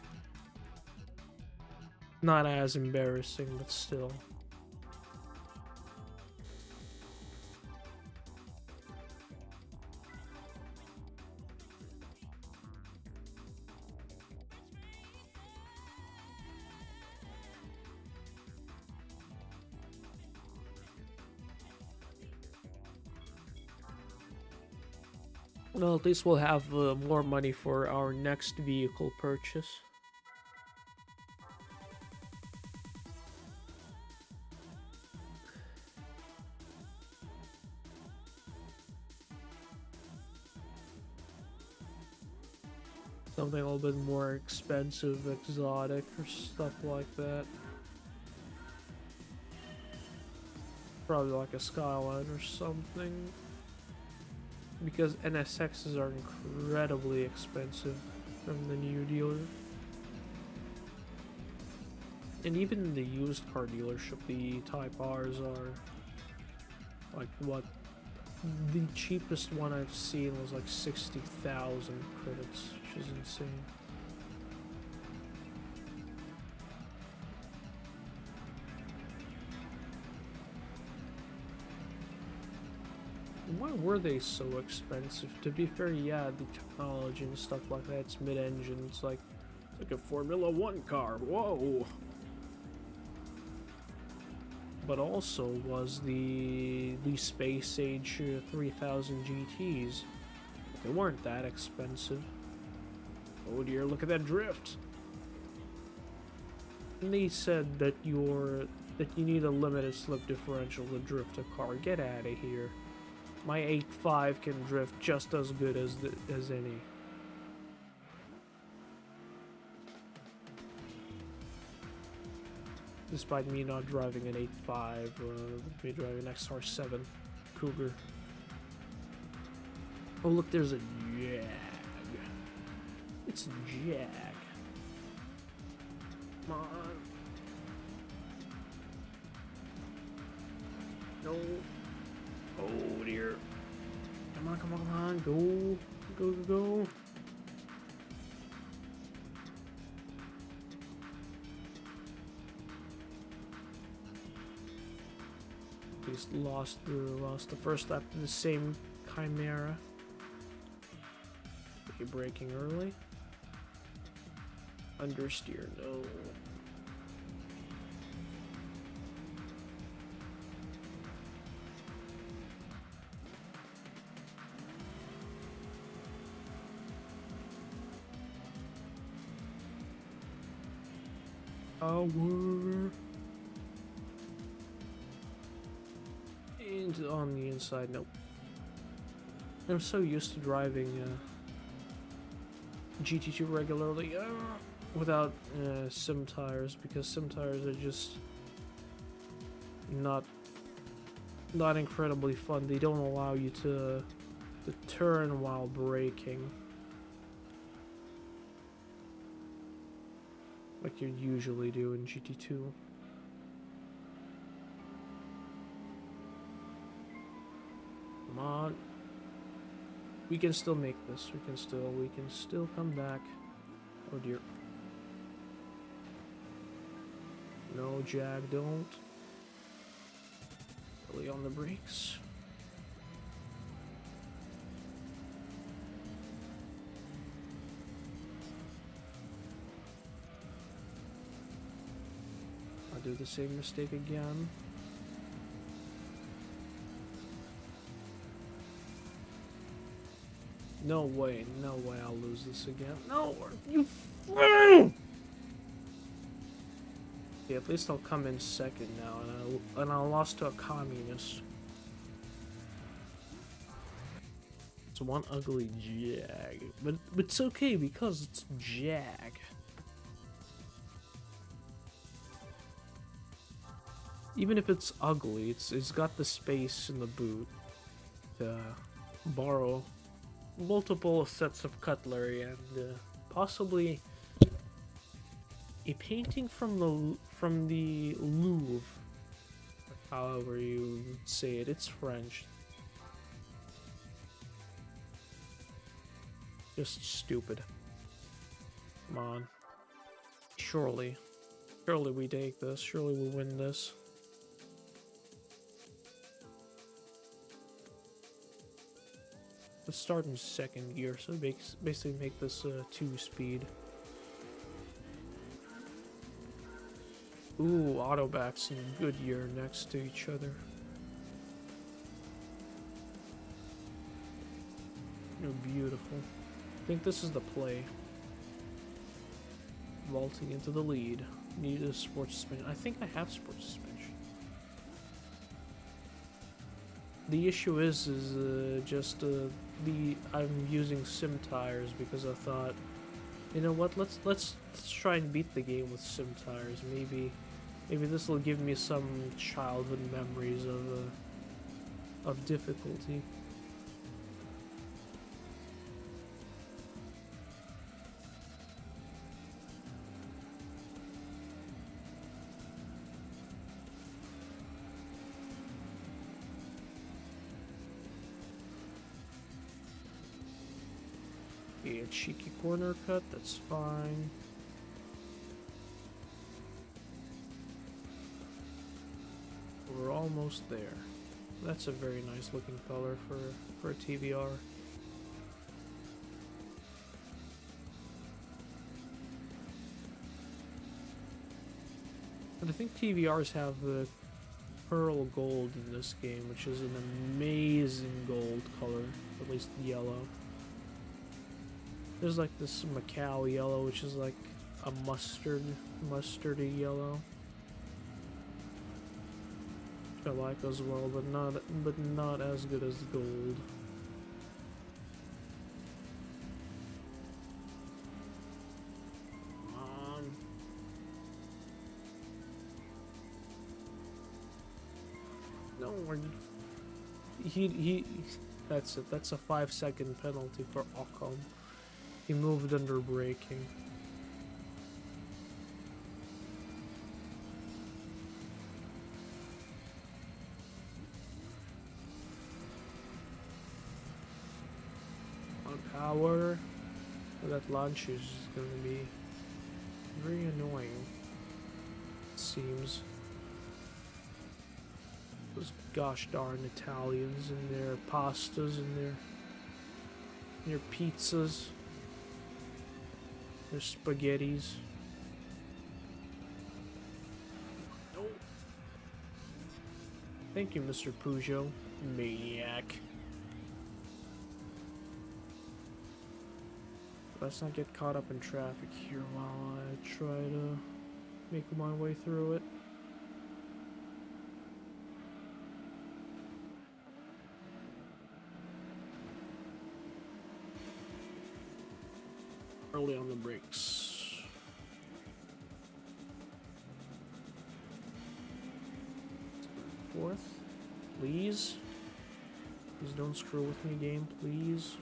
embarrassing, but still. Well, at least we'll have more money for our next vehicle purchase. Something a little bit more expensive, exotic, or stuff like that. Probably like a Skyline or something. Because NSXs are incredibly expensive from the new dealer. And even the used car dealership, the Type Rs are like what? The cheapest one I've seen was like 60,000 credits, which is insane. Why were they so expensive? To be fair, yeah, the technology and stuff like that, it's mid-engine, it's like a Formula 1 car, whoa! But also was the Space Age 3000 GTs. They weren't that expensive. Oh dear, look at that drift! And they said that you need a limited slip differential to drift a car. Get out of here. My 8.5 can drift just as good as any. Despite me not driving an 8.5, me driving an XR7 Cougar. Oh look, there's a Jag. It's a Jag. Come on. No. Oh dear. Come on, come on, come on. Go. Go, go, go. Just lost the first lap to the same Chimera. Are you braking early? Understeer, no. Power. on the inside. Nope. I'm so used to driving GT2 regularly without sim tires, because sim tires are just not incredibly fun. They don't allow you to turn while braking like you usually do in GT2. Come on. We can still make this. We can still come back. Oh dear. No, Jag, don't. Really on the brakes. I'll do the same mistake again. No way I'll lose this again. No, you fool! Yeah, at least I'll come in second now, and I lost to a communist. It's one ugly Jag, but it's okay because it's Jag. Even if it's ugly, it's got the space in the boot to borrow multiple sets of cutlery and possibly a painting from the Louvre, however you say it. It's French. Just stupid. Come on. Surely we take this. Surely we win this. Let's start in second gear, so basically make this 2-speed. Ooh, Autobacks and Goodyear next to each other. You're beautiful. I think this is the play. Vaulting into the lead. Need a sports suspension. I think I have sports suspension. The issue is just I'm using sim tires because I thought, you know what, let's try and beat the game with sim tires. Maybe this will give me some childhood memories of difficulty. A cheeky corner cut, that's fine. We're almost there. That's a very nice looking color for a TVR. And I think TVRs have the pearl gold in this game, which is an amazing gold color, at least yellow. There's like this Macau yellow, which is like a mustardy yellow, which I like as well, but not as good as gold. No, he. That's it. That's a 5-second penalty for Ocon. He moved under braking. On power, that launch is going to be very annoying, it seems. Those gosh darn Italians and their pastas and their pizzas. There's spaghettis. Oh. Thank you, Mr. Peugeot. Maniac. Let's not get caught up in traffic here while I try to make my way through it. early on the brakes. Fourth, please. Please don't screw with me, game, please.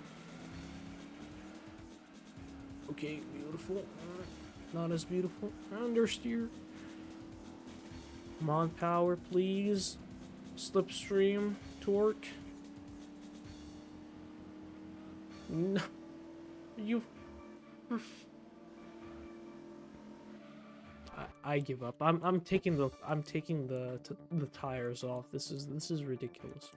Okay, beautiful. Not as beautiful. Understeer. Come on, power, please. Slipstream, torque. No, you. I give up. I'm taking the tires off. This is ridiculous.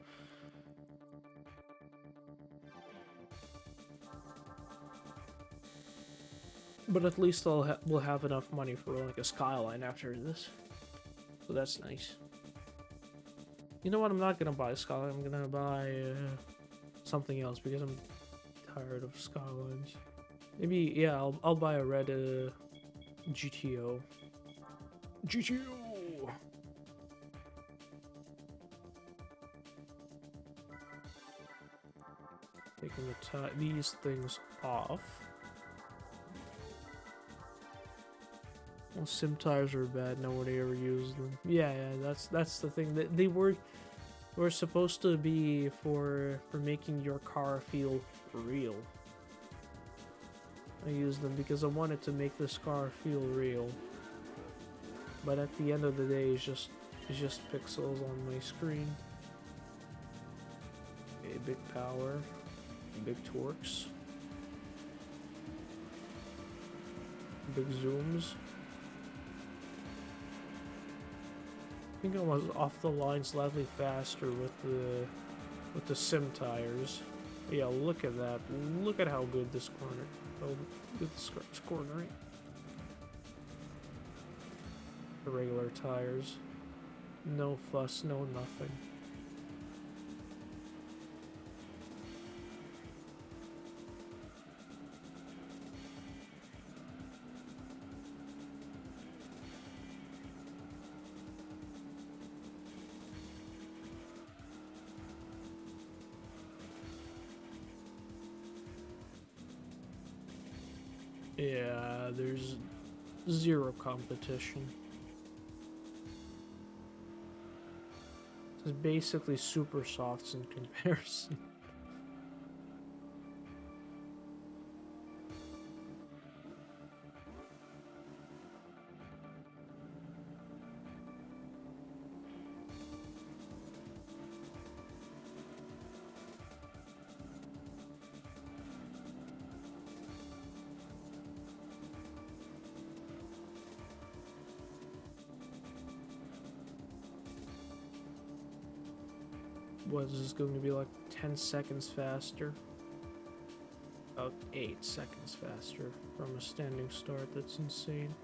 But at least we'll have enough money for like a Skyline after this, so that's nice. You know what? I'm not gonna buy a Skyline. I'm gonna buy something else because I'm tired of Skylines. Maybe, yeah, I'll buy a red GTO. GTO. Taking these things off. Well, sim tires are bad. Nobody ever used them. Yeah, that's the thing. That they were supposed to be for making your car feel real. I used them because I wanted to make this car feel real. But at the end of the day, it's just pixels on my screen. Okay, big power, big torques, big zooms. I think I was off the line slightly faster with the sim tires. Yeah, look at that. Look at how good this corner. Oh, good this cornering. The regular tires. No fuss, no nothing. Yeah, there's zero competition. It's basically super softs in comparison. What is this going to be like 10 seconds faster? About 8 seconds faster from a standing start. That's insane.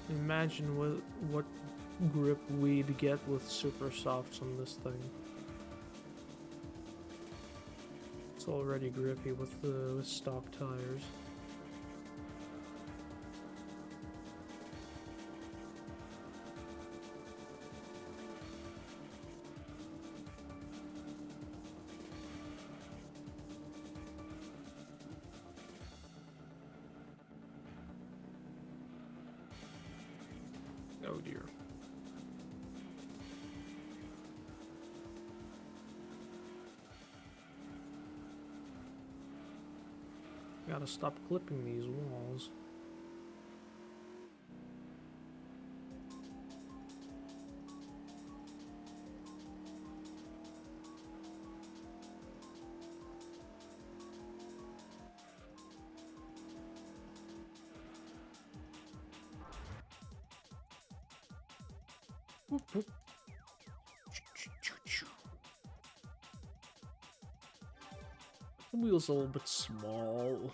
Imagine what grip we'd get with super softs on this thing. It's already grippy with stock tires. Oh dear. Gotta stop clipping these walls. Whoop, whoop. The wheel's a little bit small.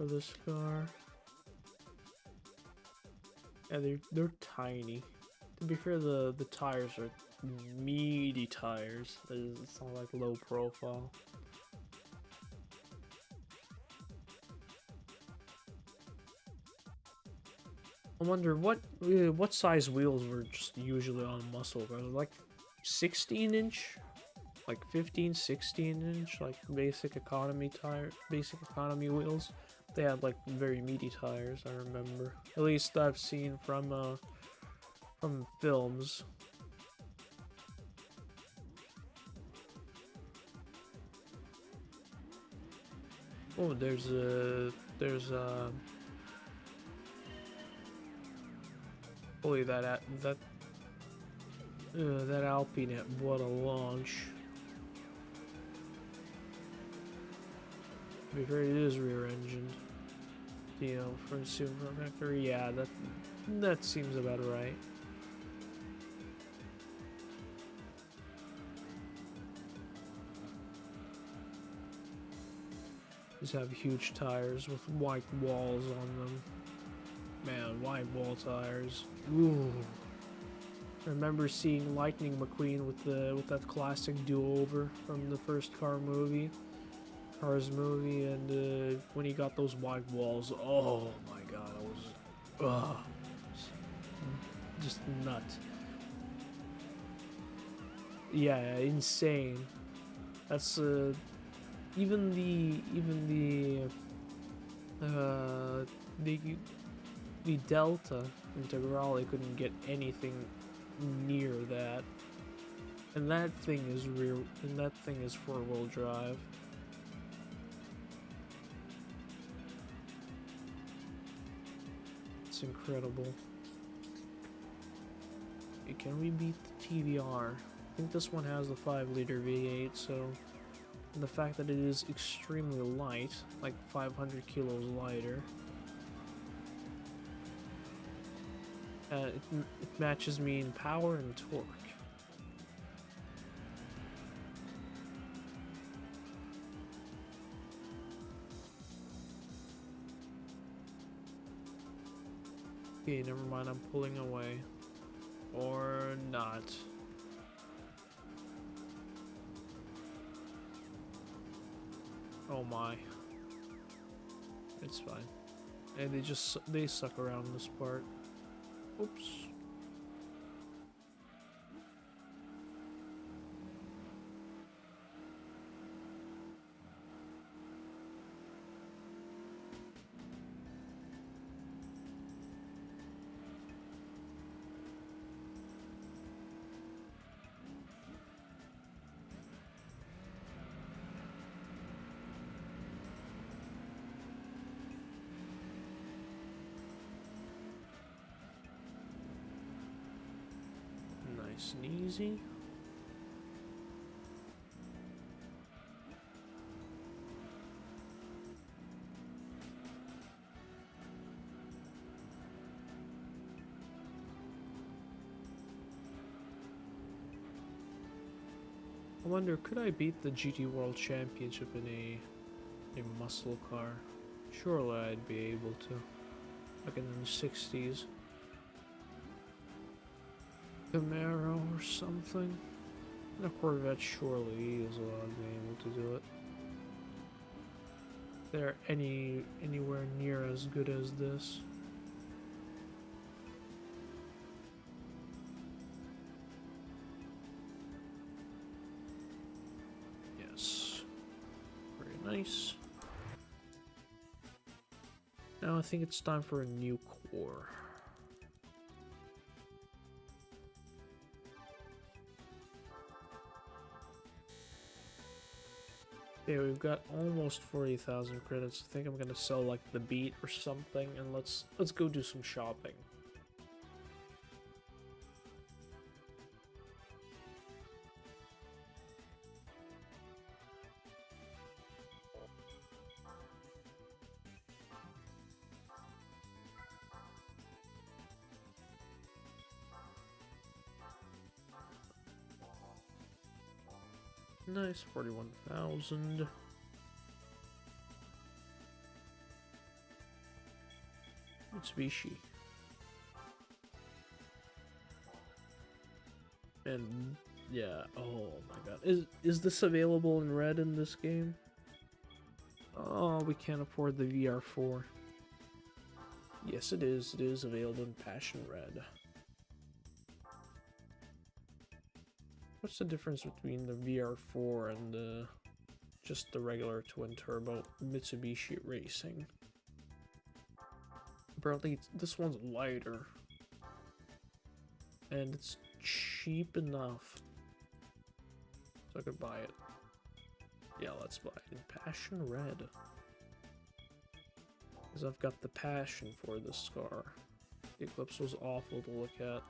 for this car. Yeah, they're tiny. To be fair, the tires are meaty tires. It's not like low profile. I wonder what size wheels were just usually on muscle cars. Like 16-inch, like 15, 16-inch, like basic economy wheels. They had like very meaty tires. I remember. At least I've seen from films. Oh, there's holy that Alpine, what a launch. To be fair, it is rear-engined. You know, for a super factory, yeah, that seems about right. Just have huge tires with white walls on them. Man, white wall tires. Ooh. I remember seeing Lightning McQueen with that classic do-over from the first Cars movie, and when he got those white walls, oh my god, I was just nut. Yeah, insane. That's even the Delta Integrale couldn't get anything near that. And that thing is four-wheel drive. It's incredible. Okay, can we beat the TVR? I think this one has the 5-liter V8, so the fact that it is extremely light, like 500 kilos lighter, it matches me in power and torque. Okay, never mind, I'm pulling away. Or not. Oh my. It's fine. And they suck around this part. Oops. Nice and easy. I wonder, could I beat the GT World Championship in a muscle car? Surely I'd be able to. Like in the 60s. Camaro or something. And a Corvette surely is allowed to be able to do it. They're anywhere near as good as this. Yes. Very nice. Now I think it's time for a new core. Okay, we've got almost 40,000 credits. I think I'm gonna sell like the Beat or something, and let's go do some shopping. Nice, 41,000. Mitsubishi. And yeah, oh my god. Is this available in red in this game? Oh, we can't afford the VR4. Yes, it is. It is available in Passion Red. What's the difference between the VR4 and just the regular twin turbo Mitsubishi Racing? Apparently, this one's lighter. And it's cheap enough. So I could buy it. Yeah, let's buy it in Passion Red. Because I've got the passion for this car. The Eclipse was awful to look at.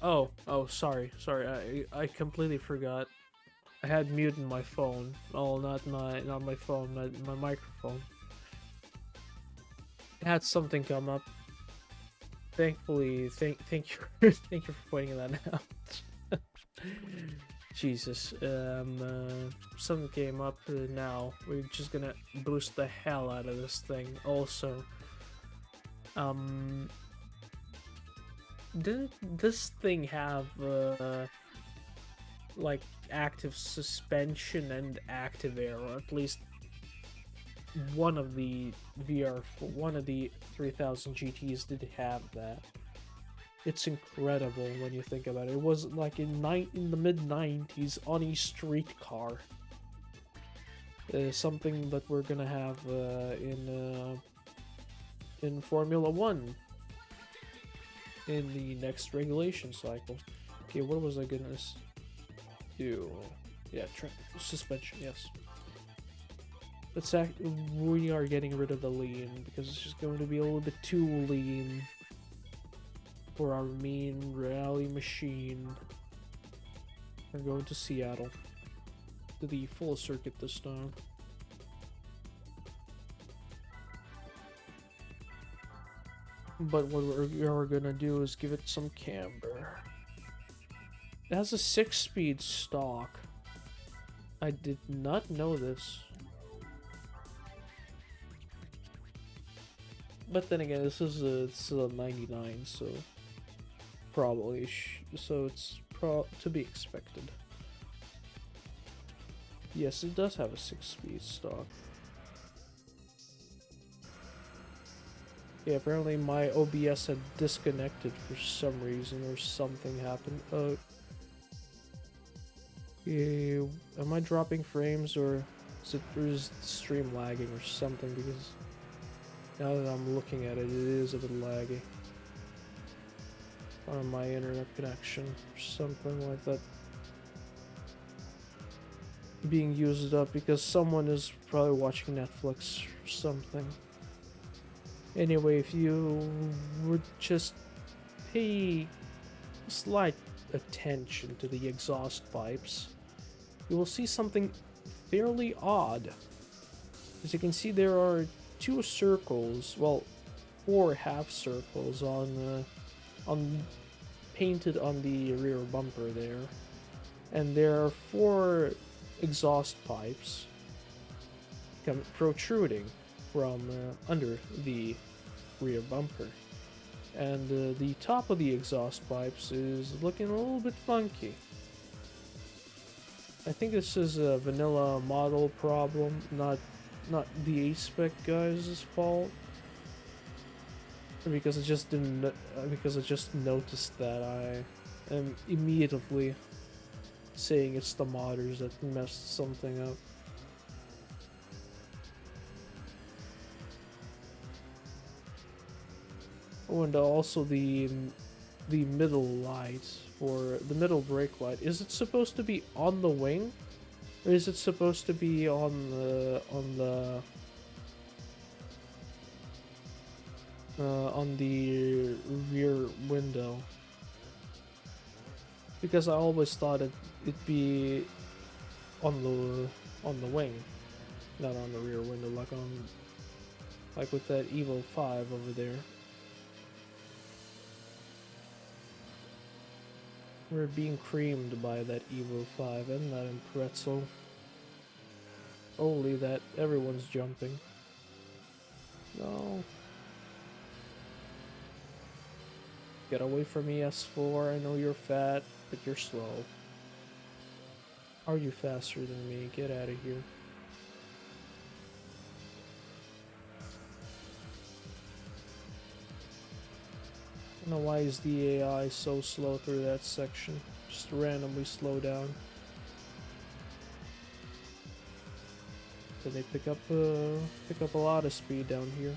Oh, sorry, I completely forgot. I had muted my phone. Oh, not my phone, my microphone. I had something come up. Thankfully, thank you, thank you for pointing that out. Jesus, something came up now. We're just gonna boost the hell out of this thing. Also, um, didn't this thing have like active suspension and active air, or at least one of the one of the 3000 GTs did have that. It's incredible when you think about it. It was like in the mid-90s on a street car. Something that we're gonna have in Formula 1 in the next regulation cycle. Okay, what was I gonna do? Yeah, suspension, yes. We are getting rid of the lean because it's just going to be a little bit too lean for our main rally machine. We're going to Seattle to the full circuit this time. But what we're gonna do is give it some camber. It has a 6-speed stock. I did not know this. But then again, this is it's a 99, so probably so it's to be expected. Yes, it does have a 6-speed stock. Yeah, apparently my OBS had disconnected for some reason, or something happened. Yeah, am I dropping frames, or is the stream lagging or something? Because now that I'm looking at it, it is a bit laggy. Or my internet connection, or something like that, being used up because someone is probably watching Netflix or something. Anyway, if you would just pay slight attention to the exhaust pipes, you will see something fairly odd. As you can see, there are 2 circles, well, 4 half circles on painted on the rear bumper there, and there are 4 exhaust pipes protruding from under the rear bumper, and the top of the exhaust pipes is looking a little bit funky. I think this is a vanilla model problem, not the A-Spec guys' fault, because I just didn't because I just noticed that. I am immediately saying it's the modders that messed something up. Oh, and also the middle light, for the middle brake light, is it supposed to be on the wing, or is it supposed to be on the rear window? Because I always thought it'd be on the wing, not on the rear window, like with that Evo 5 over there. We're being creamed by that Evo 5 and that Pretzel. Holy, that everyone's jumping. No. Get away from me, S4. I know you're fat, but you're slow. Are you faster than me? Get out of here. I don't know why is the AI so slow through that section. Just randomly slow down. Did they pick up a lot of speed down here?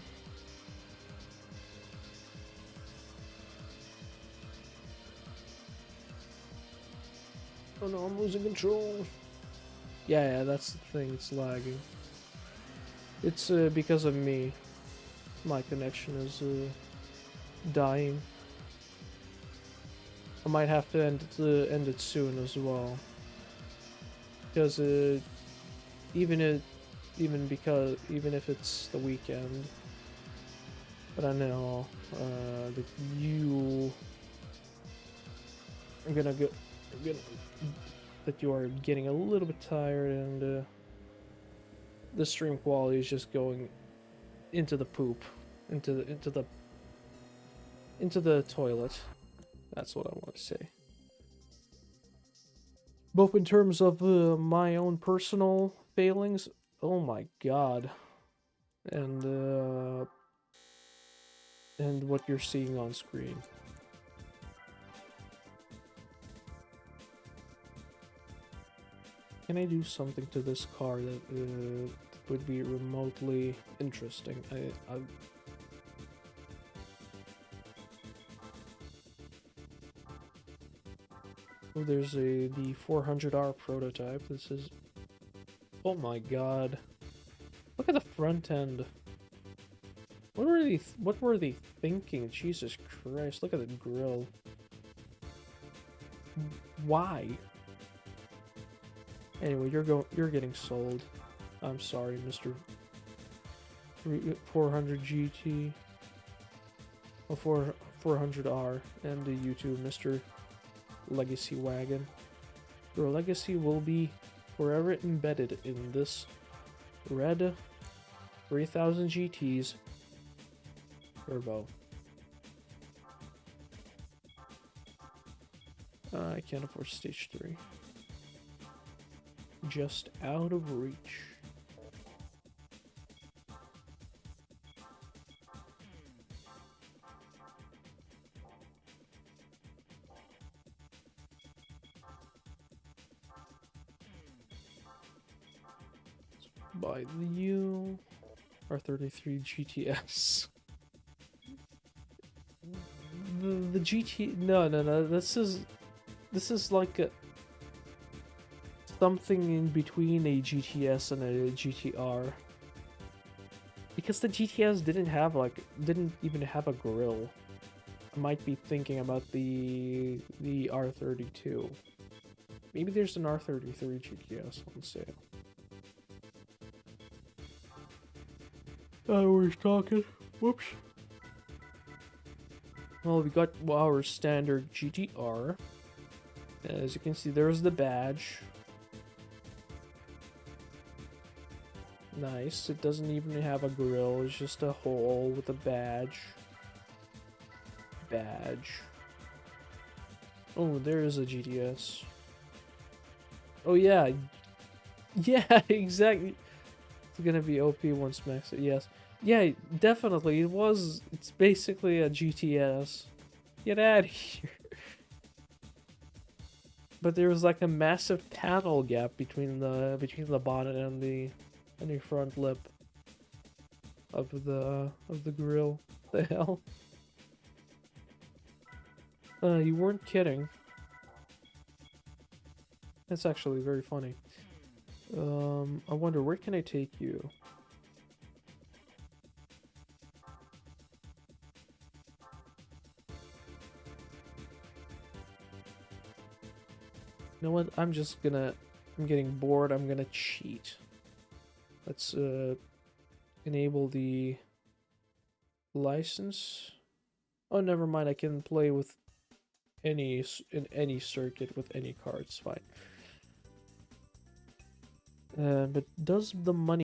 Oh no, I'm losing control. Yeah, that's the thing, it's lagging. It's because of me. My connection is dying. I might have to end it soon as well, because even if it's the weekend, but I know that you are that you are getting a little bit tired, and the stream quality is just going into the poop, into the toilet. That's what I want to say. Both in terms of my own personal failings, oh my god, and what you're seeing on screen. Can I do something to this car that would be remotely interesting? Oh, there's the 400R prototype. This is... Oh my god. Look at the front end. What were they thinking? Jesus Christ, look at the grill. Why? Anyway, you're getting sold. I'm sorry, Mr. 400 GT. Or 400R, and you too, Mr. Legacy Wagon. Your legacy will be forever embedded in this red 3000 GT's turbo. I can't afford stage 3. Just out of reach. By the U R33 GTS. The GT no. This is like something in between a GTS and a GTR. Because the GTS didn't even have a grille. I might be thinking about the R32. Maybe there's an R33 GTS on sale. We're talking. Whoops. Well, we got our standard GTR. As you can see, there's the badge. Nice. It doesn't even have a grille. It's just a hole with a badge. Oh, there is a GTS. Oh yeah. Yeah, exactly. It's gonna be OP once max. Yes. Yeah, definitely. It's basically a GTS. Get out of here. But there was like a massive panel gap between the bonnet and the front lip of the grill. The hell? You weren't kidding. That's actually very funny. I wonder, where can I take you? You know what? I'm getting bored. I'm gonna cheat. Let's enable the license. Oh, never mind. I can play with in any circuit with any cards. Fine. But does the money